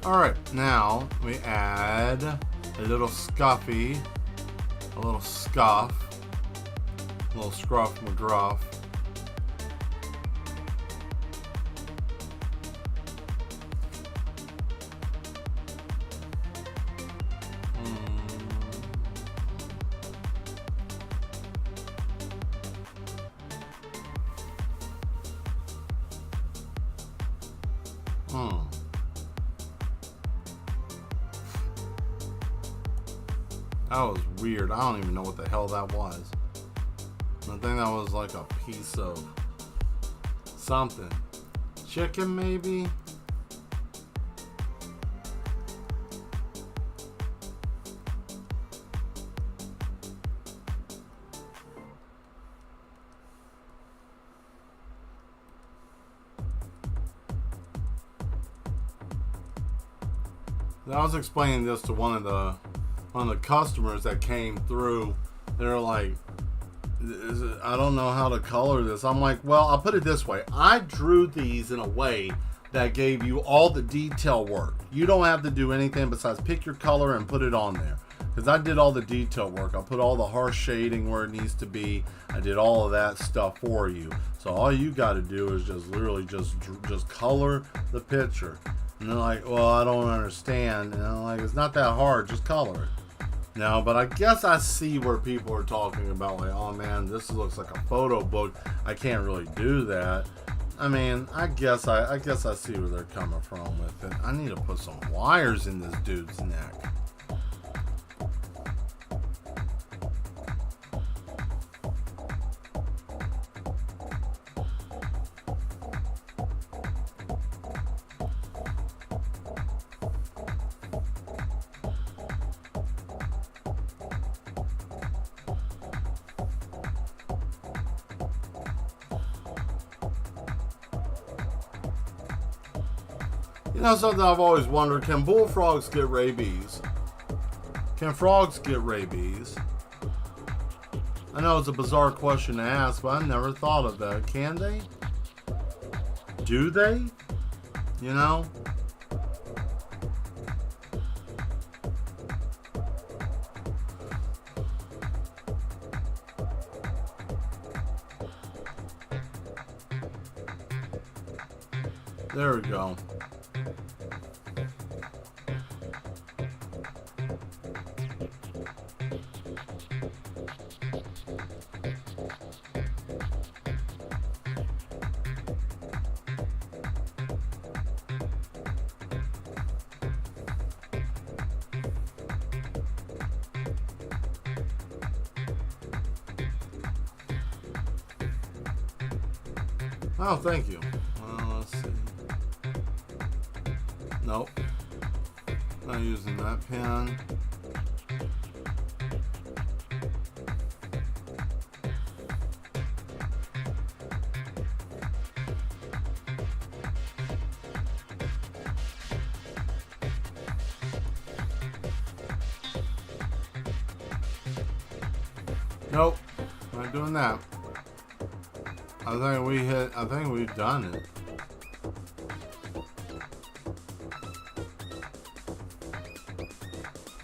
Alright, now we add a little scuffy, a little scuff, a little scruff McGruff. That was weird. I don't even know what the hell that was. I think that was like a piece of something. Chicken, maybe? I was explaining this to one of the customers that came through. They're like, I don't know how to color this. I'm like, well, I'll put it this way. I drew these in a way that gave you all the detail work. You don't have to do anything besides pick your color and put it on there. Because I did all the detail work. I put all the harsh shading where it needs to be. I did all of that stuff for you. So all you got to do is just literally just color the picture. And they're like, well, I don't understand. And I'm like, it's not that hard, just color it. No, but I guess I see where people are talking about, like, oh man, this looks like a photo book. I can't really do that. I mean, I guess I see where they're coming from with it. I need to put some wires in this dude's neck. You know something I've always wondered, can bullfrogs get rabies? Can frogs get rabies? I know it's a bizarre question to ask, but I never thought of that. Can they? Do they? You know? There we go. Oh, thank you. Let's see. Nope. Not using that pen. Nope. Not doing that. I think we've done it.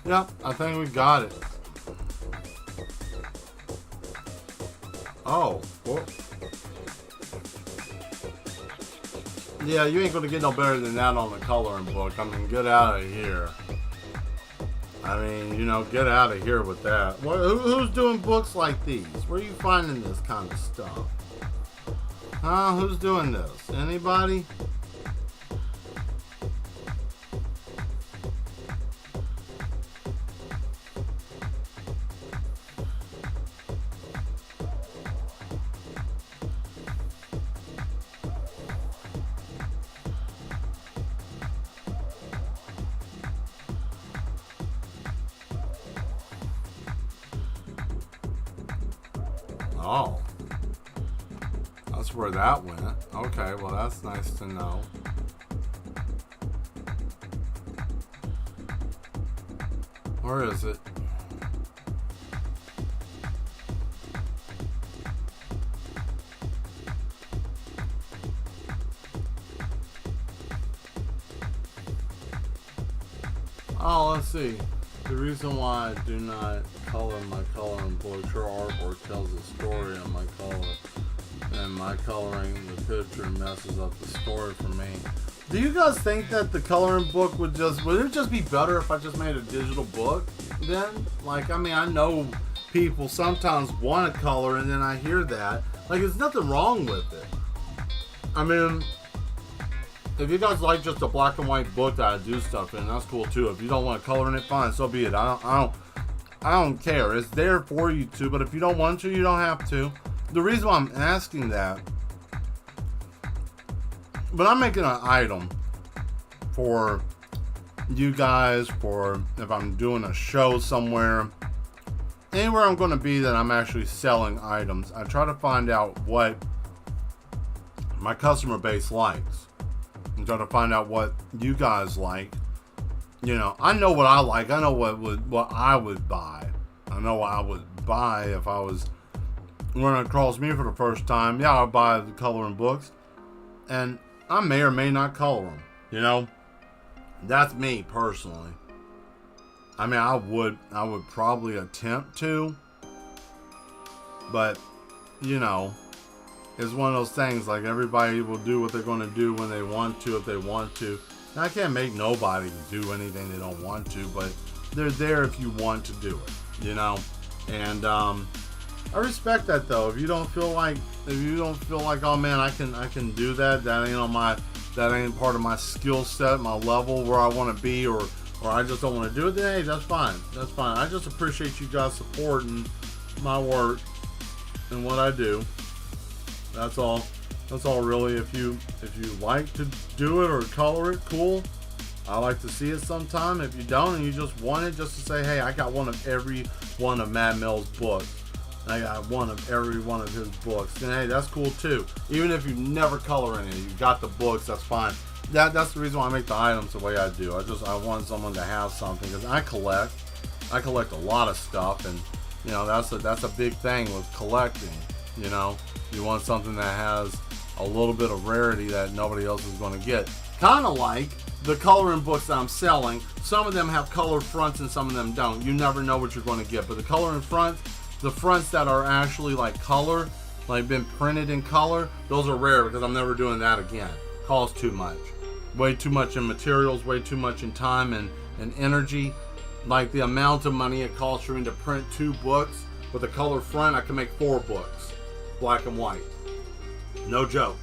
Yep, I think we got it. Oh, well. Yeah, you ain't gonna get no better than that on the coloring book. I mean, get out of here. I mean, you know, get out of here with that. Who's doing books like these? Where are you finding this kind of stuff? Huh? Who's doing this? Anybody? Oh. That's where that went. Okay, well that's nice to know. Where is it? Oh, let's see. The reason why I do not color my coloring books, your artwork tells a story on my color. And my coloring the picture messes up the story for me. Do you guys think that the coloring book would it just be better if I just made a digital book then? Like, I mean, I know people sometimes want to color and then I hear that. Like, there's nothing wrong with it. I mean, if you guys like just a black and white book that I do stuff in, that's cool too. If you don't want to color in it, fine, so be it. I don't care. It's there for you to, but if you don't want to, you don't have to. The reason why I'm asking that, but I'm making an item for you guys, for if I'm doing a show somewhere, anywhere I'm going to be that I'm actually selling items, I try to find out what my customer base likes. I'm trying to find out what you guys like. You know, I know what I like. I know what I would buy. I know what I would buy if I was running across me for the first time. Yeah, I'll buy the coloring books, and I may or may not color them. You know, that's me personally. I mean, I would probably attempt to, but you know, it's one of those things. Like, everybody will do what they're going to do when they want to, if they want to. Now, I can't make nobody do anything they don't want to, but they're there if you want to do it, you know. And I respect that though. If you don't feel like, oh man, I can do that. That ain't part of my skill set, my level where I want to be, or I just don't want to do it. Then hey, that's fine. That's fine. I just appreciate you guys supporting my work and what I do. That's all. That's all really. If you like to do it or color it, cool. I like to see it sometime. If you don't and you just want it just to say, hey, I got one of every one of Mad Mel's books. I got one of every one of his books. And hey, that's cool too. Even if you never color any, you got the books, that's fine. That's the reason why I make the items the way I do. I want someone to have something because I collect a lot of stuff, and you know that's a big thing with collecting. You know, you want something that has a little bit of rarity that nobody else is going to get. Kind of like the coloring books that I'm selling. Some of them have colored fronts and some of them don't. You never know what you're going to get. But the coloring fronts, the fronts that are actually like color, like been printed in color, those are rare because I'm never doing that again. Costs too much. Way too much in materials, way too much in time and energy. Like the amount of money it costs for me to print 2 books with a color front, I can make 4 books, black and white. No joke.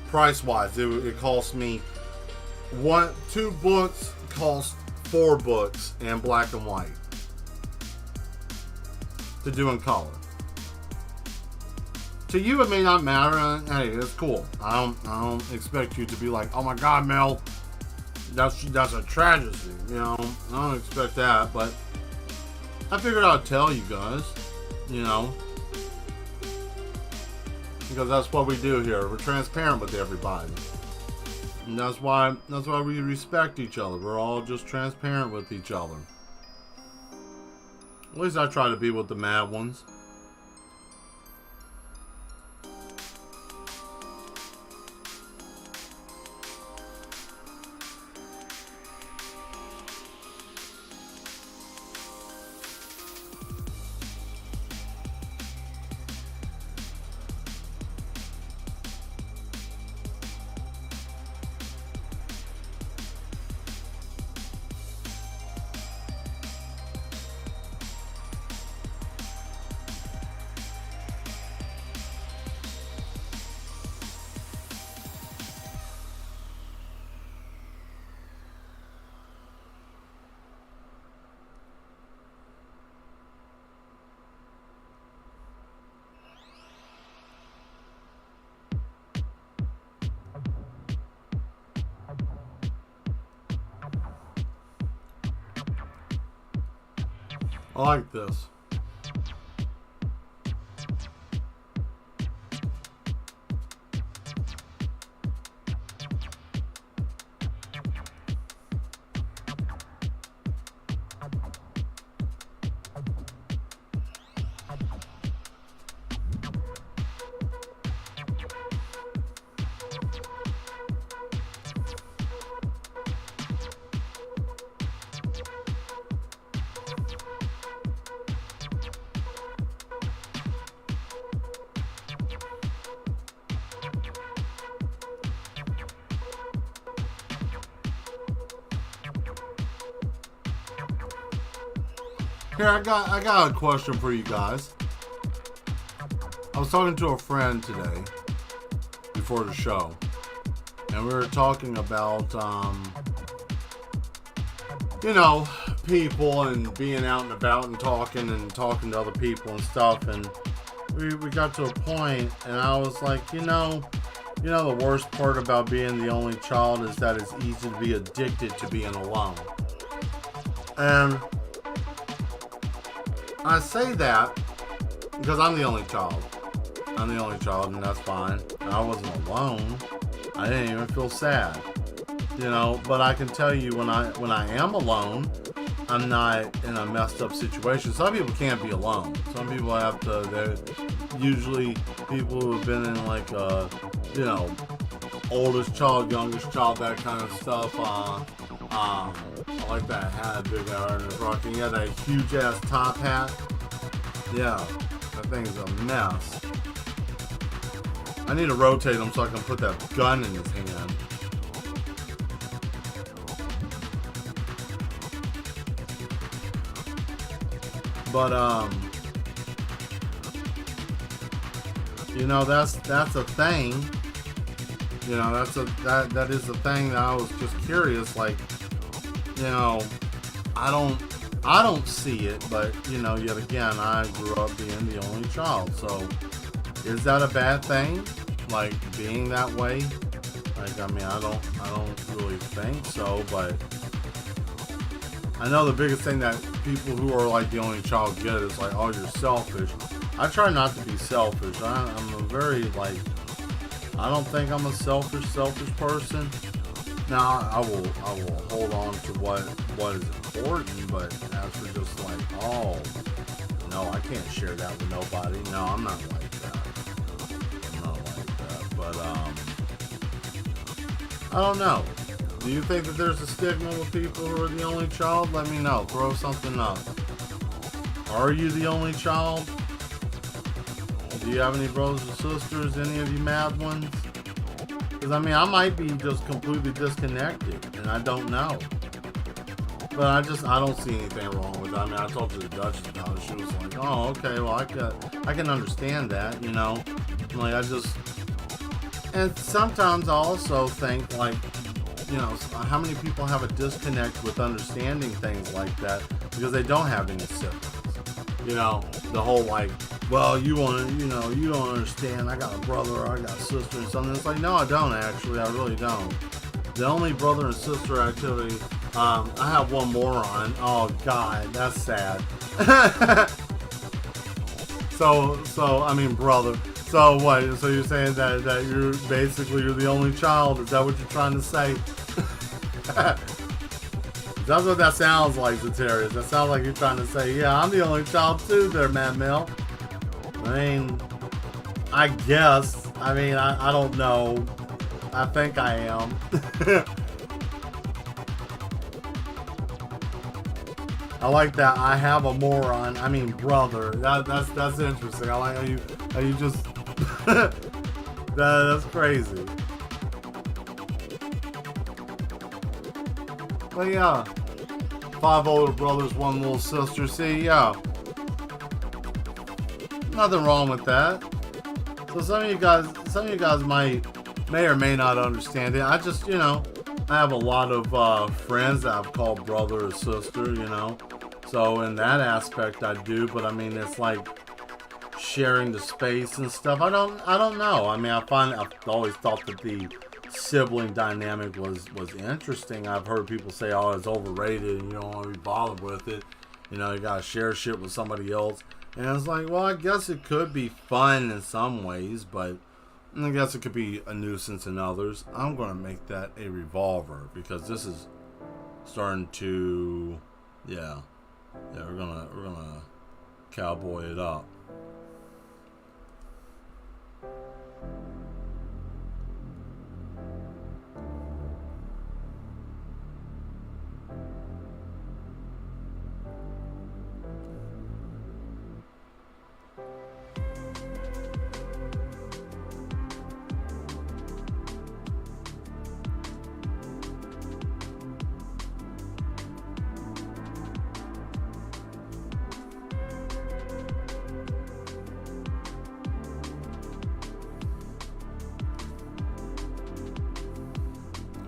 Price wise, it cost me 2 books cost 4 books in black and white to do in color. To you, it may not matter. Hey, it's cool. I don't expect you to be like, oh my God, Mel, that's a tragedy. You know, I don't expect that, but I figured I'd tell you guys. You know, because that's what we do here. We're transparent with everybody, and that's why we respect each other. We're all just transparent with each other. At least I try to be with the mad ones. I like this. Here, I got a question for you guys. I was talking to a friend today before the show, and we were talking about, you know, people and being out and about and talking to other people and stuff, and we got to a point, and I was like, you know, the worst part about being the only child is that it's easy to be addicted to being alone. And I say that because I'm the only child. I'm the only child, and that's fine. And I wasn't alone. I didn't even feel sad, you know. But I can tell you, when I am alone, I'm not in a messed up situation. Some people can't be alone. Some people have to. They're usually people who have been in like you know, oldest child, youngest child, that kind of stuff. I like that hat, big Ernest rocking. Yeah, that huge ass top hat. Yeah, that thing's a mess. I need to rotate him so I can put that gun in his hand. But you know, that's a thing. You know, that is a thing that I was just curious. Like, you know, I don't see it, but you know, yet again, I grew up being the only child. So, is that a bad thing? Like being that way? Like, I mean, I don't really think so, but I know the biggest thing that people who are like the only child get is like, oh, you're selfish. I try not to be selfish. I'm a very like, I don't think I'm a selfish person. Now I will hold on to what is important, but as for just like, oh no, I can't share that with nobody. No, I'm not like that. I'm not like that. But I don't know. Do you think that there's a stigma with people who are the only child? Let me know. Throw something up. Are you the only child? Do you have any brothers or sisters? Any of you mad ones? Because I mean, I might be just completely disconnected, and I don't know. But I don't see anything wrong with it. I mean, I talked to the Duchess about it. She was like, "Oh, okay. Well, I can understand that. You know, like and sometimes I also think like, you know, how many people have a disconnect with understanding things like that because they don't have any siblings. You know, the whole like, well, you don't understand. I got a brother or I got a sister or something. It's like, no, I don't actually. I really don't. The only brother and sister activity, I have one more on. Oh God, that's sad. So I mean, brother. So what? So you're saying that you're the only child? Is that what you're trying to say? That's what that sounds like, Zatarius. That sounds like you're trying to say, yeah, I'm the only child too there, Mad Mel. I mean, I guess. I mean, I don't know. I think I am. I like that. I have a moron. I mean, brother. That's interesting. I like how you just. That's crazy. But yeah, 5 older brothers, 1 little sister. See, yeah, nothing wrong with that. So some of you guys may or may not understand it. I just, you know, I have a lot of friends that I've called brother or sister, you know. So in that aspect, I do. But I mean, it's like sharing the space and stuff. I don't know. I mean, I've always thought that the sibling dynamic was interesting. I've heard people say, oh, it's overrated and you don't want to be bothered with it. You know, you gotta share shit with somebody else. And it's like, well, I guess it could be fun in some ways, but I guess it could be a nuisance in others. I'm gonna make that a revolver because this is starting to, yeah, we're gonna cowboy it up.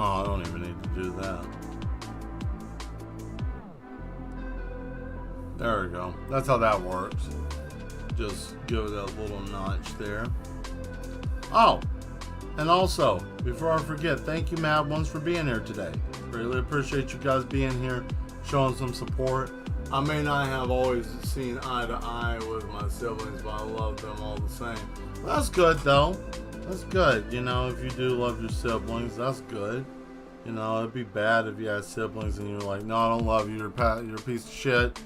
Oh, I don't even need to do that. There we go. That's how that works. Just give it a little notch there. Oh, and also, before I forget, thank you, Mad Ones, for being here today. Really appreciate you guys being here, showing some support. I may not have always seen eye to eye with my siblings, but I love them all the same. That's good, though. That's good. You know, if you do love your siblings, that's good. You know, it'd be bad if you had siblings and you're like, no, I don't love you. You're a piece of shit.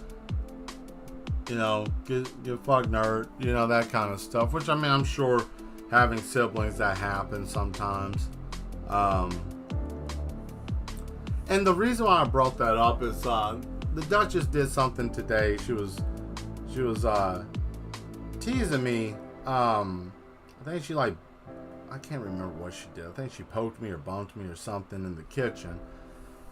You know, get fucked, nerd. You know, that kind of stuff. Which, I mean, I'm sure having siblings, that happens sometimes. And the reason why I brought that up is the Duchess did something today. She was teasing me. I think she I can't remember what she did. I think she poked me or bumped me or something in the kitchen.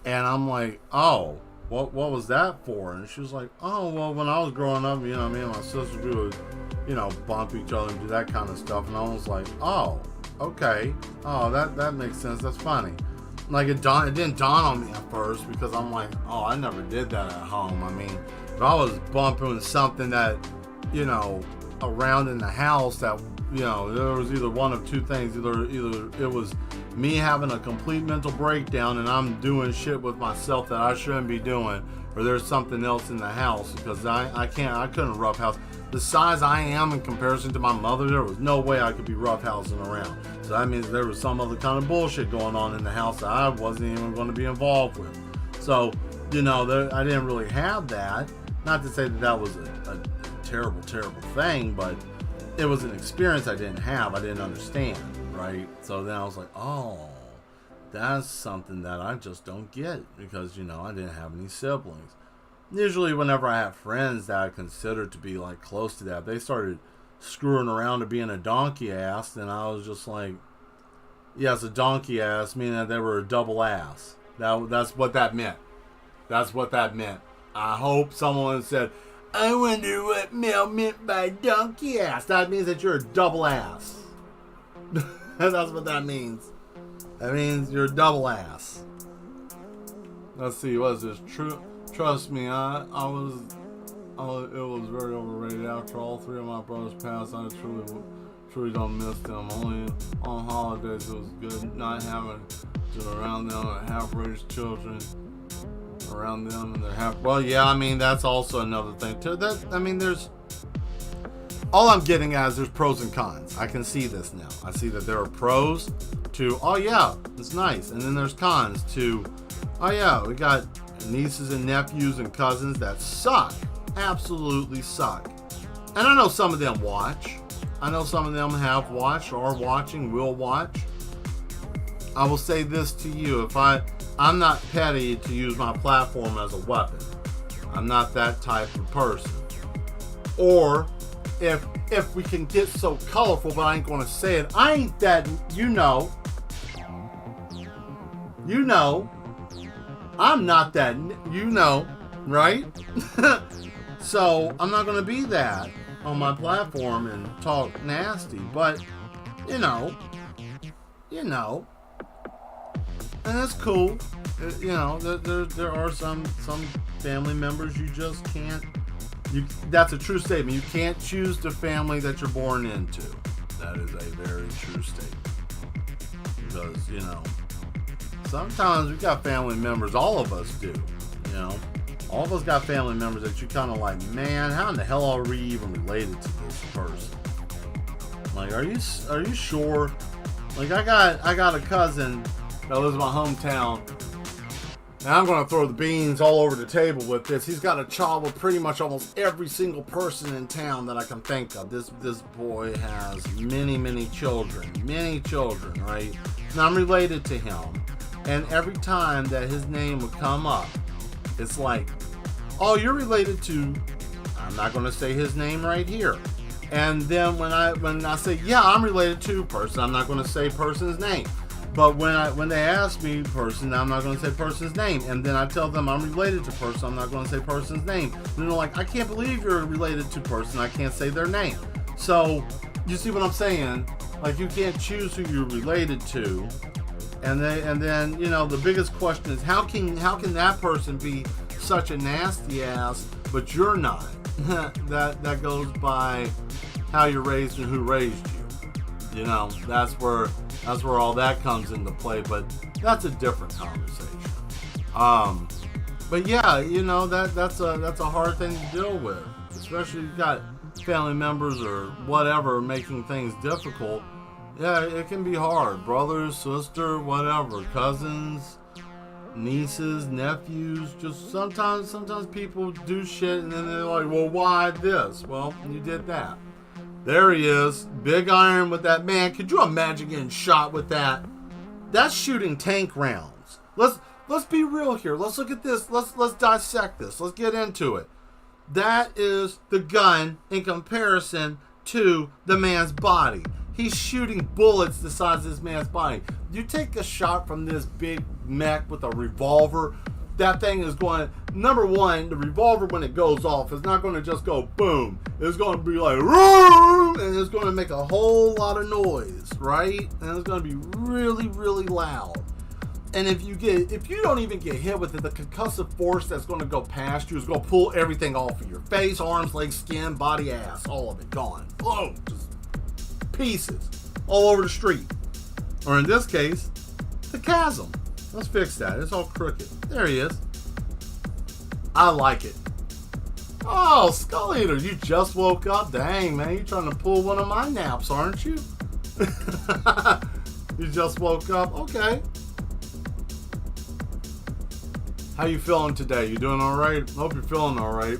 And I'm like, oh, what was that for? And she was like, oh, well, when I was growing up, me and my sister, we would, bump each other and do that kind of stuff. And I was like, oh, okay. Oh, that makes sense. That's funny. Like, it didn't dawn on me at first because I'm like, oh, I never did that at home. I mean, if I was bumping something that, around in the house that, there was either one of two things. Either it was me having a complete mental breakdown and I'm doing shit with myself that I shouldn't be doing, or there's something else in the house because I couldn't roughhouse. The size I am in comparison to my mother, there was no way I could be roughhousing around. So that means there was some other kind of bullshit going on in the house that I wasn't even going to be involved with. So, I didn't really have that. Not to say that was a terrible, terrible thing, but it was an experience I didn't have. I didn't understand, right? So then I was like, oh, that's something that I just don't get because, I didn't have any siblings. Usually whenever I have friends that I consider to be like close to that, they started screwing around to being a donkey ass, and I was just like, yes, a donkey ass, meaning that they were a double ass. That's what that meant. That's what that meant. I hope someone said, I wonder what Mel meant by donkey ass. That means that you're a double ass. That's what that means. That means you're a double ass. Let's see, what is this? Trust me, it was very overrated. After all three of my brothers passed, I truly don't miss them. Only on holidays it was good not having to around them and half-raised children around them and they're half. Well, yeah, I mean that's also another thing too. There's. All I'm getting at is there's pros and cons. I can see this now. I see that there are pros to, oh yeah, it's nice, and then there's cons to, oh yeah, we got nieces and nephews and cousins that suck. Absolutely suck. And I know some of them watch. I know some of them have watched, are watching, will watch. I will say this to you. I'm not petty to use my platform as a weapon. I'm not that type of person. Or if we can get so colorful, but I ain't gonna say it, I ain't that, I'm not that, right? So I'm not gonna be that on my platform and talk nasty, but and that's cool. There are some family members you just can't. That's a true statement. You can't choose the family that you're born into. That is a very true statement. Because, sometimes we got family members, all of us do, all of us got family members that you kind of like, man, how in the hell are we even related to this person? Like, are you sure? Like, I got a cousin that lives in my hometown. Now I'm going to throw the beans all over the table with this. He's got a child with pretty much almost every single person in town that I can think of. This boy has many children, right? Now I'm related to him. And every time that his name would come up, it's like, oh, you're related to, I'm not going to say his name right here. And then when I say, yeah, I'm related to person, I'm not going to say person's name. But when they ask me person, I'm not going to say person's name. And then I tell them I'm related to person, I'm not going to say person's name. And they're like, I can't believe you're related to person, I can't say their name. So, you see what I'm saying? Like, you can't choose who you're related to. And then the biggest question is, how can that person be such a nasty ass, but you're not? that goes by how you're raised and who raised you. That's where all that comes into play, but that's a different conversation. But yeah, that's a hard thing to deal with, especially if you've got family members or whatever making things difficult. Yeah, it can be hard. Brothers, sister, whatever, cousins, nieces, nephews. Just sometimes people do shit and then they're like, well, why this? Well, you did that. There he is, big iron with that. Man, could you imagine getting shot with that? That's shooting tank rounds. Let's be real here. Let's look at this. Let's dissect this. Let's get into it. That is the gun in comparison to the man's body. He's shooting bullets the size of this man's body. You take a shot from this big mech with a revolver, that thing is going, number one, the revolver when it goes off is not going to just go boom. It's going to be like, room, and it's going to make a whole lot of noise, right? And it's going to be really, really loud. And if you don't even get hit with it, the concussive force that's going to go past you is going to pull everything off of your face, arms, legs, skin, body, ass, all of it gone. Boom, just pieces all over the street. Or in this case, the chasm. Let's fix that. It's all crooked. There he is. I like it. Oh, Skull Eater, you just woke up? Dang, man, you're trying to pull one of my naps, aren't you? You just woke up? Okay. How you feeling today? You doing all right? Hope you're feeling all right.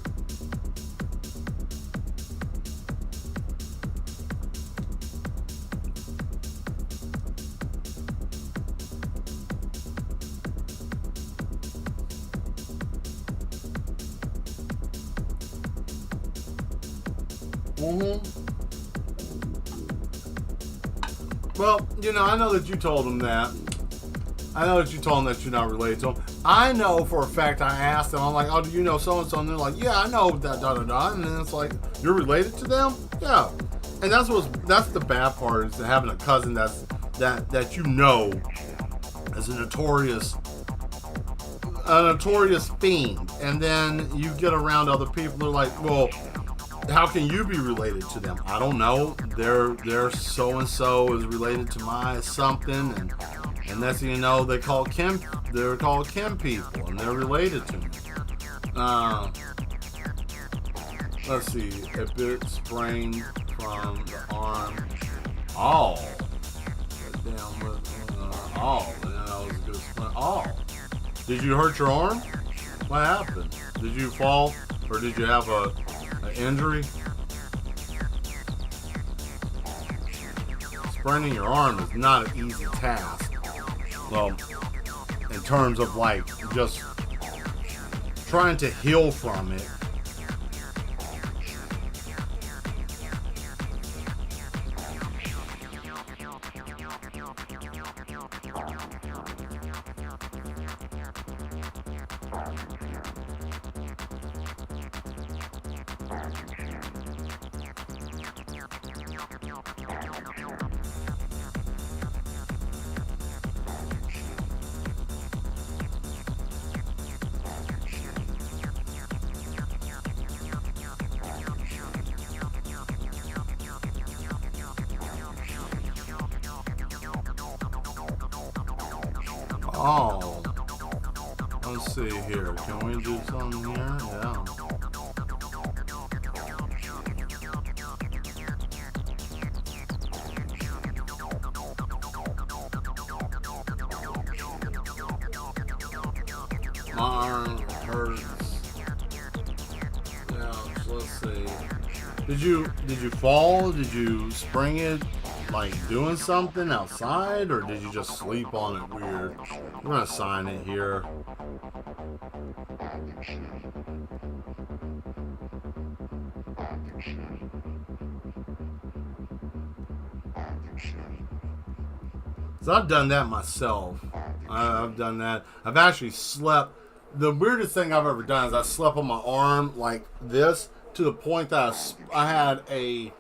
Well, you know, I know that you told him that. I know that you told him that you're not related to him. I know for a fact I asked them, I'm like, oh, do you know so-and-so? And they're like, yeah, I know that, da-da-da. And then it's like, you're related to them? Yeah. And that's the bad part, is having a cousin that you know is a notorious fiend. And then you get around other people, they're like, well, how can you be related to them? I don't know. Their so-and-so is related to my something, and that's, you know, they're called kin people, and they're related to me. Let's see, if it sprained from the arm, did you hurt your arm? What happened? Did you fall, or did you have an injury? Spraining your arm is not an easy task. Well, in terms of like just trying to heal from it. Oh, let's see here. Can we do something here? Yeah. My arm hurts. Yeah, so let's see. Did you fall? Did you spring it? Like doing something outside, or did you just sleep on it weird? I'm gonna sign it here. So I've done that myself. I've done that. I've actually slept. The weirdest thing I've ever done is I slept on my arm like this, to the point that I had a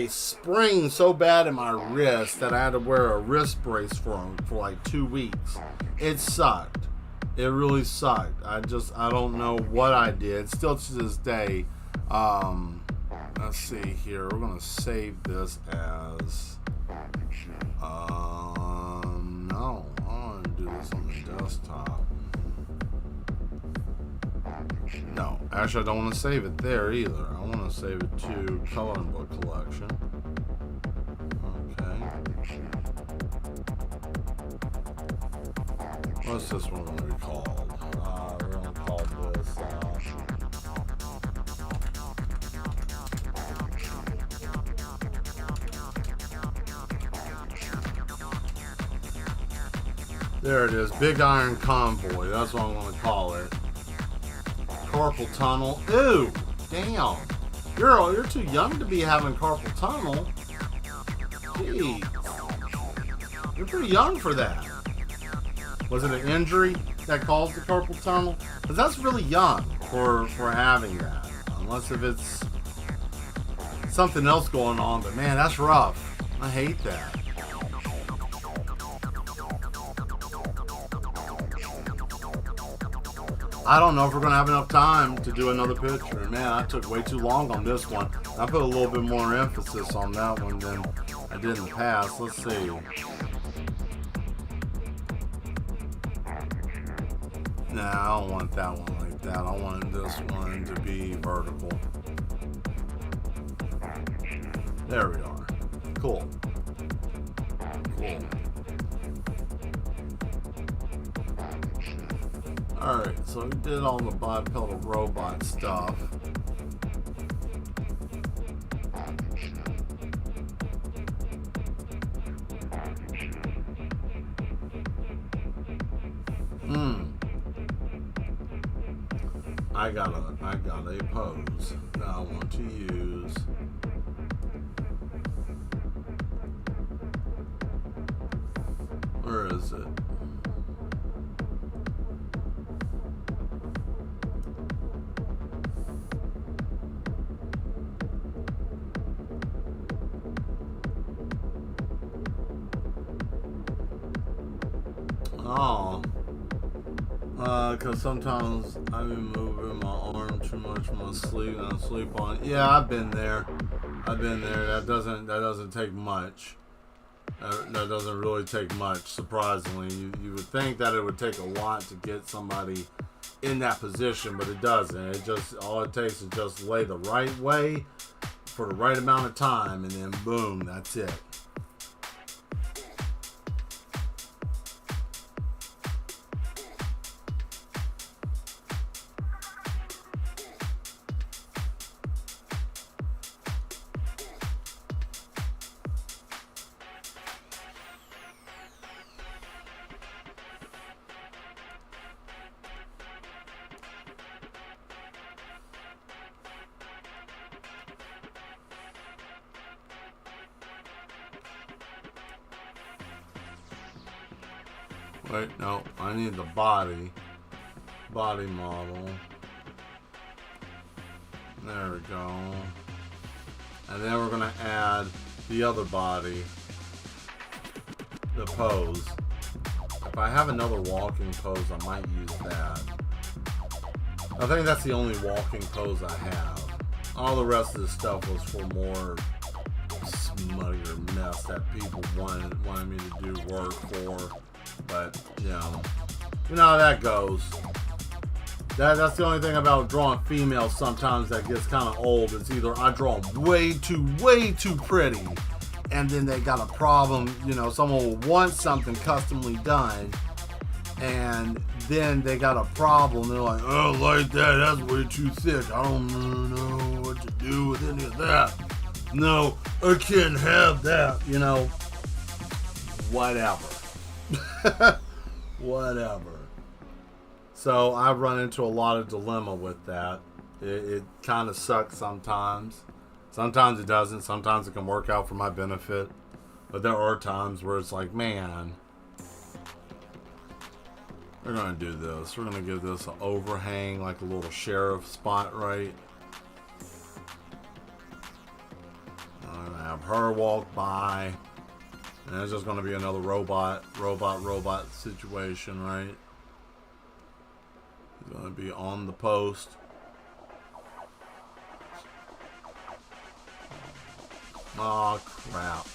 spring so bad in my wrist that I had to wear a wrist brace for like 2 weeks. It sucked. It really sucked. I don't know what I did. Still to this day. Let's see here. We're gonna save this as no, I want to do this on the desktop. No, actually I don't want to save it there either. I want to save it to coloring book collection. Okay. What's this one going to be called? We're going to call this there it is, Big Iron Convoy. That's what I'm going to call it. Carpal tunnel. Ooh, damn. You're too young to be having carpal tunnel. Jeez. You're pretty young for that. Was it an injury? that caused the carpal tunnel? Because that's really young for having that. Unless if it's something else going on. But man, that's rough. I hate that. I don't know if we're going to have enough time to do another picture. Man, I took way too long on this one. I put a little bit more emphasis on that one than I did in the past. Let's see. Nah, I don't want that one like that. I want this one to be vertical. There we are. Cool. Cool. Alright, so we did all the bipedal robot stuff. I got a pose that I want to use. Where is it? Oh, because sometimes I've been moving my arm too much when I sleep and I sleep on it. Yeah, I've been there. That doesn't take much. That doesn't really take much, surprisingly. You would think that it would take a lot to get somebody in that position, but it doesn't. All it takes is just lay the right way for the right amount of time, and then boom, that's it. Wait, no, I need the body model. There we go. And then we're gonna add the other body, the pose. If I have another walking pose, I might use that. I think that's the only walking pose I have. All the rest of the stuff was for more smuttier mess that people wanted me to do work for. But, you know how that goes. That's the only thing about drawing females sometimes that gets kind of old. It's either I draw them way too pretty, and then they got a problem. Someone will want something customly done, and then they got a problem. They're like, oh, like that, that's way too thick. I don't know what to do with any of that. No, I can't have that. Whatever. Whatever. So I've run into a lot of dilemma with that. It kind of sucks sometimes. Sometimes it doesn't. Sometimes it can work out for my benefit. But there are times where it's like, man, we're going to do this. We're going to give this an overhang, like a little sheriff spot, right? I'm going to have her walk by. And it's just going to be another robot situation, right? He's going to be on the post. Oh, crap.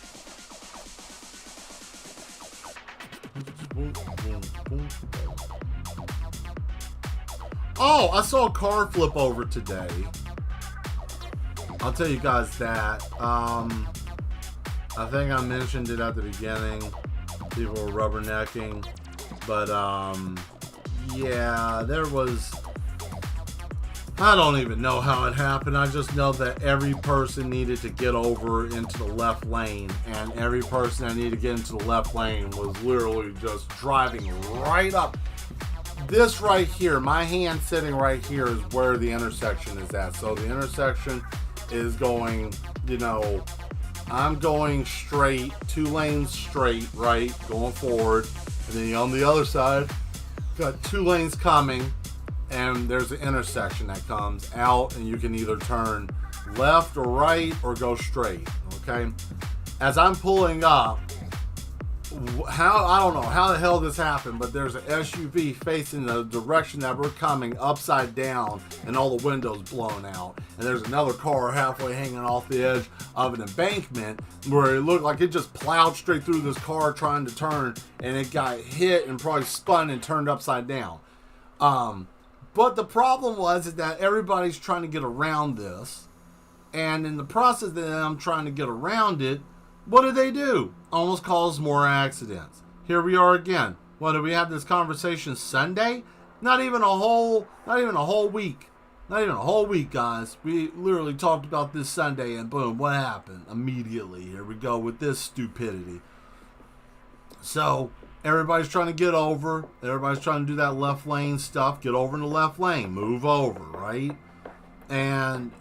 Oh, I saw a car flip over today. I'll tell you guys that. I think I mentioned it at the beginning. People were rubbernecking. But, yeah, there was... I don't even know how it happened. I just know that every person needed to get over into the left lane. And every person that needed to get into the left lane was literally just driving right up. This right here, my hand sitting right here is where the intersection is at. So the intersection is going, I'm going straight, 2 lanes straight, right, going forward. And then on the other side, got 2 lanes coming, and there's an intersection that comes out, and you can either turn left or right or go straight. Okay, as I'm pulling up, I don't know how the hell this happened, but there's an SUV facing the direction that we're coming upside down, and all the windows blown out, and there's another car halfway hanging off the edge of an embankment where it looked like it just plowed straight through this car trying to turn, and it got hit and probably spun and turned upside down. But the problem is that everybody's trying to get around this, and in the process of them trying to get around it, what do? Almost cause more accidents. Here we are again. What, did we have this conversation Sunday? Not even a whole week. Not even a whole week, guys. We literally talked about this Sunday, and boom, what happened? Immediately, here we go with this stupidity. So, everybody's trying to get over. Everybody's trying to do that left lane stuff. Get over in the left lane. Move over, right? And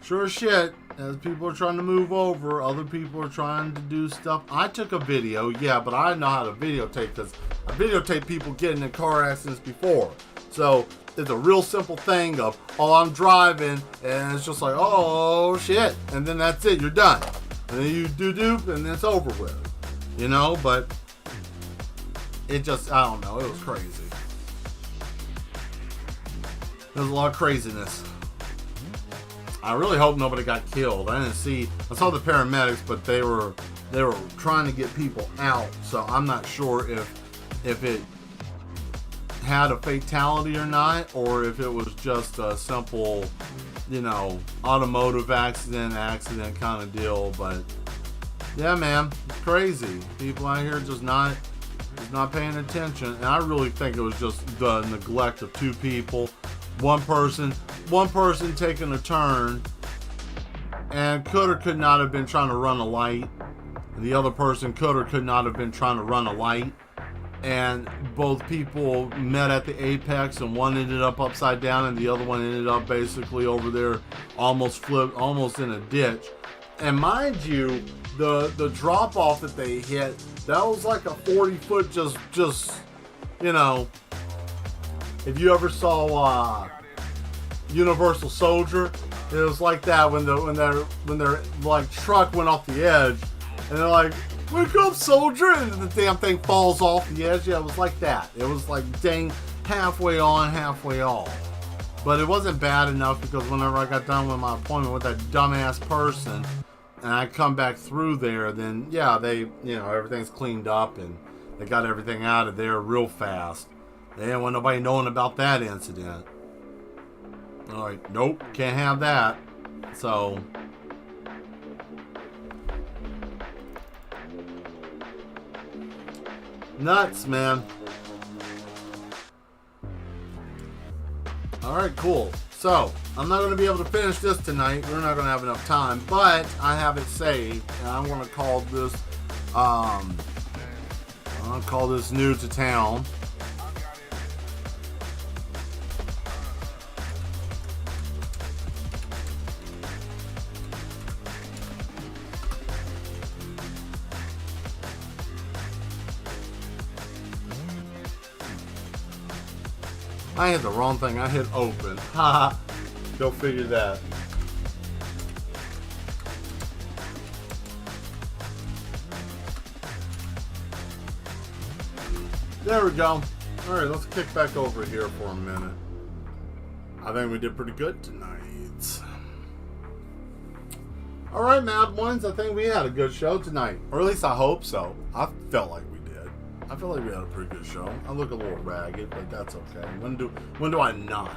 sure as shit, as people are trying to move over, other people are trying to do stuff. I took a video, yeah, but I know how to videotape because I videotaped people getting in car accidents before. So it's a real simple thing of, oh, I'm driving, and it's just like, oh, shit. And then that's it, you're done. And then you do-do, and it's over with. You know, but it just, I don't know, it was crazy. There was a lot of craziness. I really hope nobody got killed. I saw the paramedics, but they were trying to get people out. So I'm not sure if it had a fatality or not, or if it was just a simple, automotive accident kind of deal. But yeah, man, it's crazy. People out here just not paying attention, and I really think it was just the neglect of 2 people. One person taking a turn and could or could not have been trying to run a light. The other person could or could not have been trying to run a light. And both people met at the apex, and one ended up upside down and the other one ended up basically over there, almost in a ditch. And mind you, the drop off that they hit, that was like a 40-foot just if you ever saw Universal Soldier, it was like that when their like truck went off the edge, and they're like, "Wake up, soldier!" and the damn thing falls off the edge. Yeah, it was like that. It was like dang, halfway on, halfway off. But it wasn't bad enough because whenever I got done with my appointment with that dumbass person, and I come back through there, then yeah, they everything's cleaned up and they got everything out of there real fast. They didn't want nobody knowing about that incident. All right, nope, can't have that. So, nuts, man. All right, cool. So, I'm not going to be able to finish this tonight. We're not going to have enough time, but I have it saved, and I'm going to call this, I'll call this New to Town. I hit the wrong thing. I hit open. Haha. Go figure that. There we go. Alright, let's kick back over here for a minute. I think we did pretty good tonight. Alright, Mad Ones. I think we had a good show tonight. Or at least I hope so. I felt like we did. I feel like we had a pretty good show. I look a little ragged, but that's okay. When do I not?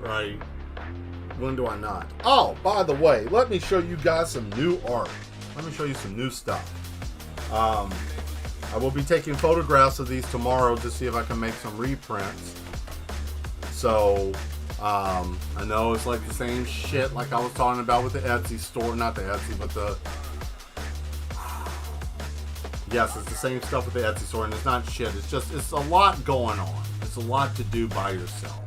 Right? When do I not? Oh, by the way, let me show you guys some new art. Let me show you some new stuff. I will be taking photographs of these tomorrow to see if I can make some reprints. So, I know it's like the same shit like I was talking about with the Etsy store. Not the Etsy, but the... Yes, it's the same stuff with the Etsy store, and it's not shit. It's a lot going on. It's a lot to do by yourself.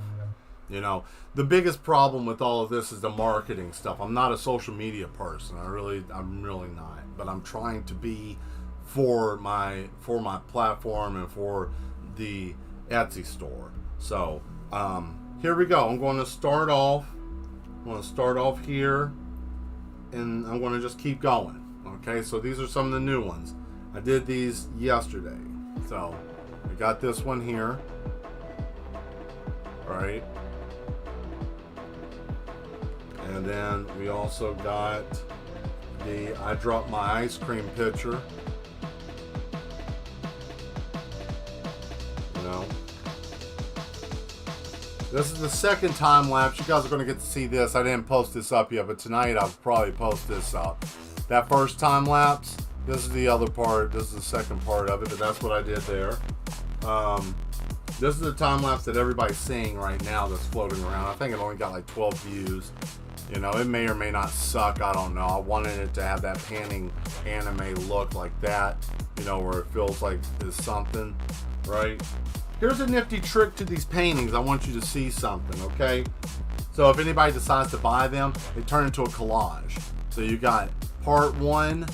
The biggest problem with all of this is the marketing stuff. I'm not a social media person. I'm really not. But I'm trying to be for my platform and for the Etsy store. So here we go. I'm going to start off. Here, and I'm going to just keep going. Okay, so these are some of the new ones. I did these yesterday. So I got this one here. All right. And then we also got the I dropped my ice cream pitcher. You know. This is the second time lapse. You guys are going to get to see this. I didn't post this up yet, but tonight I'll probably post this up. That first time lapse, this is the other part. This is the second part of it, but that's what I did there. This is the time lapse that everybody's seeing right now that's floating around. I think it only got like 12 views. You know, it may or may not suck. I don't know. I wanted it to have that panning anime look like that, you know, where it feels like there's something, right? Here's a nifty trick to these paintings. I want you to see something, okay? So if anybody decides to buy them, they turn into a collage. So you got part 1,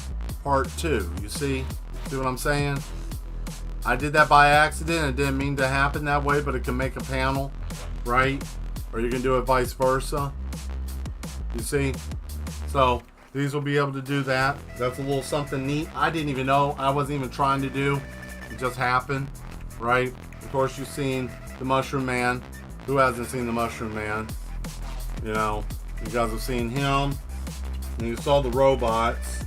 part 2. You see? See what I'm saying? I did that by accident. It didn't mean to happen that way, but it can make a panel, right? Or you can do it vice versa. You see? So these will be able to do that. That's a little something neat. I didn't even know. I wasn't even trying to do. It just happened, right? Of course, you've seen the Mushroom Man. Who hasn't seen the Mushroom Man? You know, you guys have seen him. And you saw the robots.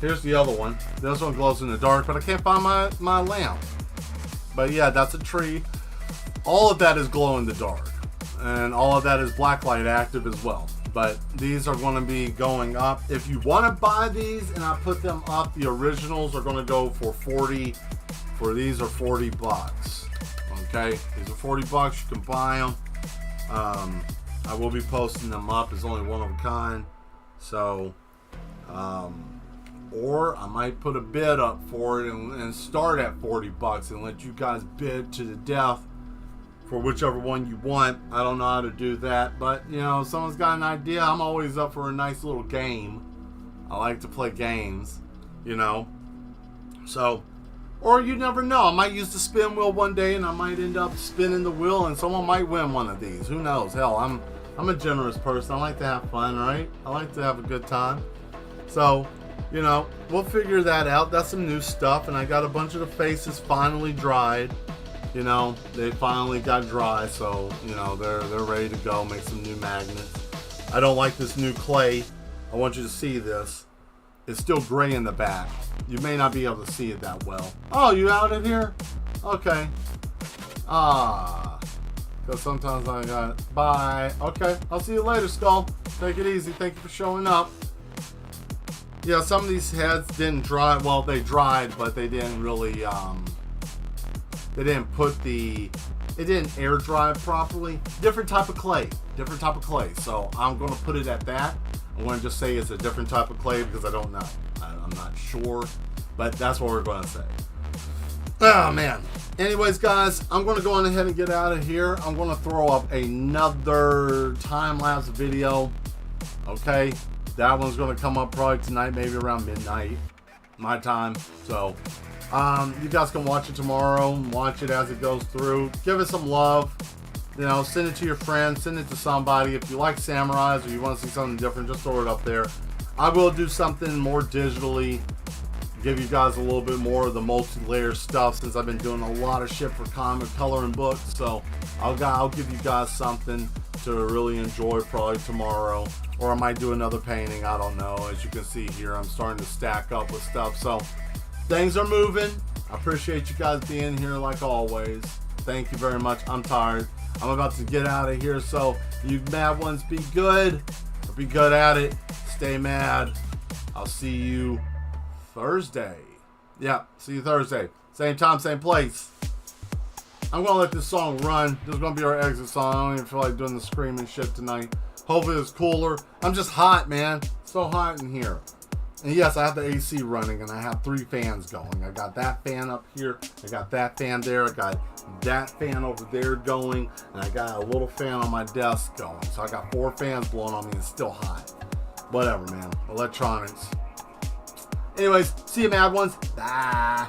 Here's the other one. This one glows in the dark, but I can't find my lamp. But yeah, that's a tree. All of that is glow in the dark. And all of that is blacklight active as well. But these are going to be going up. If you want to buy these and I put them up, the originals are going to go for 40. For these are 40 bucks. Okay, these are 40 bucks. You can buy them. I will be posting them up. It's only one of a kind. So, or I might put a bid up for it and start at 40 bucks and let you guys bid to the death for whichever one you want. I don't know how to do that, but you know, if someone's got an idea, I'm always up for a nice little game. I like to play games, you know. So, or you never know. I might use the spin wheel one day and I might end up spinning the wheel and someone might win one of these. Who knows? Hell, I'm a generous person. I like to have fun, right? I like to have a good time. So, you know, we'll figure that out. That's some new stuff. And I got a bunch of the faces finally dried. You know, they finally got dry. So, you know, they're ready to go. Make some new magnets. I don't like this new clay. I want you to see this. It's still gray in the back. You may not be able to see it that well. Oh, you out of here? Okay. Because sometimes I got... Bye. Okay, I'll see you later, Skull. Take it easy. Thank you for showing up. Yeah, some of these heads didn't dry. Well, they dried, but they didn't really... They didn't put the... It didn't air dry properly. Different type of clay. Different type of clay. So I'm going to put it at that. I want to just say it's a different type of clay because I don't know. I'm not sure. But that's what we're going to say. Oh, man. Anyways, guys, I'm going to go on ahead and get out of here. I'm going to throw up another time-lapse video. Okay? That one's going to come up probably tonight, maybe around midnight. My time. So, you guys can watch it tomorrow. Watch it as it goes through. Give it some love. You know, send it to your friends. Send it to somebody. If you like samurais or you want to see something different, just throw it up there. I will do something more digitally. Give you guys a little bit more of the multi-layer stuff since I've been doing a lot of shit for comic coloring books. So I'll give you guys something to really enjoy probably tomorrow. Or I might do another painting. I don't know. As you can see here, I'm starting to stack up with stuff. So things are moving. I appreciate you guys being here like always. Thank you very much. I'm tired. I'm about to get out of here. So you mad ones, be good. Or be good at it. Stay mad. I'll see you Thursday. Yeah, see you Thursday. Same time, same place. I'm going to let this song run. This is going to be our exit song. I don't even feel like doing the screaming shit tonight. Hopefully it's cooler. I'm just hot, man. So hot in here. And yes, I have the AC running and I have 3 fans going. I got that fan up here. I got that fan there. I got that fan over there going. And I got a little fan on my desk going. So I got 4 fans blowing on me and it's still hot. Whatever, man. Electronics. Anyways, see you mad ones. Bye.